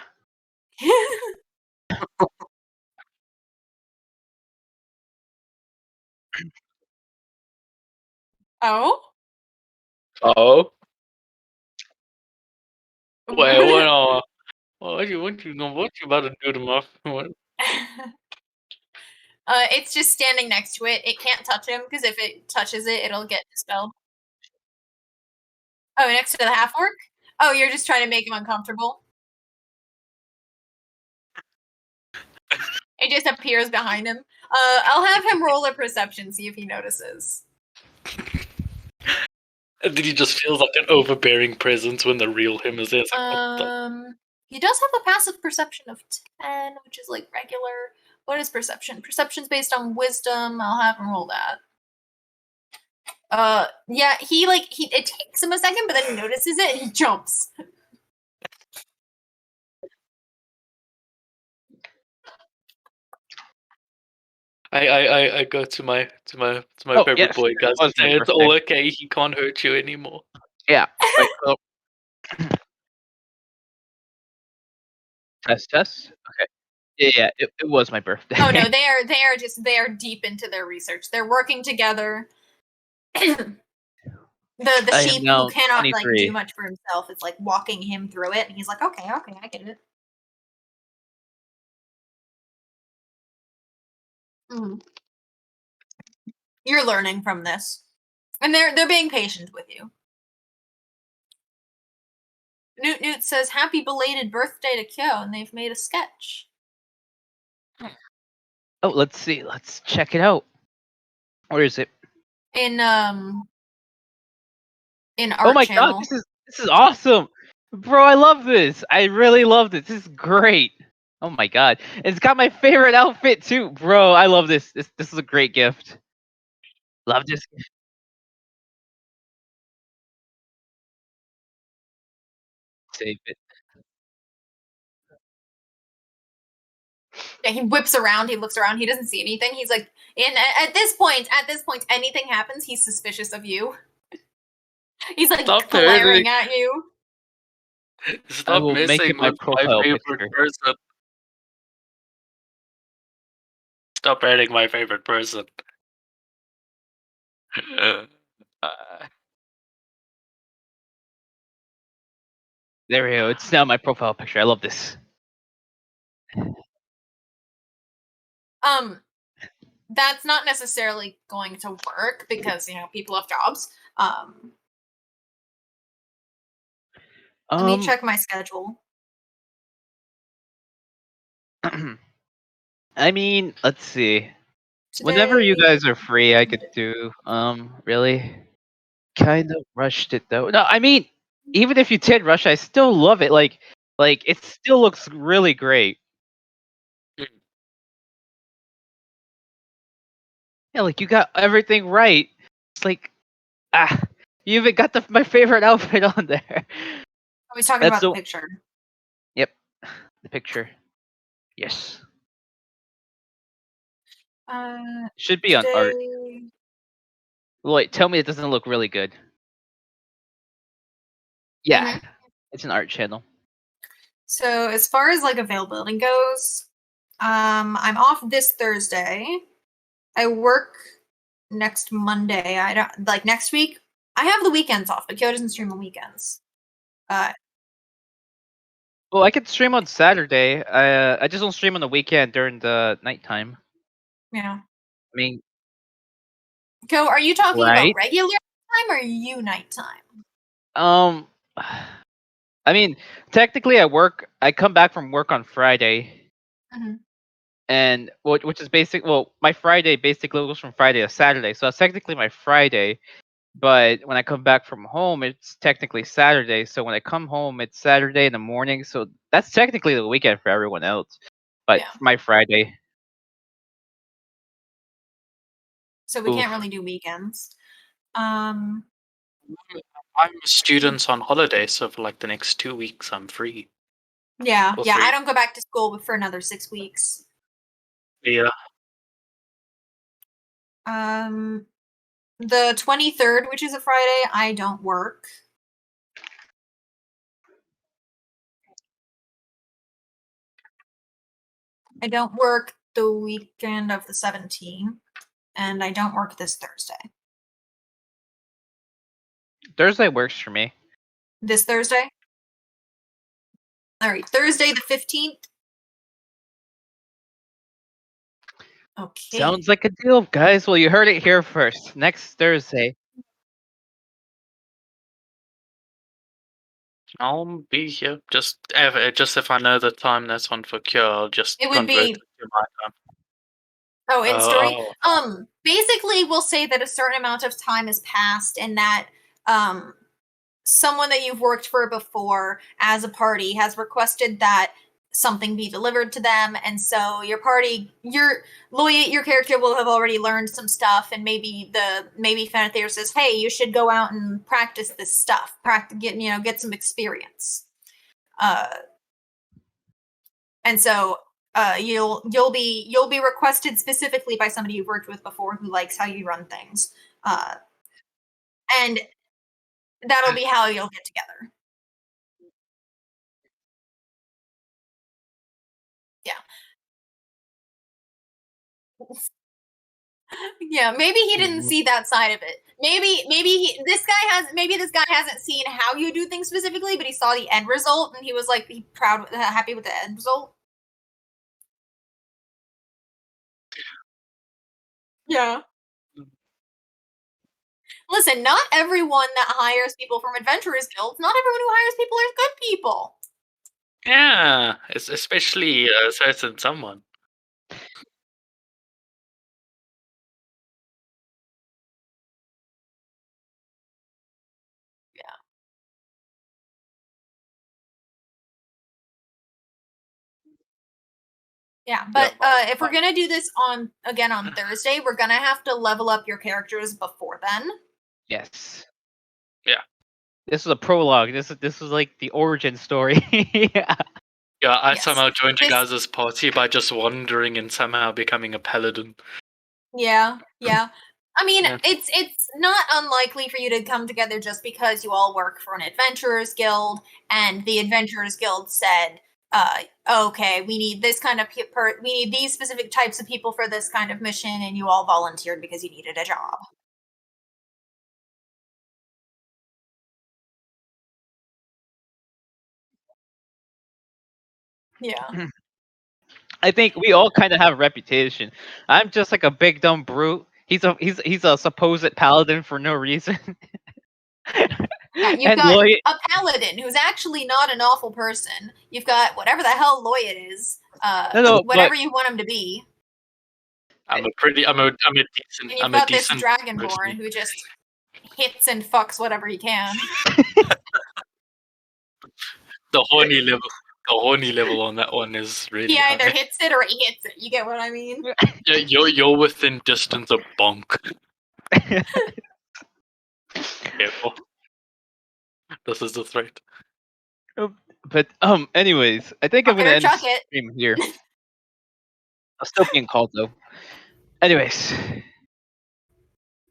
Speaker 1: Oh?
Speaker 2: Oh? Wait, what you about to do to my what?
Speaker 1: It's just standing next to it. It can't touch him because if it touches it, it'll get dispelled. Oh, next to the half orc? Oh, you're just trying to make him uncomfortable. It just appears behind him. I'll have him roll a perception, see if he notices.
Speaker 2: And then he just feels like an overbearing presence when the real him is there. It's like, what the-
Speaker 1: He does have a passive perception of 10, which is like regular. What is perception? Perception's based on wisdom. I'll have him roll that. Yeah, it takes him a second, but then he notices it and he jumps.
Speaker 2: I go to my
Speaker 3: Oh,
Speaker 2: favorite
Speaker 3: yes,
Speaker 2: boy, guys,
Speaker 3: it was
Speaker 2: and say
Speaker 3: my
Speaker 2: it's all
Speaker 3: birthday.
Speaker 2: okay. He can't hurt you anymore.
Speaker 3: Yeah. Wait, so... Test. Okay. Yeah, it was my birthday.
Speaker 1: Oh no, they are deep into their research. They're working together. The
Speaker 3: I am
Speaker 1: sheep
Speaker 3: now
Speaker 1: who cannot
Speaker 3: 23.
Speaker 1: do much for himself. It's like walking him through it, and he's like, okay, I get it. You're learning from this, and they're being patient with you. Newt says happy belated birthday to Kyo, and they've made a sketch.
Speaker 3: Oh, let's see. Let's check it out. Where is it?
Speaker 1: In art
Speaker 3: Oh my
Speaker 1: channel.
Speaker 3: god, this is awesome, bro! I love this. I really love this. This is great. Oh my god, it's got my favorite outfit too, bro. I love this. This is a great gift. Love this. Save it.
Speaker 1: Yeah, he whips around, he looks around, he doesn't see anything. He's like, at this point, anything happens, he's suspicious of you. He's like
Speaker 2: Stop
Speaker 1: glaring
Speaker 2: hurting.
Speaker 1: at you.
Speaker 2: Stop
Speaker 3: will make
Speaker 2: messing
Speaker 3: it my
Speaker 2: with my
Speaker 3: profile
Speaker 2: favorite
Speaker 3: picture.
Speaker 2: person. Stop hurting my favorite person.
Speaker 3: There we go. It's now my profile picture. I love this.
Speaker 1: That's not necessarily going to work because people have jobs. Let me check my schedule.
Speaker 3: I mean, let's see. Whenever you
Speaker 1: Today-
Speaker 3: guys are free, I could do. Really, kind of rushed it though. No, I mean, even if you did rush, I still love it. Like it still looks really great. Yeah, like you got everything right. It's like, you even got my favorite outfit on there.
Speaker 1: Are we talking
Speaker 3: That's
Speaker 1: about the
Speaker 3: the-
Speaker 1: picture?
Speaker 3: Yep, the picture. Yes, should be on art.
Speaker 1: Today-
Speaker 3: Wait, tell me it doesn't look really good. Yeah,
Speaker 1: Mhm.
Speaker 3: it's an art channel.
Speaker 1: So as far as like availability goes, I'm off this Thursday. I work next Monday. I don't like next week. I have the weekends off, but Kyo doesn't stream on weekends.
Speaker 3: Well, I could stream on Saturday. I just don't stream on the weekend during the nighttime.
Speaker 1: Yeah.
Speaker 3: I mean,
Speaker 1: Kyo, are you talking
Speaker 3: Right.
Speaker 1: about regular time or you nighttime?
Speaker 3: I mean, technically, I come back from work on Friday,
Speaker 1: Mhm.
Speaker 3: and which is basic. Well, my Friday basically goes from Friday to Saturday, so that's technically my Friday. But when I come back from home, it's technically Saturday. So when I come home, it's Saturday in the morning. So that's technically the weekend for everyone else. But
Speaker 1: Yeah.
Speaker 3: my Friday,
Speaker 1: So we can't
Speaker 3: Oof.
Speaker 1: really do weekends.
Speaker 2: I'm a student on holiday, so for like the next 2 weeks, I'm free.
Speaker 1: Yeah,
Speaker 2: Or
Speaker 1: yeah. I
Speaker 2: 3.
Speaker 1: don't go back to school for another 6 weeks.
Speaker 2: Yeah.
Speaker 1: The 23rd, which is a Friday, I don't work. I don't work the weekend of the 17th, and I don't work this Thursday.
Speaker 3: Thursday works for me.
Speaker 1: This Thursday? All right, Thursday the 15th. Okay.
Speaker 3: Sounds like a deal, guys. Well, you heard it here first. Next Thursday.
Speaker 2: I'll be here. Just if I know the time that's on for Cure, I'll just
Speaker 1: It would
Speaker 2: convert
Speaker 1: be-
Speaker 2: it to my time.
Speaker 1: Oh, in story.
Speaker 2: Oh.
Speaker 1: Basically, we'll say that a certain amount of time has passed, and that someone that you've worked for before as a party has requested that something be delivered to them, and so your character will have already learned some stuff, and maybe Fanathere says, "Hey, you should go out and practice this stuff. Get some experience." And so you'll be requested specifically by somebody you've worked with before who likes how you run things, and that'll be how you'll get together. Yeah, maybe he didn't see that side of it. Maybe this guy hasn't seen how you do things specifically, but he saw the end result and he was like happy with the end result. Yeah. Listen, not everyone that hires people from Adventurers Guilds, not everyone who hires people is good people.
Speaker 2: Yeah, especially a certain someone.
Speaker 1: Yeah, but if we're
Speaker 2: my-
Speaker 1: gonna do this on Thursday, we're gonna have to level up your characters before then.
Speaker 3: Yes.
Speaker 2: Yeah.
Speaker 3: This was a prologue. This was like the origin story. Yeah.
Speaker 2: Yeah, I
Speaker 1: Yes.
Speaker 2: somehow joined you
Speaker 1: This-
Speaker 2: guys' party by just wandering and somehow becoming a paladin.
Speaker 1: Yeah, yeah. I mean,
Speaker 2: Yeah.
Speaker 1: it's not unlikely for you to come together just because you all work for an adventurers guild, and the adventurers guild said, "Okay, we need this kind of we need these specific types of people for this kind of mission," and you all volunteered because you needed a job. Yeah.
Speaker 3: I think we all kind of have a reputation. I'm just like a big dumb brute. He's a supposed paladin for no reason.
Speaker 1: Yeah, you've
Speaker 3: And
Speaker 1: got
Speaker 3: Lloyd,
Speaker 1: a paladin who's actually not an awful person. You've got whatever the hell Lloyd is.
Speaker 3: No,
Speaker 1: Whatever you want him to be.
Speaker 2: I'm a decent.
Speaker 1: And you've
Speaker 2: I'm a
Speaker 1: got this
Speaker 2: decent
Speaker 1: dragonborn
Speaker 2: person.
Speaker 1: who just hits and fucks whatever he can.
Speaker 2: The horny level on that one is really
Speaker 1: He either
Speaker 2: high.
Speaker 1: hits it or he hits it. You get what I mean?
Speaker 2: You're within distance of bonk. Careful. This is the threat.
Speaker 3: but anyways, I think I'm
Speaker 1: Fuck it
Speaker 3: gonna
Speaker 1: or
Speaker 3: end the
Speaker 1: chuck it.
Speaker 3: stream here. I'm still being called though. Anyways,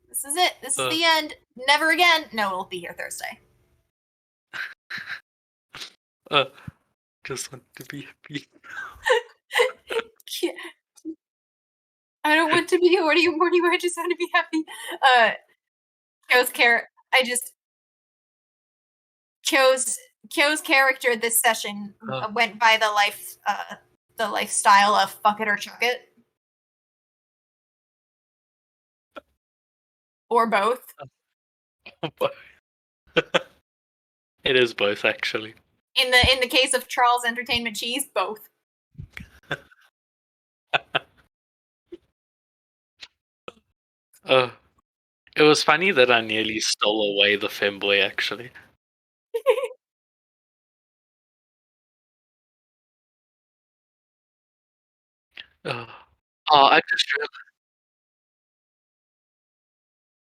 Speaker 1: This is it. This is
Speaker 2: Uh.
Speaker 1: the end. Never again. No, we'll be here Thursday.
Speaker 2: Just want to be happy.
Speaker 1: I don't want to be. What do you? I just want to be happy. Kyo's character this session went by the lifestyle of fuck it or chuck it, or both.
Speaker 2: It is both, actually.
Speaker 1: In the case of Charles Entertainment Cheese, both.
Speaker 2: It was funny that I nearly stole away the femboy, actually. Oh, I just realized